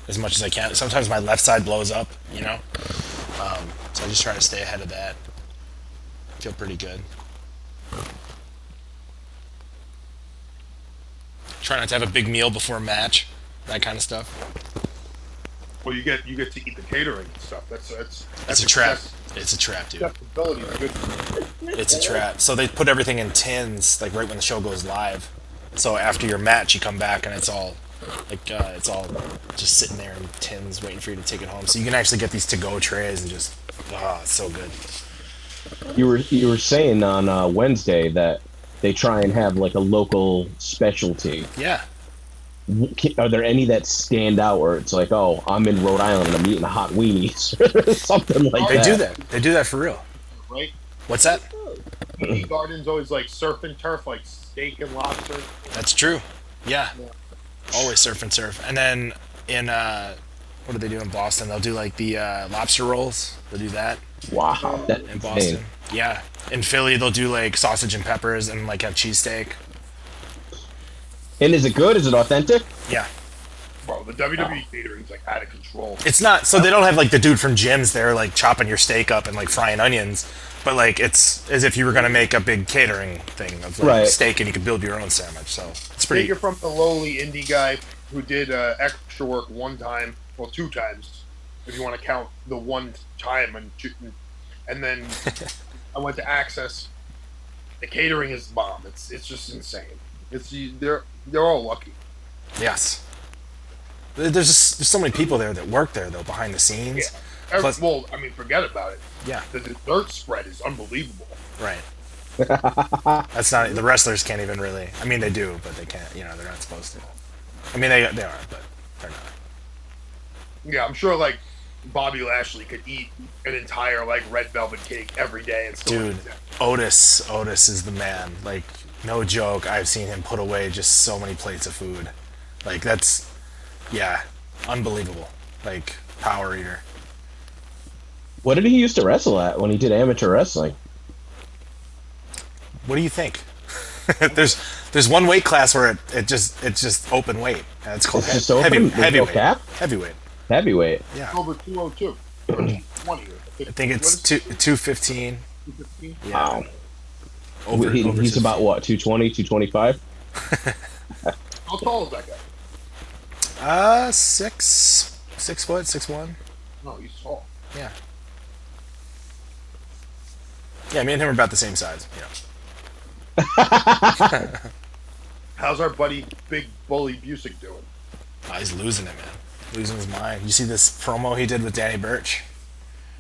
As much as I can. Sometimes my left side blows up, you know. So I just try to stay ahead of that. Feel pretty good. Try not to have a big meal before a match, that kind of stuff. Well, you get to eat the catering and stuff. That's a trap. It's a trap, dude. Accessibility is good. It's a trap. So they put everything in tins, like right when the show goes live. So after your match, you come back and it's all just sitting there in tins, waiting for you to take it home. So you can actually get these to-go trays and just, it's so good. You were saying on Wednesday that they try and have like a local specialty. Yeah. Are there any that stand out where it's like, oh, I'm in Rhode Island and I'm eating hot weenies, something like that? They do that for real. Right? What's that? Garden's always like surf and turf, like steak and lobster. That's true. Yeah. Always surf and turf. And then in what do they do in Boston? They'll do like the lobster rolls. They'll do that. Wow, that's in Boston. Yeah. In Philly, they'll do like sausage and peppers and like have cheesesteak. And is it good? Is it authentic? Yeah. Bro, the WWE catering's like out of control. It's not. So they don't have like the dude from Jim's there like chopping your steak up and like frying onions, but like it's as if you were gonna make a big catering thing of like steak and you could build your own sandwich. So it's pretty. You're from the lowly indie guy who did extra work one time, well, 2 times, if you want to count the one time in and then I went to Access. The catering is bomb. It's just insane. They're all lucky. Yes. There's so many people there that work there though behind the scenes. Yeah. Plus, well, I mean, forget about it. Yeah. The dessert spread is unbelievable. Right. That's not the wrestlers can't even really. I mean, they do, but they can't. You know, they're not supposed to. I mean, they are, but they're not. Yeah, I'm sure like Bobby Lashley could eat an entire like red velvet cake every day and still. Dude, Otis is the man. Like, no joke. I've seen him put away just so many plates of food. Like that's, yeah, unbelievable. Like power eater. What did he used to wrestle at when he did amateur wrestling? What do you think? there's one weight class where it's just open weight, and it's called It's just open? There's no cap? Heavyweight. Heavyweight. Yeah. Over 202. 20. I think it's 215. 215. Yeah. Wow. Over, He's over 60. about what, 220, 225? How tall is that guy? 6 foot, 6'1". No, he's tall. Yeah. Yeah, me and him are about the same size. Yeah. How's our buddy Big Bully Busick doing? Oh, he's losing it, man. Losing his mind. You see this promo he did with Danny Burch?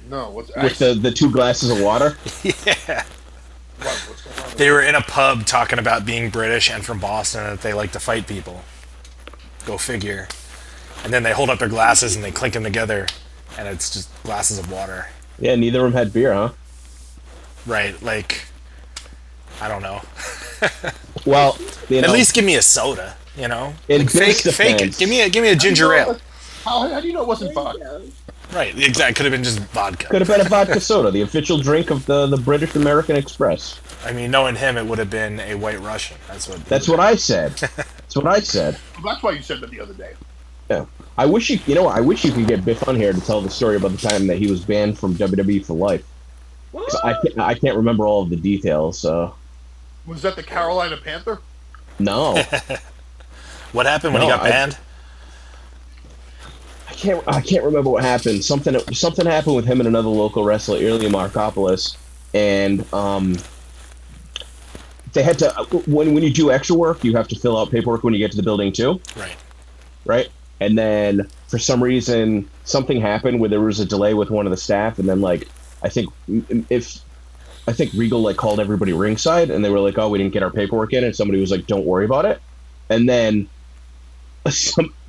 No, what's With the 2 glasses of water? Yeah. what's going on? They were in a pub talking about being British and from Boston and that they like to fight people. Go figure. And then they hold up their glasses and they clink them together, and it's just glasses of water. Yeah, neither of them had beer, huh? Right, like, I don't know. Well, you know, At least give me a soda, you know? In Like, fake Bill's it. defense- Give me a ginger ale. How do you know it wasn't vodka? Right, exactly. Could have been just vodka. could have been a vodka soda, the official drink of the British American Express. I mean, knowing him, it would have been a White Russian. That's what I said. That's what I said. Well, that's why you said that the other day. Yeah. I wish you could get Biff on here to tell the story about the time that he was banned from WWE for life. 'Cause I can't remember all of the details, so. Was that the Carolina Panther? No. What happened when he got banned? I can't remember what happened. Something happened with him and another local wrestler, Ilya Markopoulos, and they had to when you do extra work, you have to fill out paperwork when you get to the building too. Right. And then for some reason something happened where there was a delay with one of the staff, and then like I think Regal like called everybody ringside, and they were like, "Oh, we didn't get our paperwork in," and somebody was like, "Don't worry about it," and then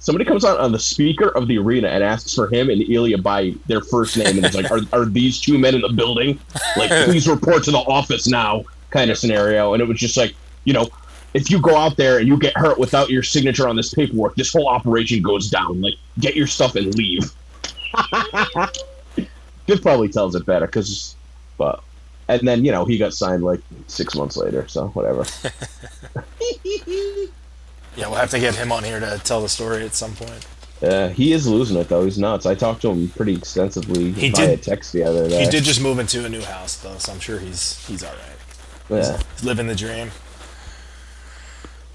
somebody comes on the speaker of the arena and asks for him and Ilya by their first name, and it's like, are these 2 men in the building? Like, please report to the office now, kind of scenario. And it was just like, you know, if you go out there and you get hurt without your signature on this paperwork, this whole operation goes down. Like, get your stuff and leave. Biff probably tells it better, and then, you know, he got signed like 6 months later, so whatever. Yeah, we'll have to get him on here to tell the story at some point. He is losing it, though. He's nuts. I talked to him pretty extensively via text the other day. He did just move into a new house, though, so I'm sure he's all right. Yeah. He's living the dream.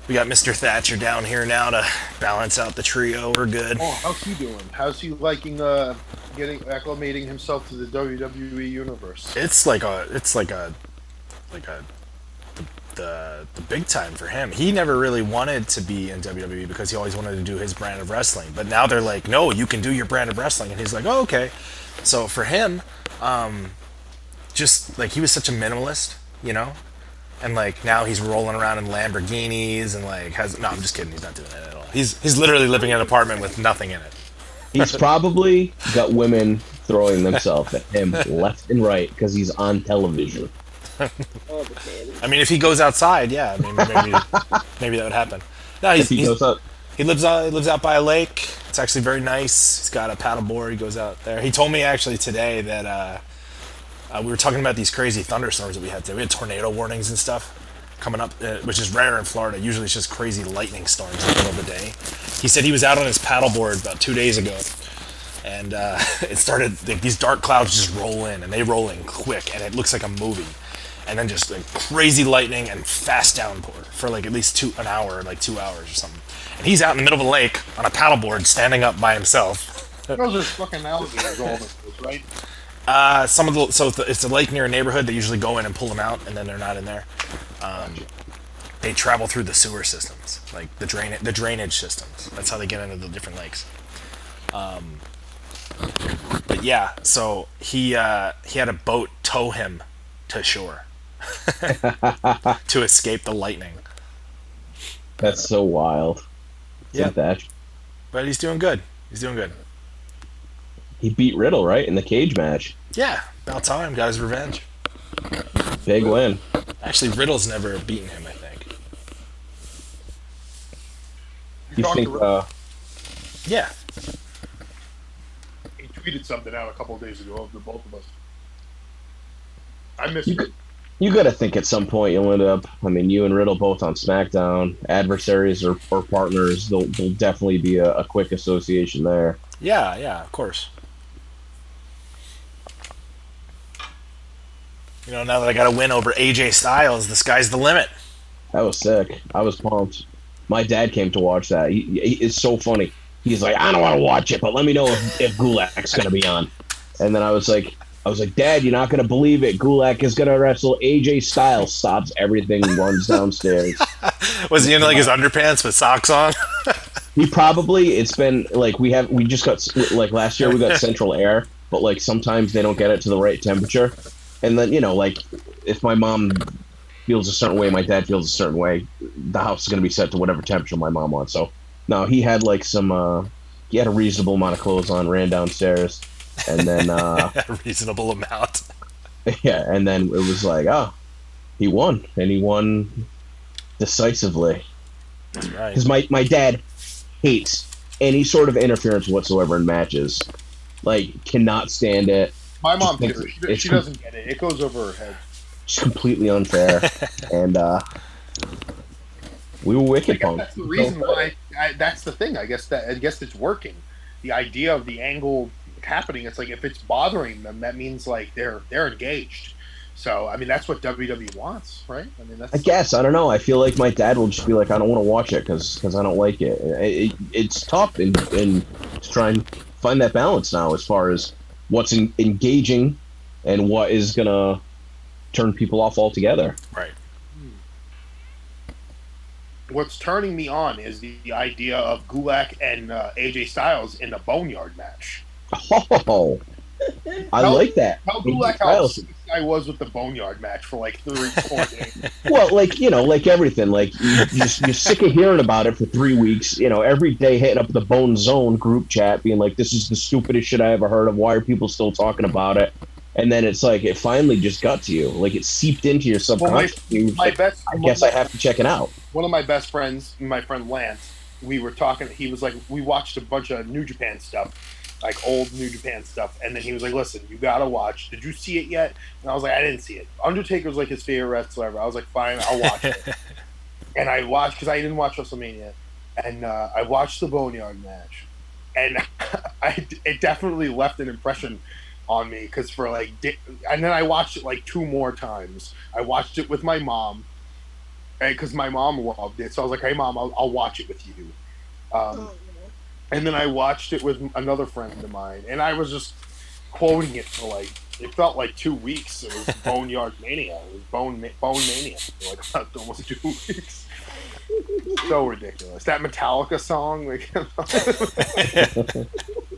We got Mr. Thatcher down here now to balance out the trio. We're good. Oh, how's he doing? How's he liking acclimating himself to the WWE universe? It's like the big time for him. He never really wanted to be in WWE because he always wanted to do his brand of wrestling. But now they're like, no, you can do your brand of wrestling, and he's like, oh, okay. So for him, just like he was such a minimalist, you know, and like now he's rolling around in Lamborghinis and like I'm just kidding. He's not doing that at all. He's literally living in an apartment with nothing in it. He's probably got women throwing themselves at him left and right because he's on television. I mean, if he goes outside, yeah, I mean, maybe that would happen. No, he lives out by a lake. It's actually very nice. He's got a paddleboard. He goes out there. He told me actually today that we were talking about these crazy thunderstorms that we had today. We had tornado warnings and stuff coming up, which is rare in Florida. Usually it's just crazy lightning storms in the middle of the day. He said he was out on his paddleboard about 2 days ago, and it started, like, these dark clouds just roll in, and they roll in quick, and it looks like a movie. And then just like crazy lightning and fast downpour for like at least an hour, like 2 hours or something. And he's out in the middle of a lake on a paddleboard, standing up by himself. Those are fucking alligators all over the place, right? It's a lake near a neighborhood. They usually go in and pull them out, and then they're not in there. They travel through the sewer systems, like the drainage systems. That's how they get into the different lakes. But yeah, so he had a boat tow him to shore to escape the lightning. That's so wild. Yeah, That but he's doing good. He's doing good. he beat Riddle, right, in the cage match. Yeah, about time. Got his revenge. Big win. Actually, Riddle's never beaten him, I think. You talked think? to Riddle? Yeah. He tweeted something out a couple of days ago of the both of us. I miss You him. You got to think at some point you'll end up. I mean, you and Riddle both on SmackDown, adversaries or partners. There'll definitely be a quick association there. Yeah, of course. Now that I got a win over AJ Styles, the sky's the limit. That was sick. I was pumped. My dad came to watch that. It's so funny. He's like, I don't want to watch it, but let me know if Gulak's going to be on. And then I was like, Dad, you're not going to believe it. Gulak is going to wrestle AJ Styles. Stops everything, runs downstairs. Was he in like his underpants with socks on? He probably. It's been like we just got like last year we got central air, but like sometimes they don't get it to the right temperature. And then, like, if my mom feels a certain way, my dad feels a certain way, the house is going to be set to whatever temperature my mom wants. So, no, he had, like, he had a reasonable amount of clothes on, ran downstairs, and then... A reasonable amount. Yeah, and then it was like, he won, and he won decisively. That's right. Because my dad hates any sort of interference whatsoever in matches. Like, cannot stand it. My mom too. She doesn't get it. It goes over her head. It's completely unfair, and we were wicked punked. That's the reason why. That's the thing. I guess it's working. The idea of the angle happening. It's like if it's bothering them, that means like they're engaged. So I mean, that's what WWE wants, right? I mean, that's. I guess I don't know. I feel like my dad will just be like, I don't want to watch it because I don't like it. It's tough in to try and find that balance now as far as what's engaging and what is gonna turn people off altogether. Right. What's turning me on is the idea of Gulak and AJ Styles in the Boneyard match. Oh, I like that. Tell Gulak how sick this guy was with the Boneyard match for like 3-4 days. Well, like everything, like you're sick of hearing about it for 3 weeks. Every day hitting up the Bone Zone group chat, being like, "This is the stupidest shit I ever heard of. Why are people still talking about it?" And then it's like it finally just got to you, like it seeped into your subconscious. I guess I have to check it out. One of my best friends, my friend Lance, we were talking. He was like, we watched a bunch of New Japan stuff, like old New Japan stuff, and then he was like, "Listen, you gotta watch. Did you see it yet?" And I was like, "I didn't see it." Undertaker's like his favorite wrestler ever. I was like, "Fine, I'll watch it." And I watched because I didn't watch WrestleMania, and I watched the Boneyard match, and it definitely left an impression on me because for like, and then I watched it like 2 more times. I watched it with my mom. Because my mom loved it, so I was like, "Hey, Mom, I'll watch it with you." And then I watched it with another friend of mine, and I was just quoting it for like it felt like 2 weeks. It was Boneyard Mania. It was Bone Mania for like almost 2 weeks. So ridiculous. That Metallica song, like, it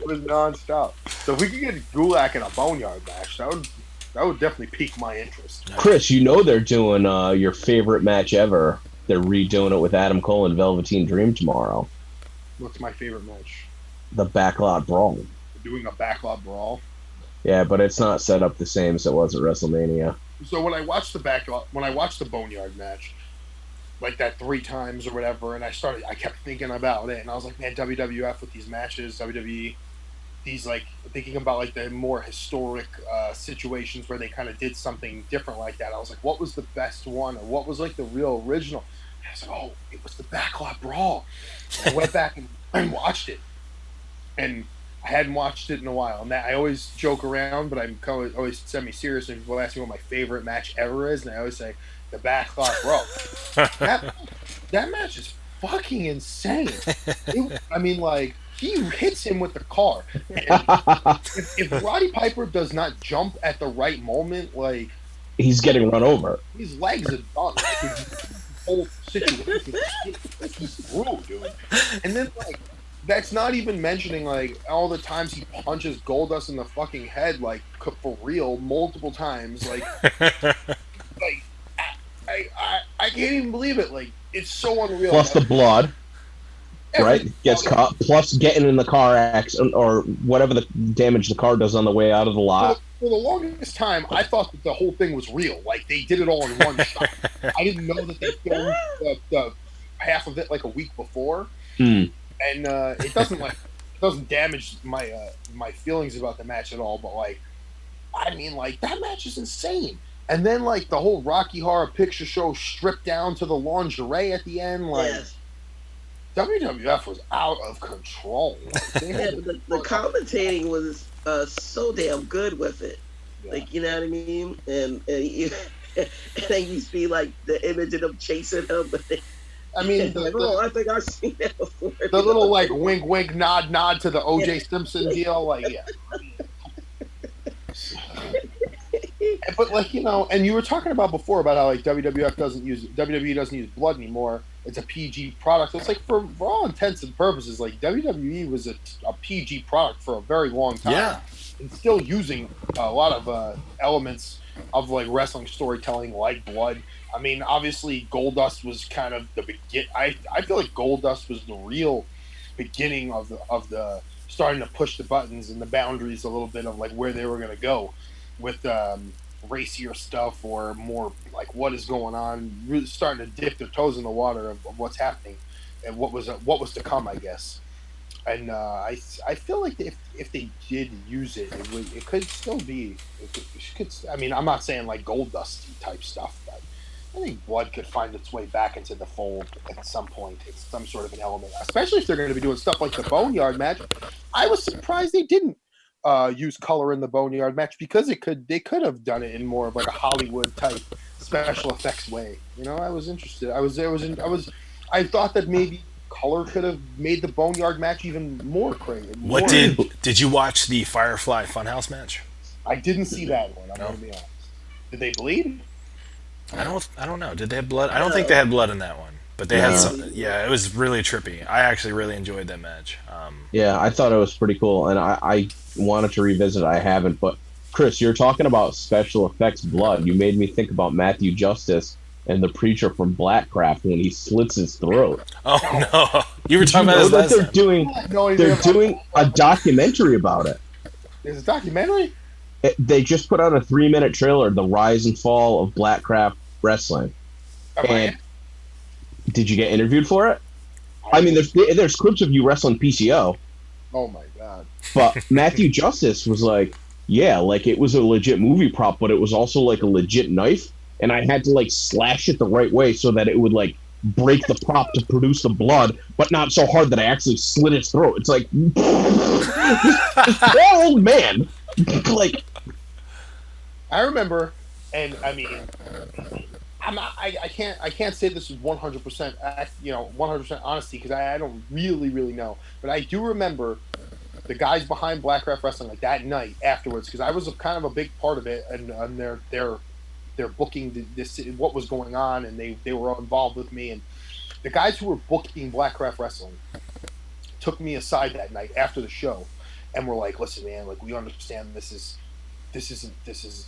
was nonstop. So if we could get Gulak in a Boneyard match, that would definitely pique my interest. Chris, they're doing your favorite match ever. They're redoing it with Adam Cole and Velveteen Dream tomorrow. What's my favorite match? The Backlot Brawl. We're doing a Backlot Brawl. Yeah, but it's not set up the same as it was at WrestleMania. So when I watched the Boneyard match, like that 3 times or whatever, and I kept thinking about it, and I was like, man, WWF with these matches, WWE, these like thinking about like the more historic situations where they kind of did something different like that. I was like, what was the best one, or what was like the real original? And I was like, oh, it was the Backlot Brawl. And I went back and watched it, and I hadn't watched it in a while. And that I always joke around, but I'm always semi-serious. And people ask me what my favorite match ever is, and I always say the Backlot Brawl. that match is fucking insane. I mean, like, he hits him with the car. And if Roddy Piper does not jump at the right moment, like he's getting run over. his legs are done. Like, his whole situation, he's through, dude. And then like that's not even mentioning like all the times he punches Goldust in the fucking head, like for real, multiple times. Like I can't even believe it. Like it's so unreal. Plus the blood. Right, gets caught. Plus, getting in the car accident or whatever the damage the car does on the way out of the lot. For the longest time, I thought that the whole thing was real. Like they did it all in one shot. I didn't know that they filmed the half of it like a week before, and it doesn't damage my feelings about the match at all. But like, I mean, like that match is insane. And then like the whole Rocky Horror Picture Show stripped down to the lingerie at the end, like. Yes. WWF was out of control. The commentating was so damn good with it. Yeah. Like, you know what I mean? And then you see like the image of them chasing him. I mean, I think I've seen that before. The little like wink, wink, nod to the O.J. Simpson deal, like yeah. But like and you were talking about before about how like WWE doesn't use blood anymore. It's a PG product. It's like for all intents and purposes, like WWE was a PG product for a very long time. Yeah, and still using a lot of elements of like wrestling storytelling, like blood. I mean, obviously, Goldust was kind of the begin. I feel like Goldust was the real beginning of the starting to push the buttons and the boundaries a little bit of like where they were going to go with racier stuff or more like what is going on, really starting to dip their toes in the water of what's happening and what was to come, I guess. And I feel like if they did use it, it could still be. I mean, I'm not saying like Goldust type stuff, but I think blood could find its way back into the fold at some point. It's some sort of an element, especially if they're going to be doing stuff like the Boneyard match. I was surprised they didn't use color in the Boneyard match because they could have done it in more of like a Hollywood type special effects way. I was interested. I thought that maybe color could have made the Boneyard match even more crazy. Did you watch the Firefly Funhouse match? I didn't see that one. I'm going to be honest. Did they bleed? I don't know. Did they have blood? I don't think they had blood in that one. But they had some. Yeah, it was really trippy. I actually really enjoyed that match. Yeah, I thought it was pretty cool, and I wanted to revisit it. I haven't, but Chris, you're talking about special effects blood. You made me think about Matthew Justice and the preacher from Blackcraft when he slits his throat. Oh no! You were talking about that they're doing a documentary about it. There's a documentary? They just put out a 3-minute trailer, The Rise and Fall of Blackcraft Wrestling. And did you get interviewed for it? I mean, there's clips of you wrestling PCO. Oh my god! But Matthew Justice was like, yeah, like it was a legit movie prop, but it was also like a legit knife, and I had to like slash it the right way so that it would like break the prop to produce the blood, but not so hard that I actually slit his throat. It's like this poor old man. Like, I remember, and I mean, I can't say this is 100%, 100% honesty because I don't really know, but I do remember the guys behind Blackcraft Wrestling like that night afterwards because I was kind of a big part of it and they're booking this what was going on and they were all involved with me, and the guys who were booking Blackcraft Wrestling took me aside that night after the show and were like, listen man, like we understand this is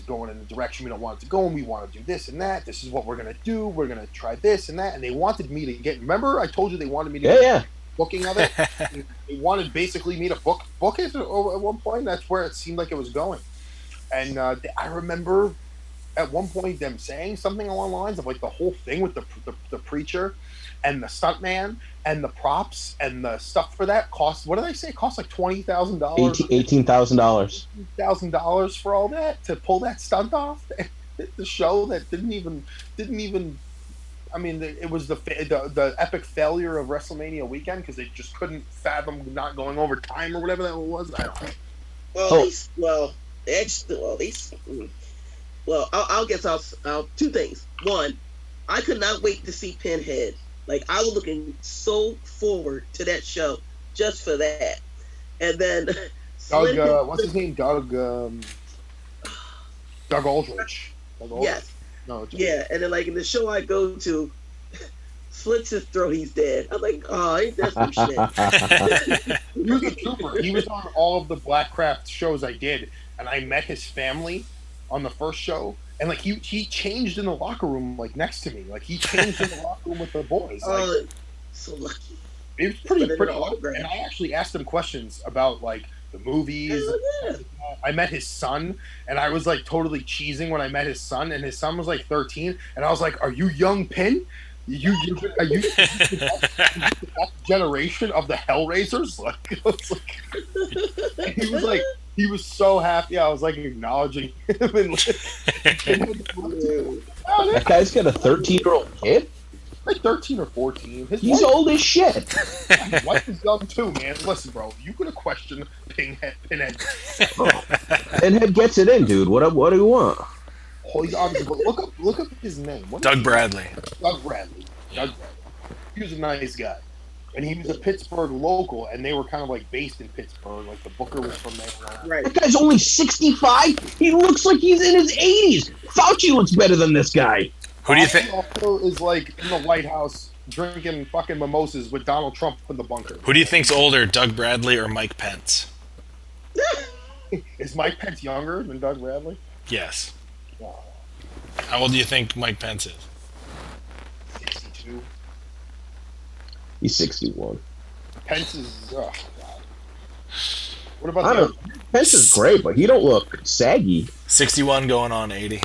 going in the direction we don't want it to go, and we want to do this and that. This is what we're going to do. We're going to try this and that. And they wanted me to get, remember I told you they wanted me to get booking of it? They wanted basically me to book it at one point. That's where it seemed like it was going. And I remember at one point them saying something along the lines of like the whole thing with the preacher and the stuntman and the props and the stuff for that cost. What did I say? It cost like $20,000. $18,000. $18,000 for all that to pull that stunt off. The show that didn't even. I mean, it was the epic failure of WrestleMania weekend because they just couldn't fathom not going over time or whatever that was. I don't know. I'll guess I'll two things. One, I could not wait to see Pinhead. Like, I was looking so forward to that show just for that. And then Doug, what's his name? Doug Aldrich. Yes. No, yeah, and then like in the show I go to, slits his throat, he's dead. I'm like, oh, ain't that some shit? He was a trooper. He was on all of the Blackcraft shows I did, and I met his family on the first show. And like he changed in the locker room, like next to me. Like he changed in the locker room with the boys. Like, so lucky. It was pretty awesome. And I actually asked him questions about like the movies. Yeah. I met his son, and I was like totally cheesing when I met his son, and his son was like 13, and I was like, "Are you young Pin? Are you that generation of the Hellraisers?" Like, he was so happy. I was like acknowledging him. And, that guy's got a 13-year-old kid. Like 13 or 14. He's old as shit. His wife is young too, man. Listen, bro, you gonna question Pinhead? Pinhead gets it in, dude. What do you want? Look up his name. Doug Bradley. Doug Bradley. He was a nice guy, and he was a Pittsburgh local, and they were kind of like based in Pittsburgh. Like the Booker was from there. Right. That guy's only 65. He looks like he's in his 80s. Fauci looks better than this guy. Who do you think also is like in the White House drinking fucking mimosas with Donald Trump in the bunker? Who do you think's older, Doug Bradley or Mike Pence? Is Mike Pence younger than Doug Bradley? Yes. Wow. How old do you think Mike Pence is? 62. He's 61. Pence is. Oh God. What about I don't. Pence is great, but he don't look saggy. 61 going on 80.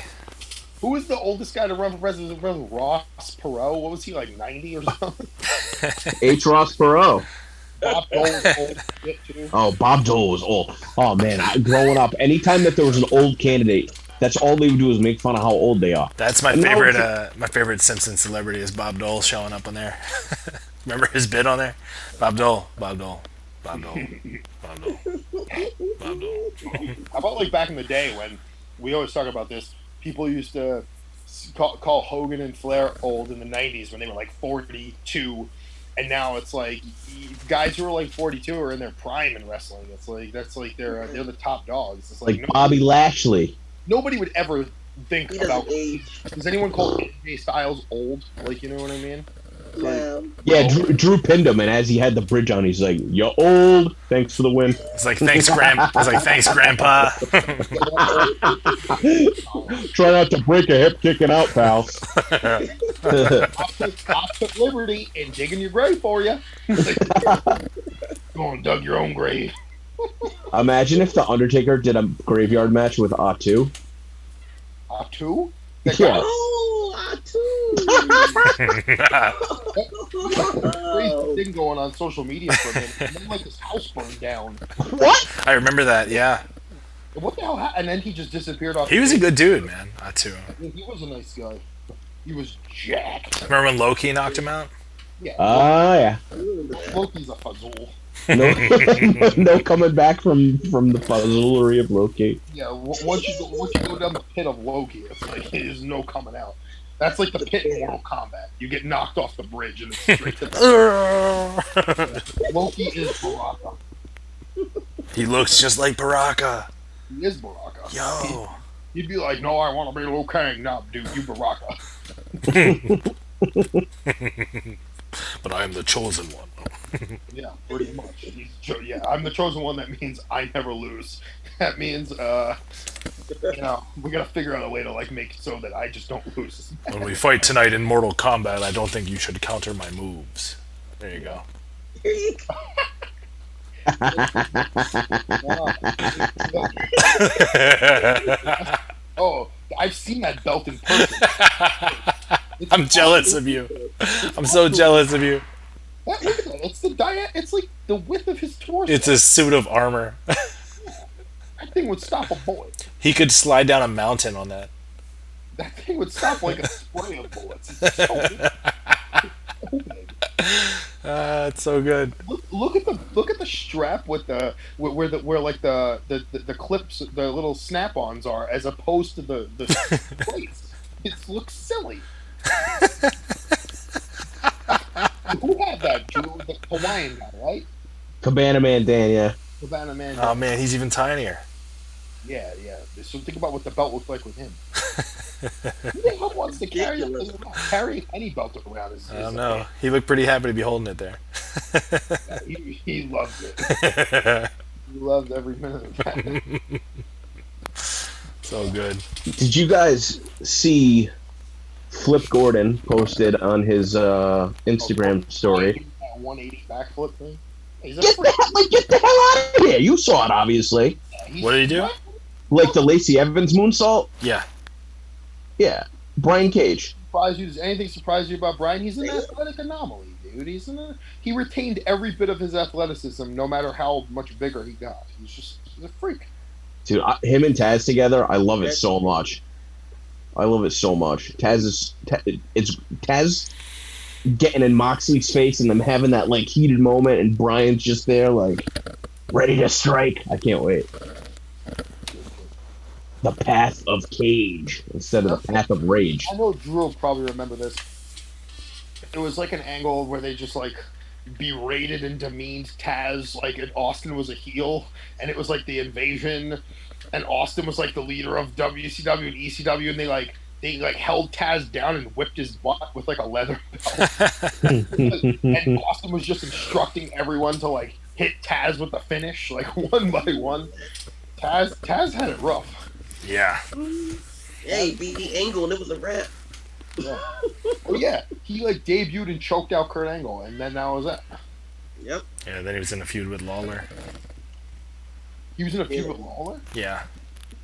Who was the oldest guy to run for president? Ross Perot? What was he, like 90 or something? H. Ross Perot. Bob Dole was old shit too. Oh, Bob Dole was old. Oh man, growing up, anytime that there was an old candidate, that's all they would do is make fun of how old they are. That's my favorite. My favorite Simpsons celebrity is Bob Dole showing up on there. Remember his bit on there? Bob Dole. Bob Dole. Bob Dole. Bob Dole. Bob Dole. How about like back in the day when we always talk about this? People used to call Hogan and Flair old in the 90s when they were like 42, and now it's like guys who are like 42 are in their prime in wrestling. It's like they're the top dogs. It's like Bobby Lashley. Nobody would ever think about age. Does anyone call AJ Styles old? Like, you know what I mean? No. Yeah, Drew pinned him, and as he had the bridge on, he's like, "You're old. Thanks for the win." It's like thanks, Grandpa. Try not to break a hip kicking out, pal. I took liberty in digging your grave for you. Go and dug your own grave. Imagine if the Undertaker did a graveyard match with Atu. Atu? Yeah. Oh, Crazy thing going on social media for him. And then, like, his house burned down. What? I remember that. Yeah. What the hell happened? And then he just disappeared off. He was a good dude, man. Atu. He was a nice guy. He was jacked. Remember when Loki knocked him out? Yeah. Yeah. Loki's a fuzzle. No coming back from the puzzlery of Loki. Yeah, once you go down the pit of Loki, it's like there's no coming out. That's like the pit in Mortal Kombat. You get knocked off the bridge and it's straight to the Loki is Baraka. He looks just like Baraka. He is Baraka. Yo. He'd be like, "No, I want to be Liu Kang." No, dude, you Baraka. But I am the chosen one. Yeah, pretty much. Yeah, I'm the chosen one. That means I never lose. That means, we gotta figure out a way to like make it so that I just don't lose. When we fight tonight in Mortal Kombat, I don't think you should counter my moves. There you go. Here you go. Oh, I've seen that belt in person. I'm jealous of you. I'm so jealous of you. Look at that. It's it's like the width of his torso. It's a suit of armor. That thing would stop a bullet. He could slide down a mountain on that. That thing would stop like a spray of bullets. It's so big. It's so good. Look at the strap with where the clips, the little snap-ons are, as opposed to the plates. It looks silly. Who had that, Drew? The Hawaiian guy, right? Cabana Man Dan, yeah. Cabana Man. Oh man, he's even tinier. Yeah. So think about what the belt looked like with him. Who the hell wants to carry any belt around? I don't know. He looked pretty happy to be holding it there. Yeah, he loved it. He loved every minute of that. So good. Did you guys see Flip Gordon posted on his Instagram story? 180 backflip thing. Get the hell out of here! You saw it, obviously. What did he do? Like the Lacey Evans moonsault? Yeah. Yeah. Brian Cage. Does anything surprise you about Brian? He's an athletic anomaly, dude. He retained every bit of his athleticism, no matter how much bigger he got. He's a freak. Dude, him and Taz together, I love it so much. I love it so much. Taz getting in Moxley's face and them having that like heated moment, and Brian's just there like ready to strike. I can't wait. The path of Cage instead of the path of rage. I know Drew will probably remember this. It was like an angle where they just like berated and demeaned Taz, like Austin was a heel, and it was like the invasion, and Austin was like the leader of WCW and ECW, and they held Taz down and whipped his butt with like a leather belt. And Austin was just instructing everyone to like hit Taz with the finish, like one by one. Taz had it rough. Yeah. Yeah, he beat Angle and it was a wrap. Yeah. Oh yeah, he like debuted and choked out Kurt Angle, and then that was it. Yep. Yeah, then he was in a feud with Lawler. He was in a feud with Lawler? Yeah.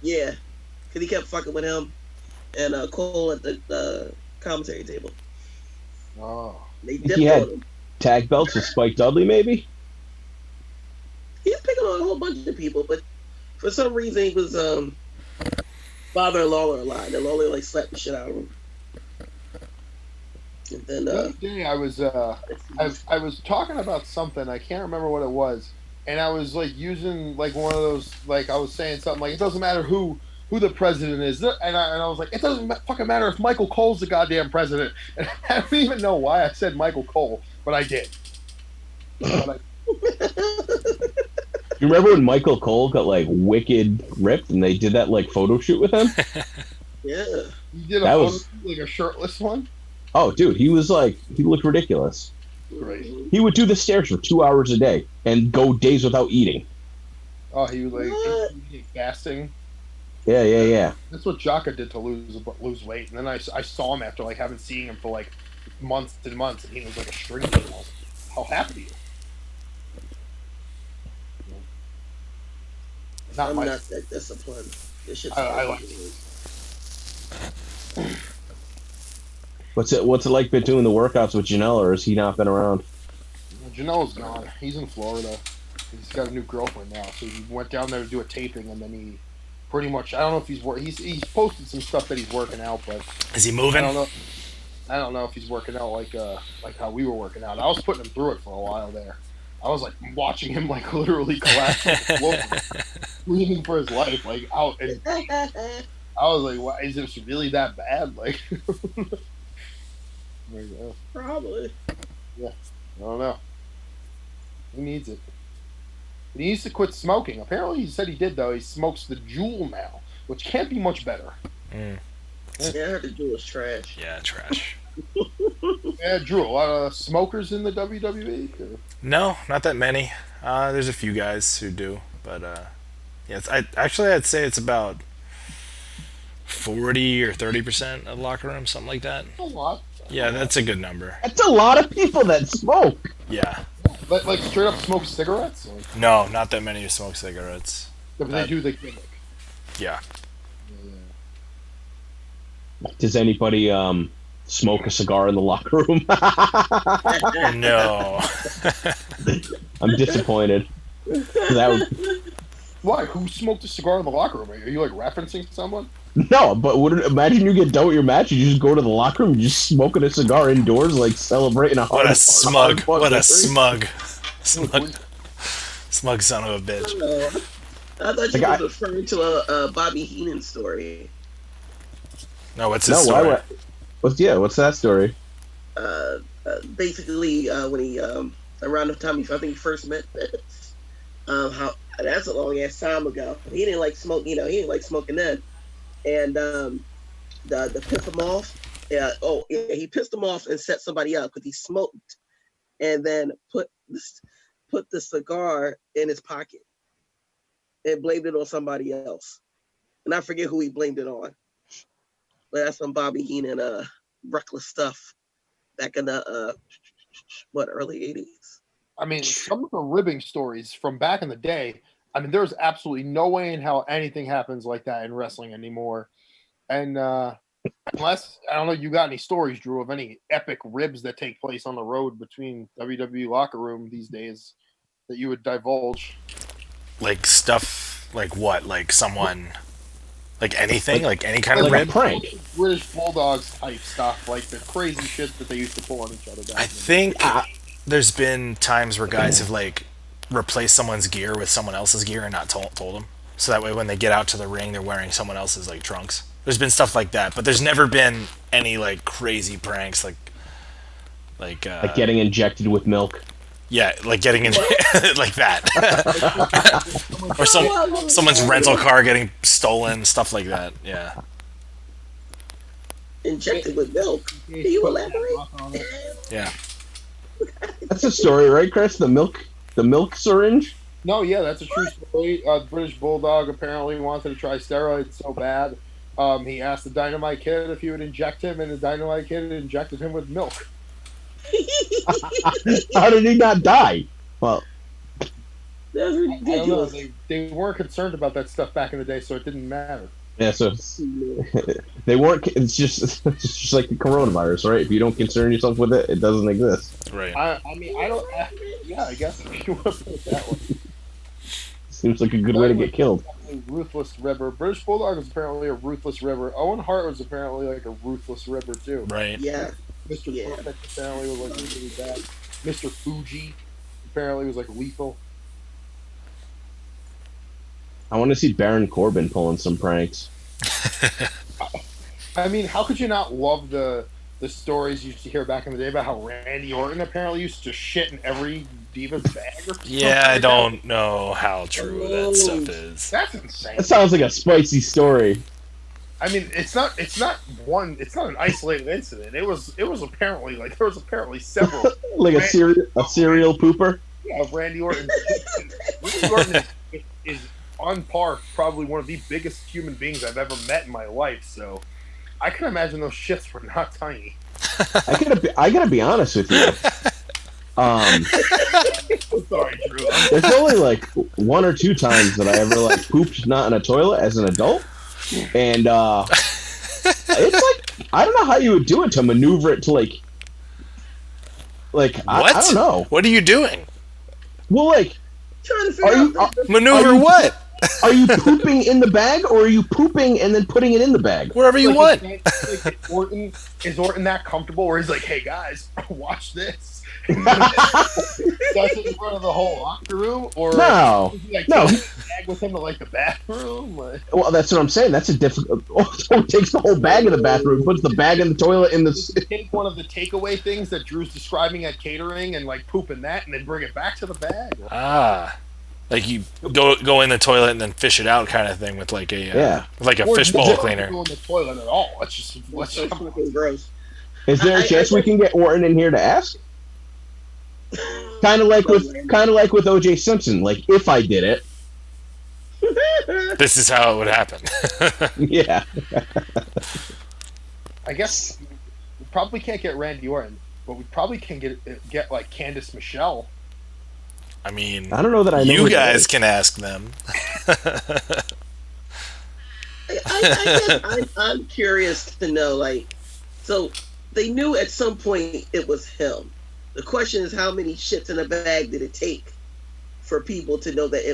Yeah. Because he kept fucking with him and Cole at the commentary table. Oh. They He dipped had on him. tag belts with Spike Dudley, maybe? He was picking on a whole bunch of people, but for some reason he was bothering Lawler a lot. And Lawler like slapped the shit out of him. And then The other day I was talking about something, I can't remember what it was, and I was like using like one of those, like I was saying something like it doesn't matter who the president is, and I was like, it doesn't fucking matter if Michael Cole's the goddamn president, and I don't even know why I said Michael Cole, but I did. You remember when Michael Cole got like wicked ripped and they did that like photo shoot with him? yeah. You did a That photo was- shoot, like a shirtless one? Oh, dude, he looked ridiculous. Great. He would do the stairs for 2 hours a day and go days without eating. Oh, he was like What? fasting. Yeah. That's what Jaka did to lose weight, and then I saw him after like haven't seen him for like months and months, and he was like a string bean. I was like, how happy are you? I'm not that disciplined. This shit's I like it. What's it like been doing the workouts with Janelle, or has he not been around? Janelle's gone. He's in Florida. He's got a new girlfriend now, so he went down there to do a taping, and then he pretty much, I don't know if he's posted some stuff that he's working out, but Is he moving? I don't know if he's working out like how we were working out. I was putting him through it for a while there. I was like watching him like literally collapse on the floor, screaming for his life, like out, and I was like, "Why is this really that bad?" Like, there you go. Probably. Yeah, I don't know. He needs it. He needs to quit smoking. Apparently, he said he did though. He smokes the Juul now, which can't be much better. Yeah, I heard the Juul was trash. Yeah, trash. Yeah, Drew, a lot of smokers in the WWE. Or? No, not that many. There's a few guys who do, but yeah, I'd say it's about 40 or 30% of the locker room, something like that. A lot. Yeah, that's a good number. That's a lot of people that smoke. Yeah. Like straight up smoke cigarettes? Like, No, not that many who smoke cigarettes. but they do the gimmick. Yeah. Does anybody smoke a cigar in the locker room? No. I'm disappointed. Why? Who smoked a cigar in the locker room? Are you like referencing someone? No, but imagine you get done with your match, you just go to the locker room, you just smoking a cigar indoors, like celebrating a What a smug. What a victory. Smug son of a bitch. I thought you were referring to a Bobby Heenan story. No, what's his story? What's that story? Basically, when he around the time I think he first met Vince. How that's a long ass time ago. He didn't like smoke. He didn't like smoking then. And the piss him off. Yeah. Oh, yeah. He pissed him off and set somebody up because he smoked, and then put the cigar in his pocket and blamed it on somebody else. And I forget who he blamed it on. But that's some Bobby Heenan reckless stuff back in the early 80s. I mean, some of the ribbing stories from back in the day, I mean, there's absolutely no way in hell anything happens like that in wrestling anymore. And unless, I don't know, you got any stories, Drew, of any epic ribs that take place on the road between WWE locker room these days that you would divulge? Like stuff, like what? Like someone, like anything, like any kind of like rib? a prank. British Bulldogs type stuff, like the crazy shit that they used to pull on each other. I think there's been times where guys have like replaced someone's gear with someone else's gear and not told them. So that way when they get out to the ring, they're wearing someone else's like trunks. There's been stuff like that, but there's never been any like crazy pranks like getting injected with milk. Yeah, like getting in like that. Or someone's rental car getting stolen, stuff like that. Yeah. Injected with milk. Can you elaborate? Yeah. That's a story, right, Chris? The milk syringe? No, yeah, that's a true story. British Bulldog apparently wanted to try steroids so bad. He asked the Dynamite Kid if he would inject him, and the Dynamite Kid injected him with milk. How did he not die? Well, that's ridiculous. They weren't concerned about that stuff back in the day, so it didn't matter. yeah, so they weren't. It's just like the coronavirus, right? If you don't concern yourself with it, it doesn't exist. Right. I mean, I don't. Yeah, I guess if you want to put it that way. Seems like a good way to get killed. Ruthless ribber. British Bulldog was apparently a ruthless ribber. Owen Hart was apparently like a ruthless ribber too. Right. Yeah. Mr. Perfect apparently was like really bad. Mr. Fuji apparently was like lethal. I want to see Baron Corbin pulling some pranks. I mean, how could you not love the stories you used to hear back in the day about how Randy Orton apparently used to shit in every diva's bag or something? Yeah, I don't know how true that stuff is. That's insane. That sounds like a spicy story. I mean, it's not an isolated incident. It was apparently like there was apparently several Like a serial pooper. Yeah, Randy Orton. Randy Orton is on par, probably one of the biggest human beings I've ever met in my life. So I can imagine those shits were not tiny. I gotta be honest with you. Sorry, Drew. There's only like one or two times that I ever like pooped not in a toilet as an adult, and it's like I don't know how you would do it to maneuver it to like what? I don't know. What are you doing? Well, like, Trying to figure out maneuver what? Are you pooping in the bag, or are you pooping and then putting it in the bag? Wherever you want. Is Orton that comfortable where he's like, "Hey guys, watch this"? That's in front of the whole locker room, or No. is he, like, No. taking the bag with him to like the bathroom? Like, Well, that's what I'm saying. That's a difficult. He takes the whole bag in the bathroom, puts the bag in the toilet in the. take one of the takeaway things that Drew's describing at catering and like poop in that, and then bring it back to the bag. Like you go in the toilet and then fish it out, kind of thing, with like a like a Or fishbowl don't cleaner. Go in the toilet at all. Let's just That's fucking gross. Is there a chance we can get Orton in here to ask? Kind of like with O.J. Simpson. Like, if I did it, This is how it would happen. yeah. I guess we probably can't get Randy Orton, but we probably can get like Candice Michelle. I mean, I don't know that I know. you guys can ask them. I'm curious to know, like, so they knew at some point it was him. The question is, how many shits in a bag did it take for people to know that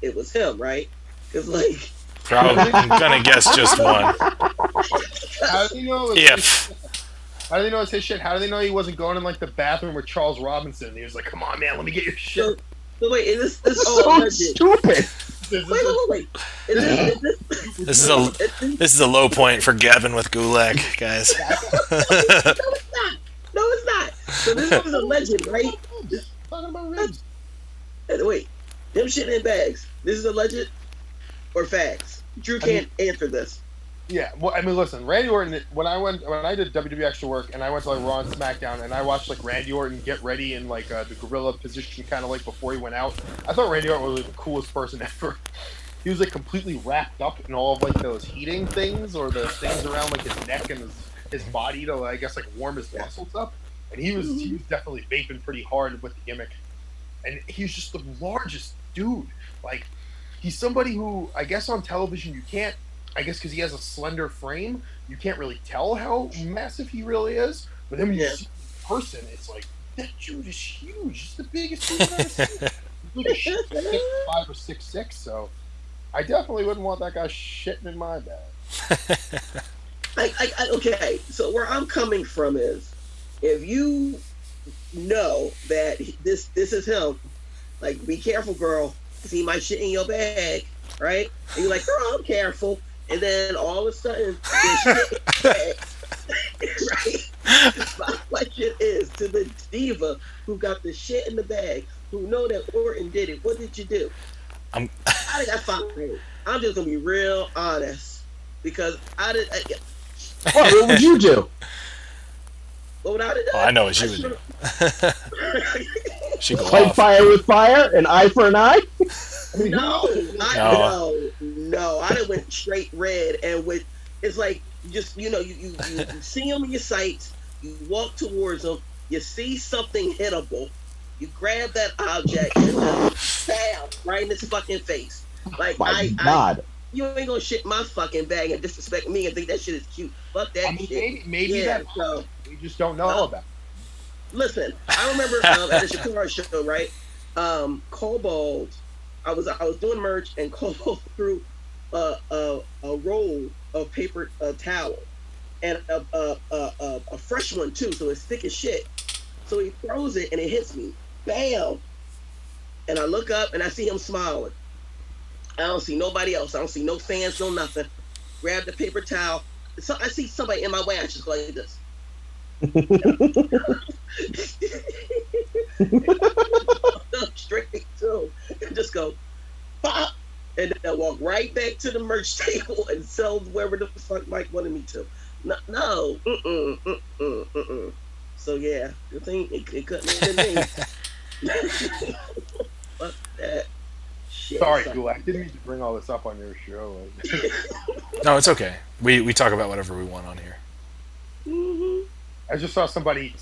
it was him, right? Because like, Probably, I'm gonna guess just one. How do they know? How do they know it's his shit? How do they know he wasn't going in like the bathroom with Charles Robinson? He was like, "Come on, man, let me get your shit." so wait, is this all So alleged? stupid. Wait. This is a low point for Gabbin with Gulak, guys. No, it's not. So this is a legend, right? talking about ribs. Wait, them shit in bags. This is alleged or facts? Drew can't answer this. Yeah, well, I mean, listen, Randy Orton. When I did WWE extra work, and I went to like Raw and SmackDown, and I watched like Randy Orton get ready in like the gorilla position, kind of like before he went out. I thought Randy Orton was like, the coolest person ever. He was like completely wrapped up in all of like those heating things or the things around like his neck and his body to I guess like warm his muscles up. And he was definitely vaping pretty hard with the gimmick. And he's just the largest dude. Like he's somebody who I guess on television you can't. I guess because he has a slender frame, you can't really tell how massive he really is. But then when you see him in person, it's like that dude is huge. It's the biggest dude I've ever seen. He's like 6'5" or 6'6", so. I definitely wouldn't want that guy shitting in my bag. Okay, so where I'm coming from is, if you know that this is him, like, be careful, girl, because he might shit in your bag, right? And you're like, girl, I'm careful. And then all of a sudden, there's shit in your bag. Right? My question is, to the diva who got the shit in the bag, who know that Orton did it, what did you do? I think I fired. I'm just gonna be real honest because what would you do? What would I do? Oh, I know what she would do. She'd go Fight off. fire with fire, an eye for an eye. No. I done went straight red and with it's like just you see him in your sights, you walk towards him, you see something hittable. You grab that object and just bam, right in his fucking face. Like God. You ain't gonna shit my fucking bag and disrespect me and think that shit is cute. Fuck that shit. Maybe that. So, we just don't know about. Listen, I remember at the Shakura show, right? Cobalt. I was doing merch and Cobalt threw a roll of paper towel and a fresh one too, so it's thick as shit. So he throws it and it hits me. Bam! And I look up and I see him smiling. I don't see nobody else. I don't see no fans, no nothing. Grab the paper towel. So I see somebody in my way. I just go like this. Straight to and just go pop, and then I walk right back to the merch table and sell wherever the fuck Mike wanted me to. No. So yeah, the thing it couldn't have been me. Fuck that shit. Sorry, Gulak. I didn't mean to bring all this up on your show. No, it's okay. We talk about whatever we want on here. Mm-hmm. I just saw somebody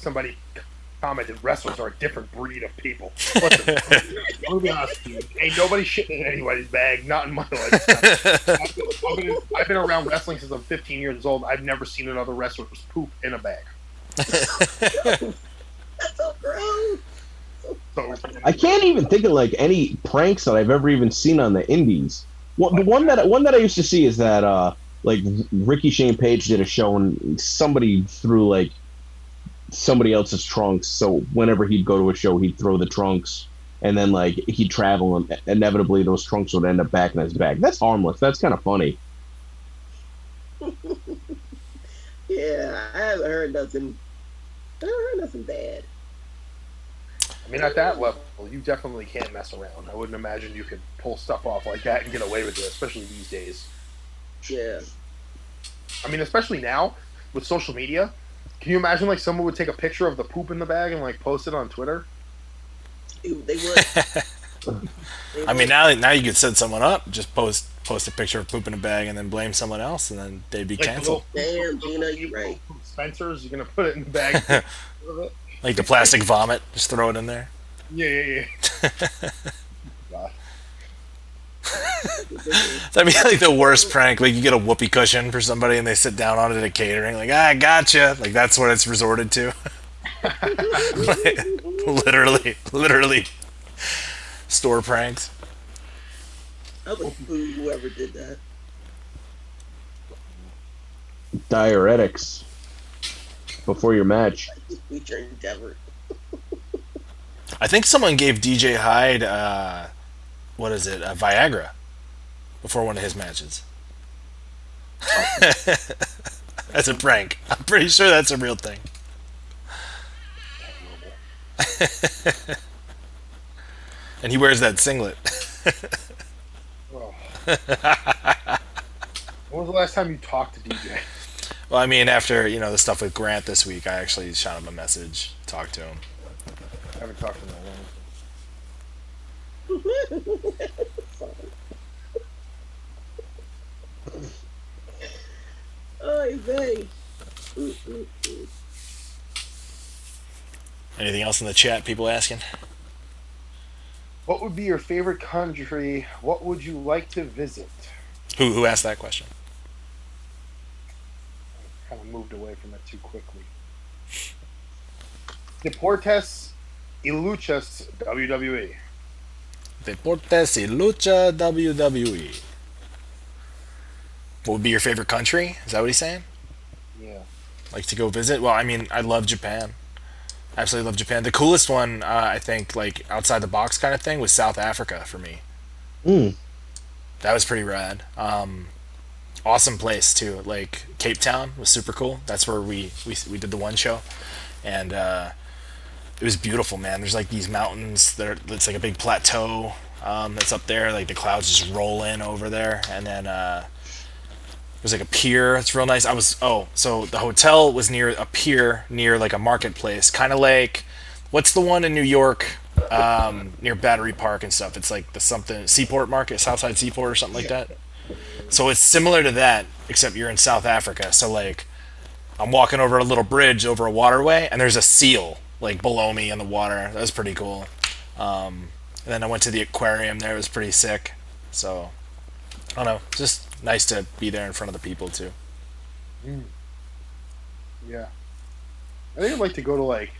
commented wrestlers are a different breed of people. Listen, I'm gonna be honest with you. Ain't nobody shitting in anybody's bag, not in my life. I've been around wrestling since I'm 15 years old. I've never seen another wrestler poop in a bag. That's so gross. So, I can't even think of like any pranks that I've ever even seen on the indies. Well, the one that I used to see is that like Ricky Shane Page did a show and somebody threw like somebody else's trunks. So whenever he'd go to a show, he'd throw the trunks, and then like he'd travel, and inevitably those trunks would end up back in his bag. That's harmless. That's kind of funny. Yeah, I haven't heard nothing. I haven't heard nothing bad. I mean, at that level, you definitely can't mess around. I wouldn't imagine you could pull stuff off like that and get away with it, especially these days. Yeah. I mean, especially now with social media. Can you imagine like someone would take a picture of the poop in the bag and like post it on Twitter? They would. I mean, now you could set someone up, just post a picture of poop in a bag, and then blame someone else, and then they'd be canceled. Damn, Gina, you're right. Spencer's, you're gonna put it in the bag. Like the plastic vomit, just throw it in there. Yeah. God. That'd be like the worst prank. Like you get a whoopee cushion for somebody, and they sit down on it at catering. Like, I gotcha. Like that's what it's resorted to. Like, literally, store pranks. I would boo whoever did that. Diuretics before your match. Future endeavor. I think someone gave DJ Hyde, Viagra before one of his matches. That's a prank. I'm pretty sure that's a real thing. And he wears that singlet. Oh. When was the last time you talked to DJ? Well, I mean, after the stuff with Grant this week, I actually shot him a message, talked to him. I haven't talked to him in a long time. Oy vey. Anything else in the chat? People asking. What would be your favorite country? What would you like to visit? Who asked that question? Kind of moved away from it too quickly. Deportes y Luchas WWE. Deportes y Lucha WWE. What would be your favorite country? Is that what he's saying? Yeah. Like to go visit? Well, I mean, I love Japan. Absolutely love Japan. The coolest one, I think, like outside the box kind of thing, was South Africa for me. That was pretty rad. Awesome place too. Like Cape Town was super cool. That's where we did the one show, and it was beautiful, man. There's like these mountains it's like a big plateau that's up there. Like the clouds just roll in over there, and then there's like a pier. It's real nice. So the hotel was near a pier, near like a marketplace, kind of like what's the one in New York near Battery Park and stuff. It's like the something Seaport Market, Southside Seaport or something like that. So it's similar to that, except you're in South Africa. So like I'm walking over a little bridge over a waterway, and there's a seal like below me in the water. That was pretty cool. And then I went to the aquarium there. It was pretty sick. So I don't know, it's just nice to be there in front of the people too. Yeah. I think I'd like to go to like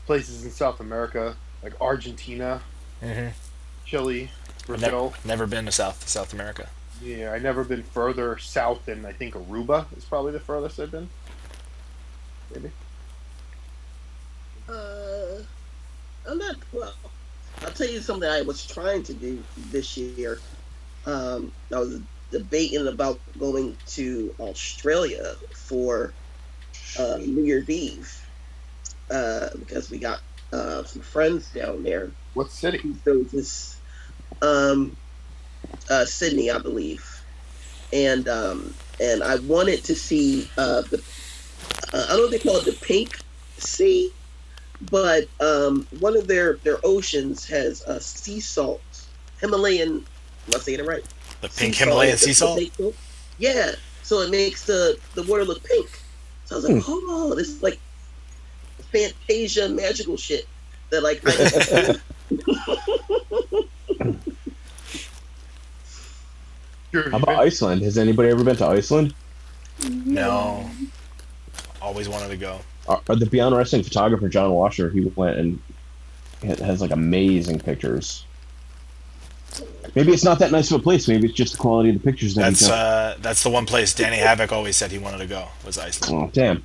places in South America, like Argentina, Chile, Brazil. Never been to South America. Yeah, I've never been further south than I think Aruba is probably the furthest I've been. Maybe. I'm not. Well, I'll tell you something I was trying to do this year. I was debating about going to Australia for New Year's Eve because we got some friends down there. What city? So this Sydney, I believe, and I wanted to see the I don't know if they call it the Pink Sea, but one of their oceans has sea salt, Himalayan. Am I saying it right? The pink Himalayan sea salt? Yeah. So it makes the water look pink. So I was like, oh, this is like Fantasia magical shit that like How about Iceland? Has anybody ever been to Iceland? No. Always wanted to go. The Beyond Wrestling photographer John Washer, he went and has like amazing pictures. Maybe it's not that nice of a place. Maybe it's just the quality of the pictures. That's the one place Danny Havoc always said he wanted to go, was Iceland. Oh, damn.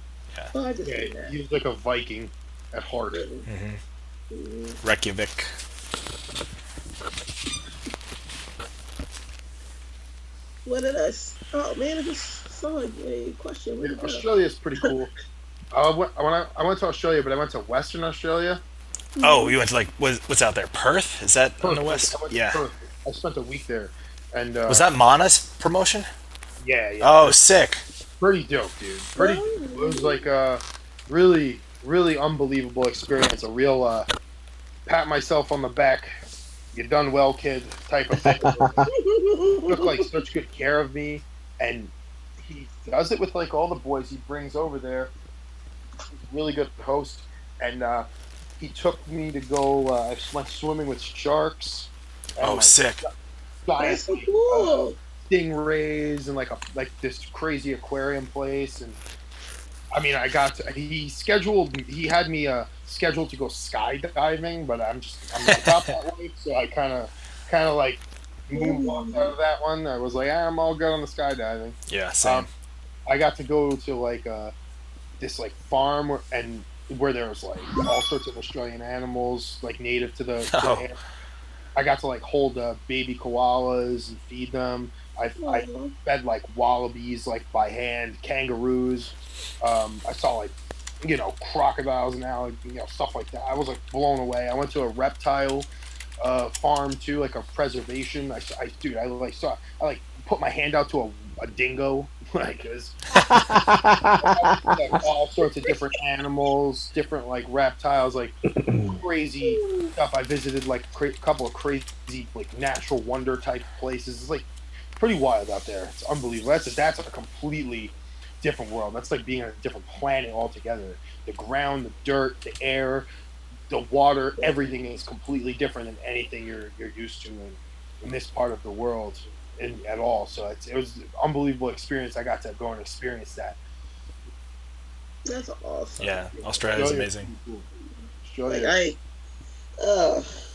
Yeah, he was like a Viking at heart. Reykjavik. What did I? Oh man, I just saw a question. Yeah, Australia is pretty cool. I went to Australia, but I went to Western Australia. Oh, you went to like what's out there? Perth? Is that Perth, on the west? Yeah. Perth. I spent a week there, and Was that Mana's promotion? Yeah. Oh, sick. Pretty dope, dude. It was like a really, really unbelievable experience. A real pat myself on the back. You done well, kid. Type of thing. He took like such good care of me, and he does it with like all the boys he brings over there. He's a really good host, and he took me to go. I went swimming with sharks. And, Oh, sick. That's so Giant cool. stingrays and like this crazy aquarium place, and I mean he had me scheduled to go skydiving, but I'm not about that way, so I kind of like moved on out of that one. I was like, I'm all good on the skydiving. Yeah, same. I got to go to like this like farm where there was like all sorts of Australian animals like native to the area. I got to like hold baby koalas and feed them. I fed like wallabies like by hand, kangaroos. I saw like crocodiles and stuff like that. I was like blown away. I went to a reptile farm too, like a preservation. Dude, I like put my hand out to a dingo, like all sorts of different animals, different like reptiles, like crazy stuff. I visited like a couple of crazy like natural wonder type places. It's like pretty wild out there. It's unbelievable. That's a completely different world. That's like being on a different planet altogether. The ground, the dirt, the air, the water, everything is completely different than anything you're used to in this part of the world at all. So it was an unbelievable experience. I got to go and experience that. That's awesome. Yeah, Australia's amazing. Australia.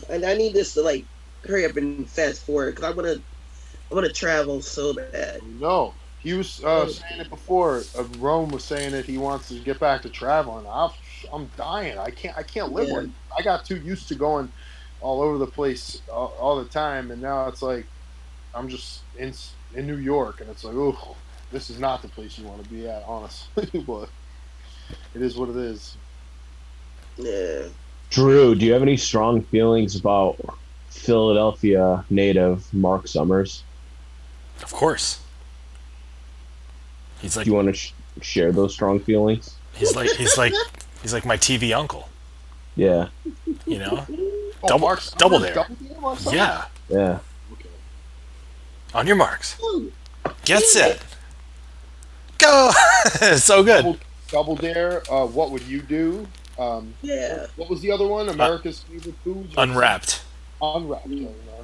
And I need this to like hurry up and fast forward because I wanna travel so bad. No, he was saying it before. Rome was saying that he wants to get back to traveling. I'm dying. I can't live with it. I got too used to going all over the place all the time, and now it's like I'm just in New York, and it's like, oh, this is not the place you want to be at, honestly. But it is what it is. Yeah. Drew, do you have any strong feelings about Philadelphia native Mark Summers? Of course. He's like. Do you want to share those strong feelings? He's like my TV uncle. Yeah. You know. Oh, double there. Yeah. Yeah. Okay. On your marks. Get set. Go. So good. Double Dare. What would you do? Yeah. What was the other one? America's favorite foods. Unwrapped. Unwrapped.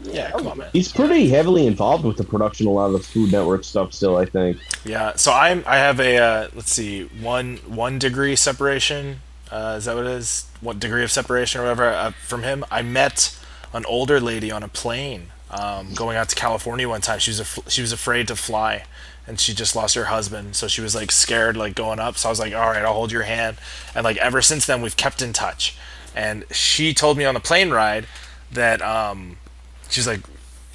Yeah, come on, man. He's pretty heavily involved with the production of a lot of the Food Network stuff still, I think. Yeah, so I have a let's see, one degree separation. Is that what it is? 1 degree of separation or whatever from him. I met an older lady on a plane going out to California one time. She was afraid to fly, and she just lost her husband, so she was like scared like going up. So I was like, all right, I'll hold your hand. And like ever since then, we've kept in touch. And she told me on the plane ride that she's like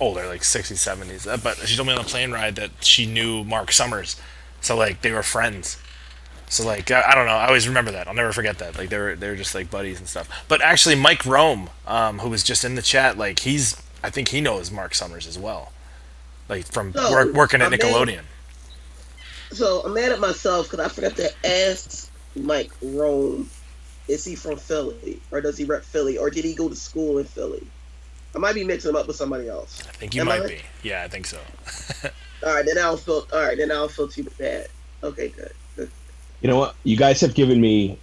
older, like 60s, 70s, but she told me on the plane ride that she knew Mark Summers, so like they were friends. So like I don't know, I always remember that. I'll never forget that. Like they were just like buddies and stuff. But actually, Mike Rome, who was just in the chat, like I think he knows Mark Summers as well, like from working at Nickelodeon. So I'm mad at myself because I forgot to ask Mike Rome, is he from Philly or does he rep Philly or did he go to school in Philly? I might be mixing him up with somebody else. I think you might be. Yeah, I think so. All right, then I don't feel too bad. Okay, good. You know what? You guys have given me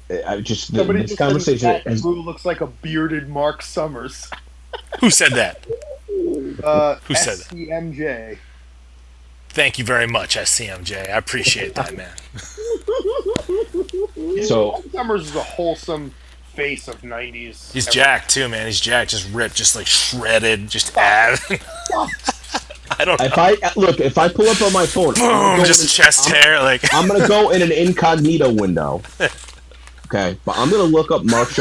this conversation. Who looks like a bearded Mark Summers? Who said that? Who said that? SCMJ. Thank you very much, SCMJ. I appreciate that, man. So Mark Summers is a wholesome face of 90s. He's jacked too, man. He's jacked, just ripped, just like shredded, just ab. I don't know. If I pull up on my phone, boom, just chest hair, like I'm gonna go in an incognito window. Okay, but I'm gonna look up Mark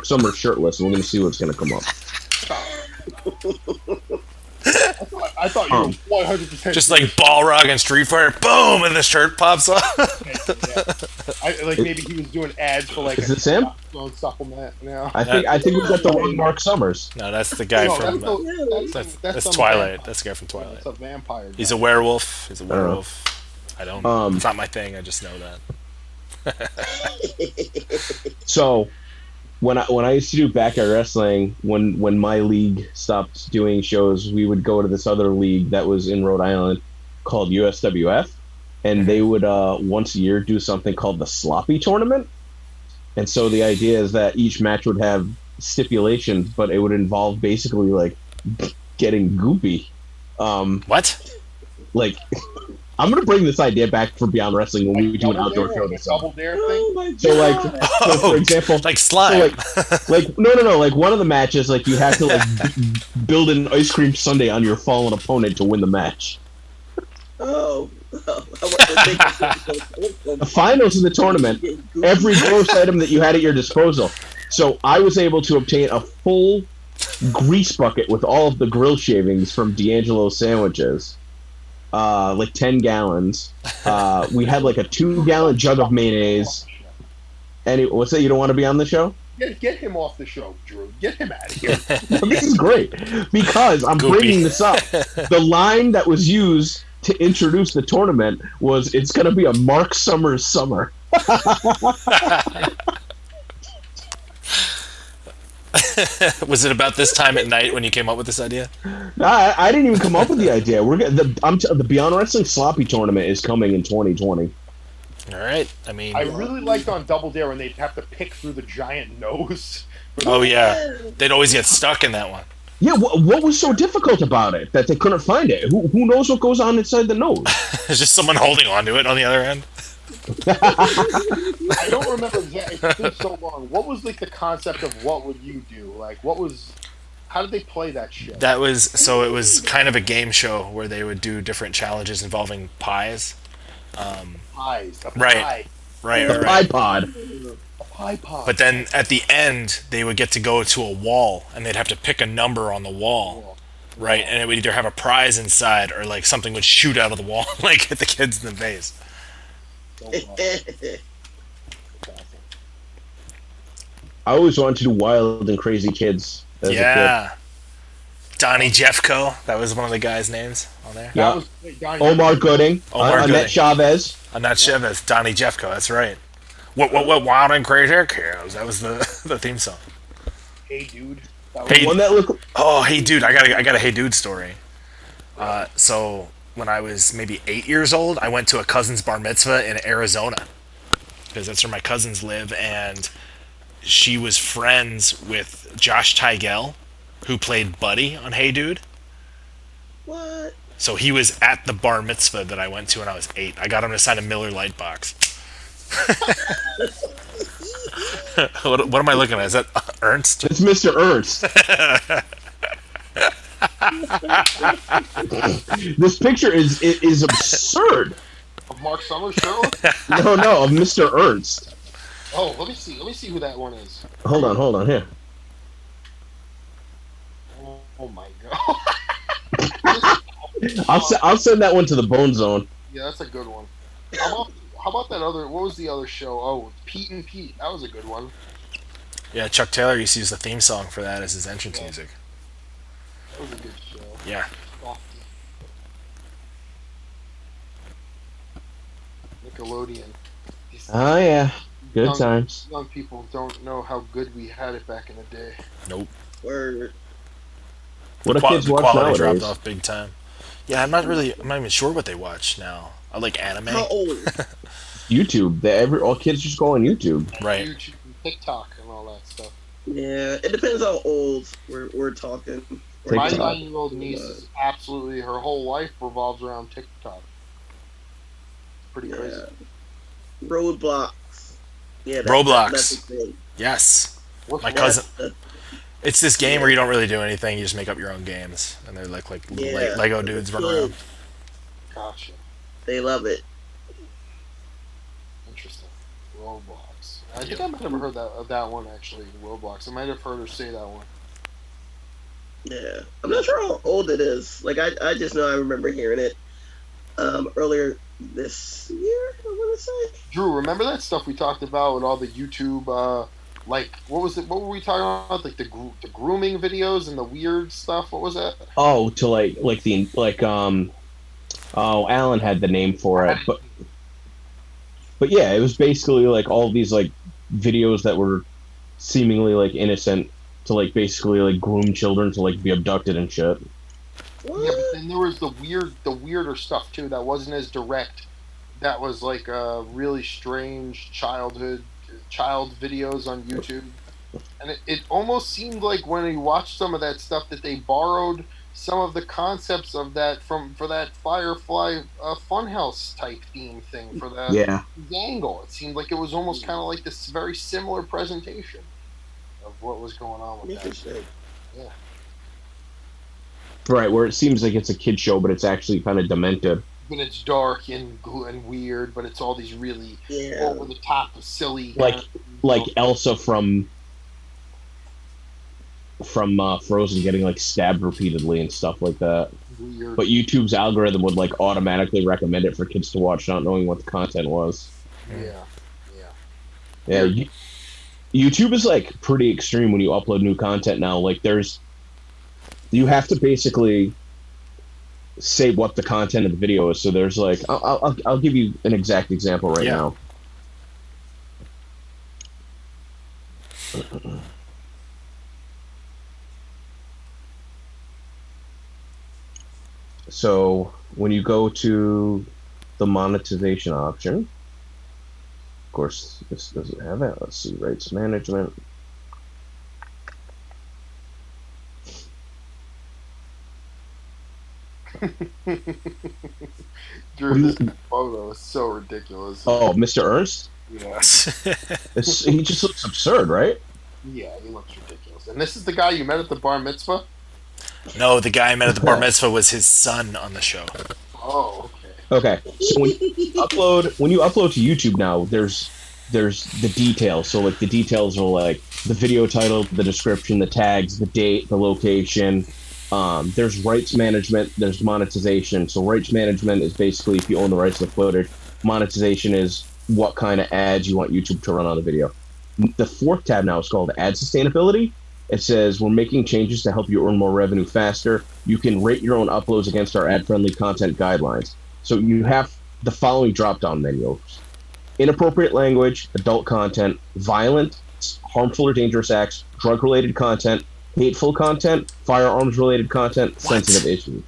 Summers shirtless, and we're gonna see what's gonna come up. I thought you were 100% just like Balrog and Street Fighter, boom, and the shirt pops off. Maybe he was doing ads for like is it Sam? Supplement now. I think we got the wrong Mark Summers. No, that's the guy from that's Twilight. That's the guy from Twilight. That's a vampire guy. He's a werewolf. I don't. It's not my thing. I just know that. So, when I used to do backyard wrestling, when my league stopped doing shows, we would go to this other league that was in Rhode Island called USWF, and they would once a year do something called the Sloppy Tournament. And so the idea is that each match would have stipulations, but it would involve basically like getting goopy. What? Like, I'm gonna bring this idea back for Beyond Wrestling when we do an outdoor show this summer. Double Dare thing. So for example, like slime. No. Like one of the matches, like you have to like build an ice cream sundae on your fallen opponent to win the match. Oh. The finals in the tournament, every gross item that you had at your disposal. So I was able to obtain a full grease bucket with all of the grill shavings from D'Angelo's sandwiches. Like 10 gallons. We had like a 2-gallon jug of mayonnaise. What's that? You don't want to be on the show? Get him off the show, Drew. Get him out of here. This is great because I'm Goopy. bringing this up. The line that was used to introduce the tournament was, "It's going to be a Mark Summers summer." Was it about this time at night when you came up with this idea? No, I didn't even come up with the idea. The Beyond Wrestling Sloppy tournament is coming in 2020. All right. I mean, I really liked on Double Dare when they'd have to pick through the giant nose. oh yeah, they'd always get stuck in that one. Yeah, what was so difficult about it that they couldn't find it? Who knows what goes on inside the nose? There's just someone holding on to it on the other end. I don't remember exactly. It's been so long. What was like the concept of what would you do? Like, how did they play that shit? It was kind of a game show where they would do different challenges involving pies. Pies. A Right. pie. Right. The Pie Pod. A pie pod. But then at the end, they would get to go to a wall, and they'd have to pick a number on the wall, right? And it would either have a prize inside, or like something would shoot out of the wall, like hit the kids in the face. So awesome. I always wanted to do Wild and Crazy Kids as a Yeah. Donnie Jeffco, that was one of the guys' names on there. Yeah. That was Donnie. kid. Omar Gooding, Omar Annette Gooding. Chavez. Not Chavez, Donnie Jeffco, that's right. What, Wild and Crazy Kids? That was the theme song. Hey, dude. That was Hey, One that looked. oh, hey dude, I got a hey dude story. So when I was maybe 8 years old, I went to a cousin's bar mitzvah in Arizona because that's where my cousins live, and she was friends with Josh Tigel, who played Buddy on Hey Dude. What? So he was at the bar mitzvah that I went to when I was 8. I got him to sign a Miller Lite box. What am I looking at? Is that Ernst? It's Mr. Ernst. This picture is absurd. of Mark Summers show. No, of Mr. Ernst. Oh, let me see who that one is. Hold on, here. Oh my god. I'll send that one to the Bone Zone. Yeah, that's a good one. How about that other? What was the other show? Oh, Pete and Pete. That was a good one. Yeah, Chuck Taylor used to use the theme song for that as his entrance music. That was a good show. Yeah. Nickelodeon. These Oh yeah, good times. young people don't know how good we had it back in the day. Nope. Word. What do kids The watch quality nowadays? dropped off big time. Yeah, I'm not even sure what they watch now. I like anime. How old? YouTube. All kids just go on YouTube. Right. YouTube and TikTok and all that stuff. Yeah, it depends how old we're talking. My TikTok. 9-year-old niece is absolutely, her whole life revolves around TikTok. Pretty crazy. Yeah. Roadblocks. Yeah. Roblox. That's the thing. Yes. What's My that? cousin. It's this game where you don't really do anything. You just make up your own games, and they're like little Yeah. Lego dudes run around. Gotcha. They love it. Interesting. Roblox. I think I might have heard that one actually. Roblox. I might have heard her say that one. Yeah. I'm not sure how old it is. Like I just know I remember hearing it earlier this year, I want to say. Drew, remember that stuff we talked about with all the YouTube, like what was it? What were we talking about? Like the grooming videos and the weird stuff. What was that? Oh, to Alan had the name for it, but yeah, it was basically like all these like videos that were seemingly like innocent to like basically like groom children to like be abducted and shit. What? Yeah, but then there was the weirder stuff too that wasn't as direct. That was like really strange child videos on YouTube, and it almost seemed like when you watched some of that stuff that they borrowed some of the concepts of that for that Firefly Funhouse type theme thing for that angle. It seemed like it was almost kind of like this very similar presentation of what was going on with that. Interesting. Yeah. Right, where it seems like it's a kid show, but it's actually kind of demented. But it's dark and weird, but it's all these really over the top, silly, like Elsa from Frozen getting like stabbed repeatedly and stuff like that. weird. But YouTube's algorithm would like automatically recommend it for kids to watch, not knowing what the content was. Yeah. Yeah, YouTube is like pretty extreme when you upload new content now. Like you have to basically say what the content of the video is. So there's like, I'll give you an exact example right now. So when you go to the monetization option, of course, this doesn't have it. Let's see, rights management. Drew, this photo is so ridiculous. Oh, Mr. Ernst? Yeah. He just looks absurd, right? Yeah, he looks ridiculous. And this is the guy you met at the bar mitzvah? No, the guy I met at the bar mitzvah was his son on the show. Oh, okay. Okay, so when you upload to YouTube now, there's the details. So like the details are like the video title, the description, the tags, the date, the location. There's rights management, there's monetization. So rights management is basically if you own the rights to the footage. Monetization is what kind of ads you want YouTube to run on the video. The fourth tab now is called ad sustainability. It says we're making changes to help you earn more revenue faster. You can rate your own uploads against our ad-friendly content guidelines. So you have the following drop-down menus: inappropriate language, adult content, violent, harmful or dangerous acts, drug-related content, hateful content, firearms-related content, sensitive issues.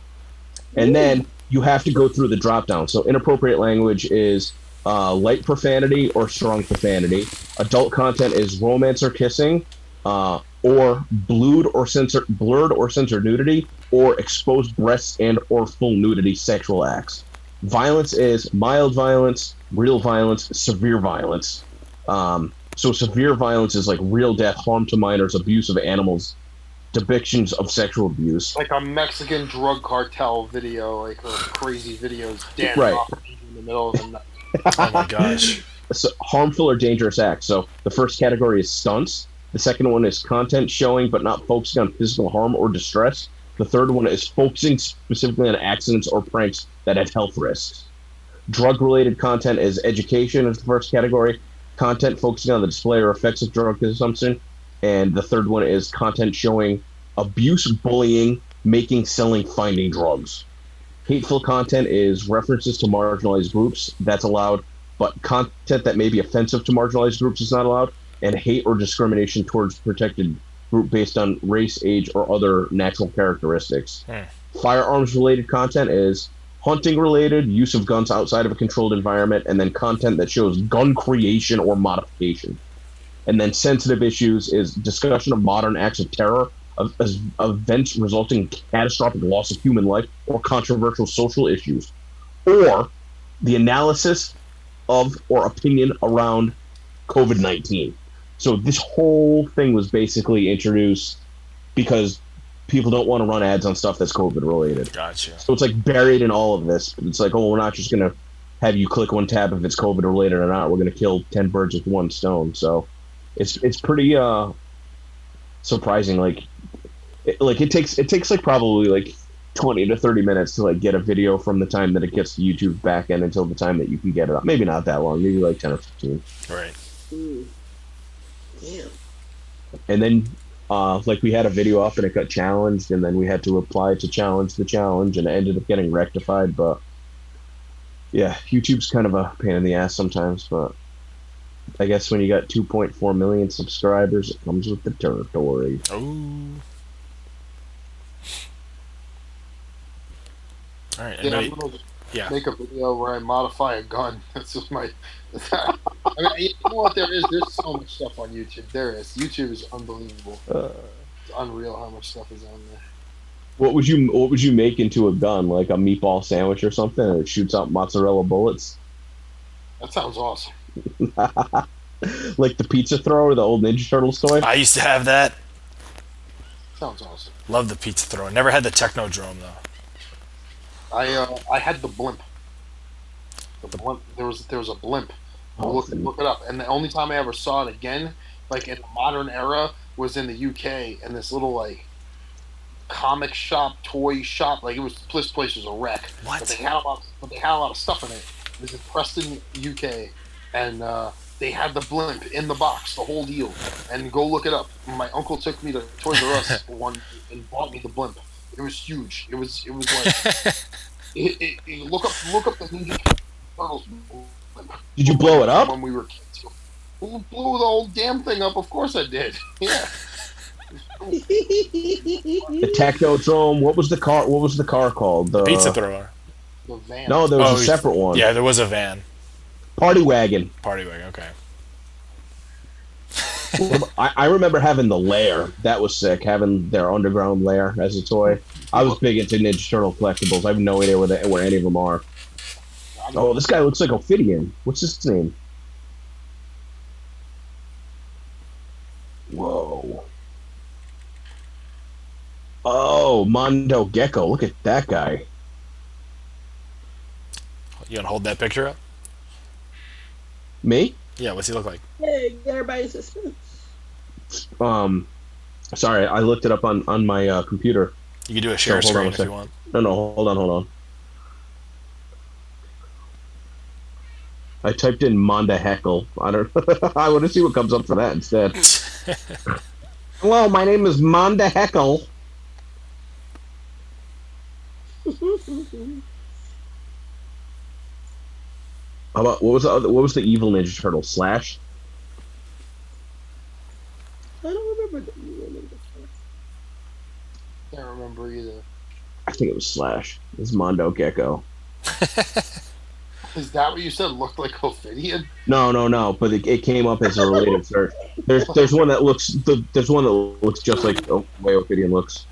And then you have to go through the drop-down. So inappropriate language is light profanity or strong profanity. Adult content is romance or kissing, or blurred or censored nudity, or exposed breasts and or full nudity sexual acts. Violence is mild violence, real violence, severe violence. So severe violence is like real death, harm to minors, abuse of animals, depictions of sexual abuse. Like a Mexican drug cartel video, like crazy videos dancing Right. off in the middle of the night. Oh my gosh. So, harmful or dangerous acts. So the first category is stunts. The second one is content showing but not focusing on physical harm or distress. The third one is focusing specifically on accidents or pranks that have health risks. Drug-related content is education is the first category. Content focusing on the display or effects of drug consumption. And the third one is content showing abuse, bullying, making, selling, finding drugs. Hateful content is references to marginalized groups. That's allowed, but content that may be offensive to marginalized groups is not allowed. And hate or discrimination towards protected group based on race, age, or other natural characteristics. Firearms-related content is hunting-related, use of guns outside of a controlled environment, and then content that shows gun creation or modification. And then sensitive issues is discussion of modern acts of terror, of events resulting in catastrophic loss of human life, or controversial social issues, or the analysis of or opinion around COVID-19. So this whole thing was basically introduced because people don't want to run ads on stuff that's COVID related. Gotcha. So it's like buried in all of this. It's like, oh, we're not just going to have you click one tab if it's COVID related or not. We're going to kill 10 birds with one stone. So it's pretty surprising. Like it takes like probably like 20 to 30 minutes to like get a video from the time that it gets to YouTube back end until the time that you can get it up. Maybe not that long, maybe like 10 or 15. Right. Damn. And then like we had a video up and it got challenged, and then we had to apply to challenge the challenge, and it ended up getting rectified. But yeah, YouTube's kind of a pain in the ass sometimes, but I guess when you got 2.4 million subscribers, it comes with the territory. Oh. All right. Yeah, I'm gonna make a video where I modify a gun. That's just my. I mean, you know what there is? There's so much stuff on YouTube. There is. YouTube is unbelievable. It's unreal how much stuff is on there. What would you make into a gun? Like a meatball sandwich or something, and it shoots out mozzarella bullets? That sounds awesome. Like the pizza thrower, the old Ninja Turtles toy? I used to have that. Sounds awesome. Love the pizza thrower. Never had the Technodrome though. I had the blimp. The blimp. There was a blimp. Look it up. And the only time I ever saw it again, like in the modern era, was in the UK, and this little like comic shop, toy shop. Like this place was a wreck. What? But they had a lot of stuff in it. It was in Preston, UK, and They had the blimp in the box, the whole deal. And go look it up. My uncle took me to Toys R Us one and bought me the blimp. It was huge. It was like look up the Ninja Turtles blimp. Did you blow it up? When we were kids. Blew the whole damn thing up. Of course I did. Yeah. The Technodrome. What was the car? What was the car called? The Pizza thrower. The van. No, there was a separate one. Yeah, there was a van. Party wagon. Party wagon. Okay. I remember having the lair. That was sick. Having their underground lair as a toy. I was big into Ninja Turtle collectibles. I have no idea where any of them are. Oh, this guy looks like Ophidian. What's his name? Whoa. Oh, Mondo Gecko. Look at that guy. You gonna hold that picture up? Me? Yeah. What's he look like? Hey, everybody's suspense. Sorry, I looked it up on my computer. You can do a share screen if you want. No, hold on. I typed in Monda Heckle. I don't. I want to see what comes up for that instead. Hello, my name is Monda Heckle. How about what was the evil Ninja Turtle? Slash? I don't remember the Can't remember either. I think it was Slash. It was Mondo Gecko. Is that what you said? Looked like Ophidian? No. But it came up as a related search. There's one that looks just like the way Ophidian looks.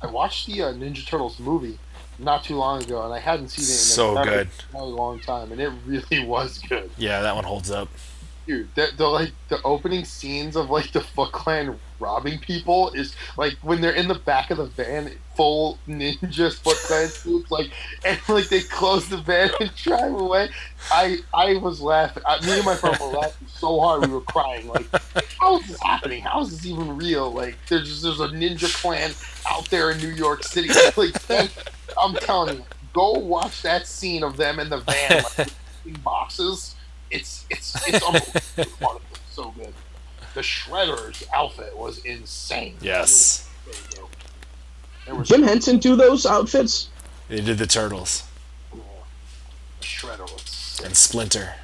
I watched the Ninja Turtles movie not too long ago, and I hadn't seen it in a very long time, and it really was good. Yeah, that one holds up. Dude, the opening scenes of like the Foot Clan robbing people is like when they're in the back of the van, full ninja Foot Clan suits, and they close the van and drive away. I was laughing. Me and my friend were laughing so hard we were crying. Like, how is this happening? How is this even real? Like, there's a ninja clan out there in New York City. I'm telling you, go watch that scene of them in the van, in boxes. It's unbelievable. It's so good. The Shredder's outfit was insane. Yes. Jim Henson do those outfits? They did the Turtles. Shredder was sick. And Splinter.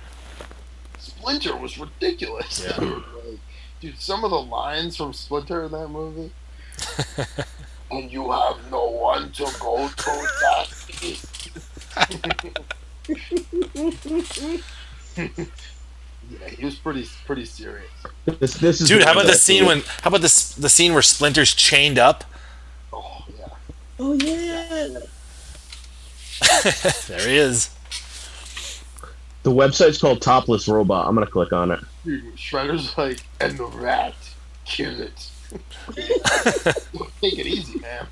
Splinter was ridiculous. Yeah. Dude, some of the lines from Splinter in that movie. And you have no one to go to that. Yeah, he was pretty serious. This is Dude, how about the scene the scene where Splinter's chained up? Oh yeah. Oh yeah. There he is. The website's called Topless Robot. I'm gonna click on it. Dude, Shredder's like, and the rat, kill it. Take it easy, man.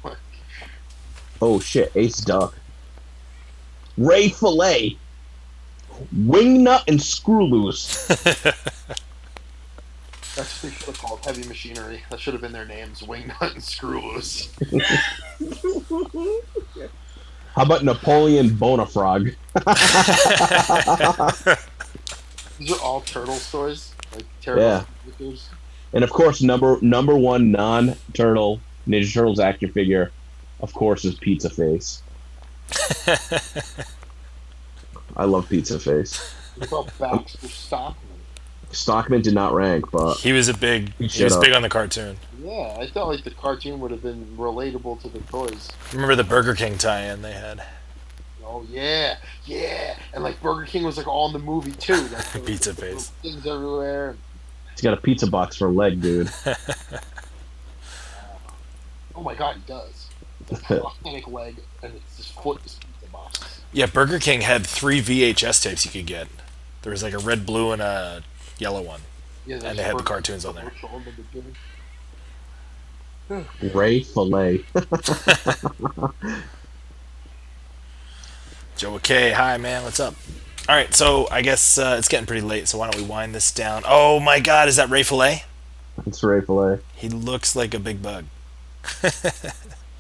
Oh shit, Ace Duck. Ray Fillet. Wingnut and Screw Loose. That's what they should have called Heavy Machinery. That should have been their names, Wingnut and Screw Loose. How about Napoleon Bonafrog? These are all Turtles toys, like terrible characters. And of course, number one non-turtle Ninja Turtles action figure, of course, is Pizza Face. I love Pizza Face. What about Baxter Stockman? Stockman did not rank, but he was big on the cartoon. Yeah, I thought like the cartoon would have been relatable to the toys. Remember the Burger King tie-in they had? Oh yeah, and like Burger King was like all in the movie too. Like, Pizza Face. Things everywhere. he's got a pizza box for a leg, dude. Oh my god, he does. It's an authentic leg, and it's his foot is pizza box. Yeah, Burger King had 3 VHS tapes you could get. There was like a red, blue, and a yellow one. Yeah, and they had the cartoons on there. Ray Fillet. Joe K, hi man, what's up? Alright, so I guess it's getting pretty late, so why don't we wind this down? Oh my god, is that Ray Fillet? It's Ray Fillet. He looks like a big bug.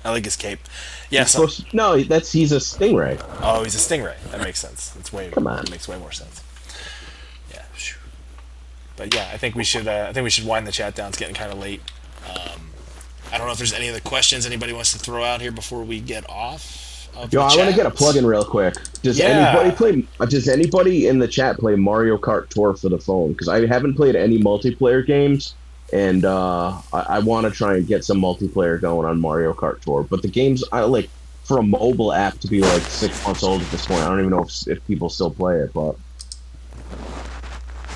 I like his cape. Yeah, he's a stingray. Oh, he's a stingray. That makes sense. That makes way more sense. Yeah. But yeah, I think we should. I think we should wind the chat down. It's getting kind of late. I don't know if there's any other questions anybody wants to throw out here before we get off. Yo, I want to get a plug in real quick. Does anybody play? Does anybody in the chat play Mario Kart Tour for the phone? Because I haven't played any multiplayer games, and I want to try and get some multiplayer going on Mario Kart Tour. But the games, I like for a mobile app to be like 6 months old at this point. I don't even know if people still play it, but.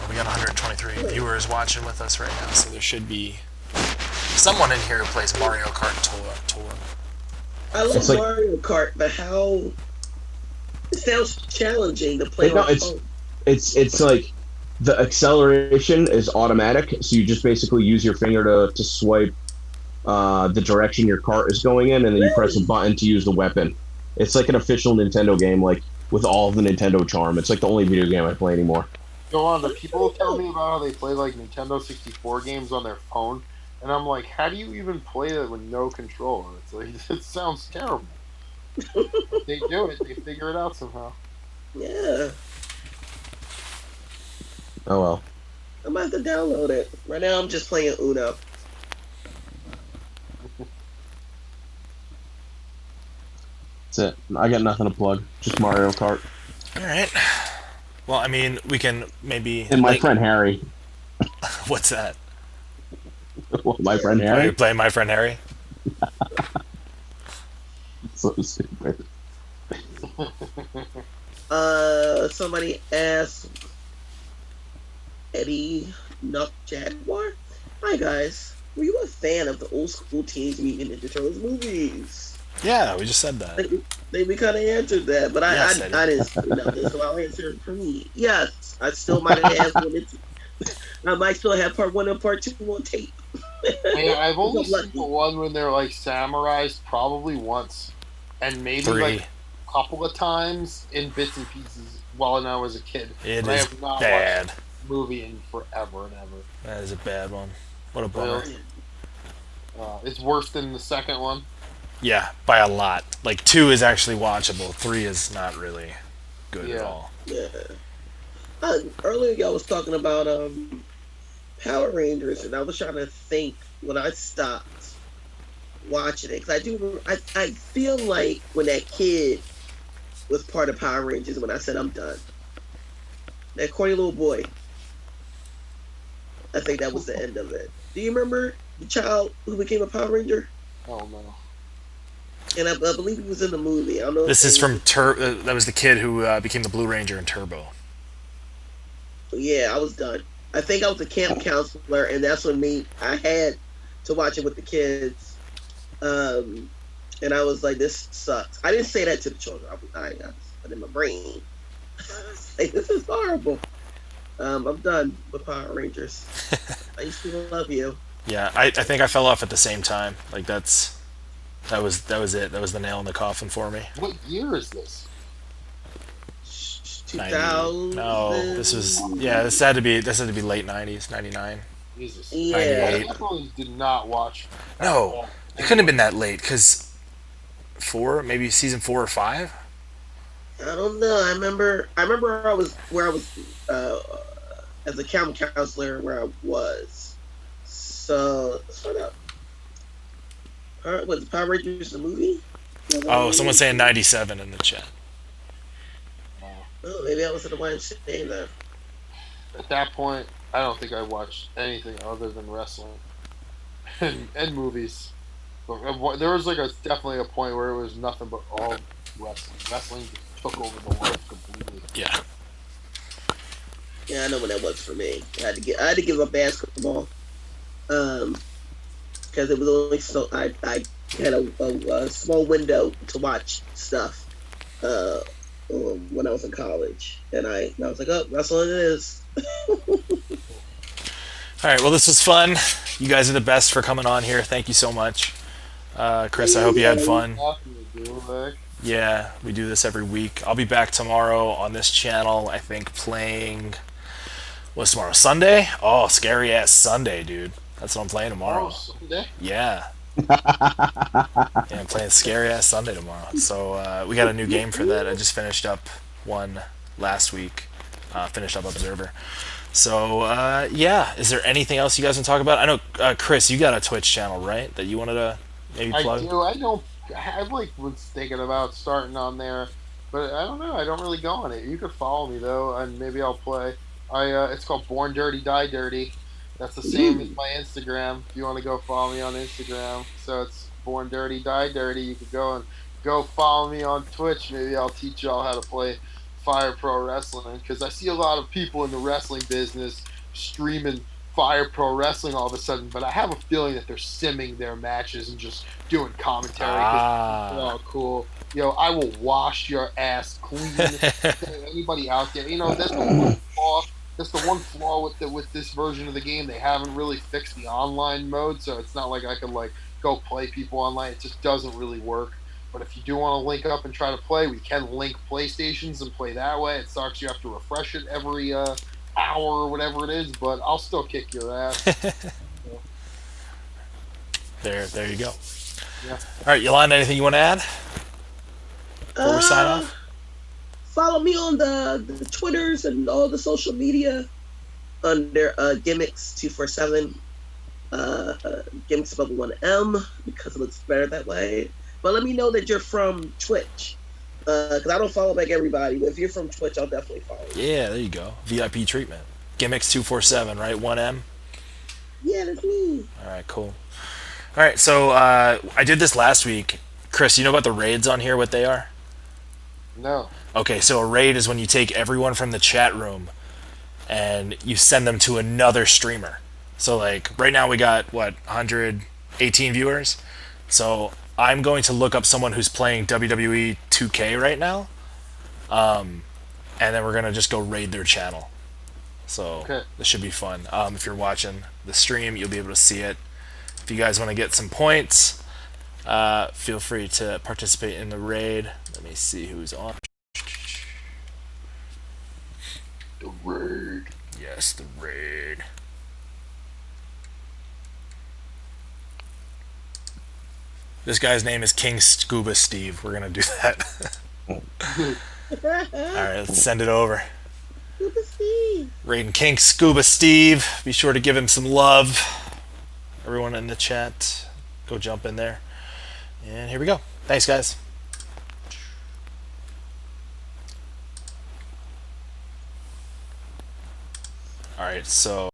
We got 123 viewers watching with us right now, so there should be someone in here who plays Mario Kart Tour. I love Mario Kart, but how it sounds challenging to play on phone. It's like the acceleration is automatic, so you just basically use your finger to swipe the direction your cart is going in, and then you press a button to use the weapon. It's like an official Nintendo game, like with all of the Nintendo charm. It's like the only video game I play anymore. Yolanda, people tell me about how they play like Nintendo 64 games on their phone, and I'm like, how do you even play that with no controller? It's like, it sounds terrible. They do it. They figure it out somehow. Yeah. Oh well. I'm about to download it. Right now I'm just playing Uno. That's it. I got nothing to plug. Just Mario Kart. All right. Well, I mean, we can maybe... And my friend Harry. What's that? My friend Harry? Are you playing My Friend Harry? So stupid. Somebody asked Eddie Nuck Jaguar. Hi guys, were you a fan of the old school Teenage Mutant Ninja Turtles movies? Yeah, we just said that. I think we kind of answered that, but I didn't know this, so I'll answer it for me. Yes, I still might have asked when it's. I might still have part 1 and part 2 on tape. Yeah, I've only seen the one when they're like samurais probably once, and maybe 3. like a couple of times in bits and pieces while I was a kid. It I is have not bad. watched the movie in forever and ever. That is a bad one. What a bummer. Really? It's worse than the second one. Yeah, by a lot. Like 2 is actually watchable. 3 is not really good at all. Yeah. Earlier y'all was talking about Power Rangers, and I was trying to think when I stopped watching it, because I feel like when that kid was part of Power Rangers, when I said I'm done, that corny little boy, I think that was the end of it. Do you remember the child who became a Power Ranger? Oh no. And I believe he was in the movie. I don't know. This is from that was the kid who became the Blue Ranger in Turbo. Yeah, I was done. I think I was a camp counselor, and that's when I had to watch it with the kids. And I was like, this sucks. I didn't say that to the children. But in my brain, like, this is horrible. I'm done with Power Rangers. I used to love you. Yeah, I think I fell off at the same time. Like that was it. That was the nail in the coffin for me. What year is this? 2000. No, this had to be late 90s, 99. Jesus. Yeah. 98. I definitely did not watch. No, it couldn't have been that late because 4, maybe season 4 or 5. I don't know. I remember I was as a camp counselor where I was. So let's find out. Was Power Rangers the movie? Oh, someone's saying 97 in the chat. Oh, maybe I was at the YMCA then. At that point, I don't think I watched anything other than wrestling and movies. But there was definitely a point where it was nothing but all wrestling. Wrestling took over the world completely. Yeah. Yeah, I know when that was for me. I had to give up basketball, because it was only so I had a small window to watch stuff when I was in college, and I was like, oh, wrestling it is. All right, well, this was fun. You guys are the best for coming on here. Thank you so much. Chris, I hope you had fun. Yeah, we do this every week. I'll be back tomorrow on this channel, I think, playing... What's tomorrow? Sunday? Oh, scary ass Sunday, dude. That's what I'm playing tomorrow. Oh, Sunday? Yeah. Yeah, I'm playing scary ass Sunday tomorrow. So we got a new game for that. I just finished up one last week. Finished up Observer. So yeah, is there anything else you guys want to talk about? I know Chris, you got a Twitch channel, right? That you wanted to maybe I plug. do. I don't. I like was thinking about starting on there, but I don't know. I don't really go on it. You could follow me though, and maybe I'll play. It's called Born Dirty Die Dirty. That's the same as Ooh. my Instagram. If you want to go follow me on Instagram, so it's Born Dirty Die Dirty. You could go and go follow me on Twitch. Maybe I'll teach y'all how to play Fire Pro Wrestling because I see a lot of people in the wrestling business streaming Fire Pro Wrestling all of a sudden, but I have a feeling that they're simming their matches and just doing commentary because Ah. oh cool. I will wash your ass clean. Anybody out there, that's the one flaw. That's the one flaw with this version of the game. They haven't really fixed the online mode, so it's not like I could like go play people online. It just doesn't really work. But if you do want to link up and try to play, we can link PlayStations and play that way. It sucks. You have to refresh it every hour or whatever it is, but I'll still kick your ass. So, There you go. yeah. All right, Yolanda, anything you want to add before we sign Uh, off? Follow me on the Twitters and all the social media under gimmicks 247. Gimmicks spelled with one M because it looks better that way. But let me know that you're from Twitch. Because I don't follow back everybody, but if you're from Twitch, I'll definitely follow you. Yeah, there you go. VIP treatment. Gimmicks 247, right? 1M. Yeah, that's me. All right, cool. All right, so I did this last week. Chris, you know about the raids on here? What they are? No. Okay, so a raid is when you take everyone from the chat room and you send them to another streamer. So like right now we got what 118 viewers. So I'm going to look up someone who's playing WWE 2K right now, and then we're gonna just go raid their channel. So Okay. this should be fun. If you're watching the stream, you'll be able to see it. If you guys want to get some points, feel free to participate in the raid. Let me see who's on. The raid. Yes, the raid. This guy's name is King Scuba Steve. We're gonna do that. Alright, let's send it over. Super Steve. Raiding King Scuba Steve. Be sure to give him some love. Everyone in the chat, go jump in there. And here we go. Thanks, guys. Alright, so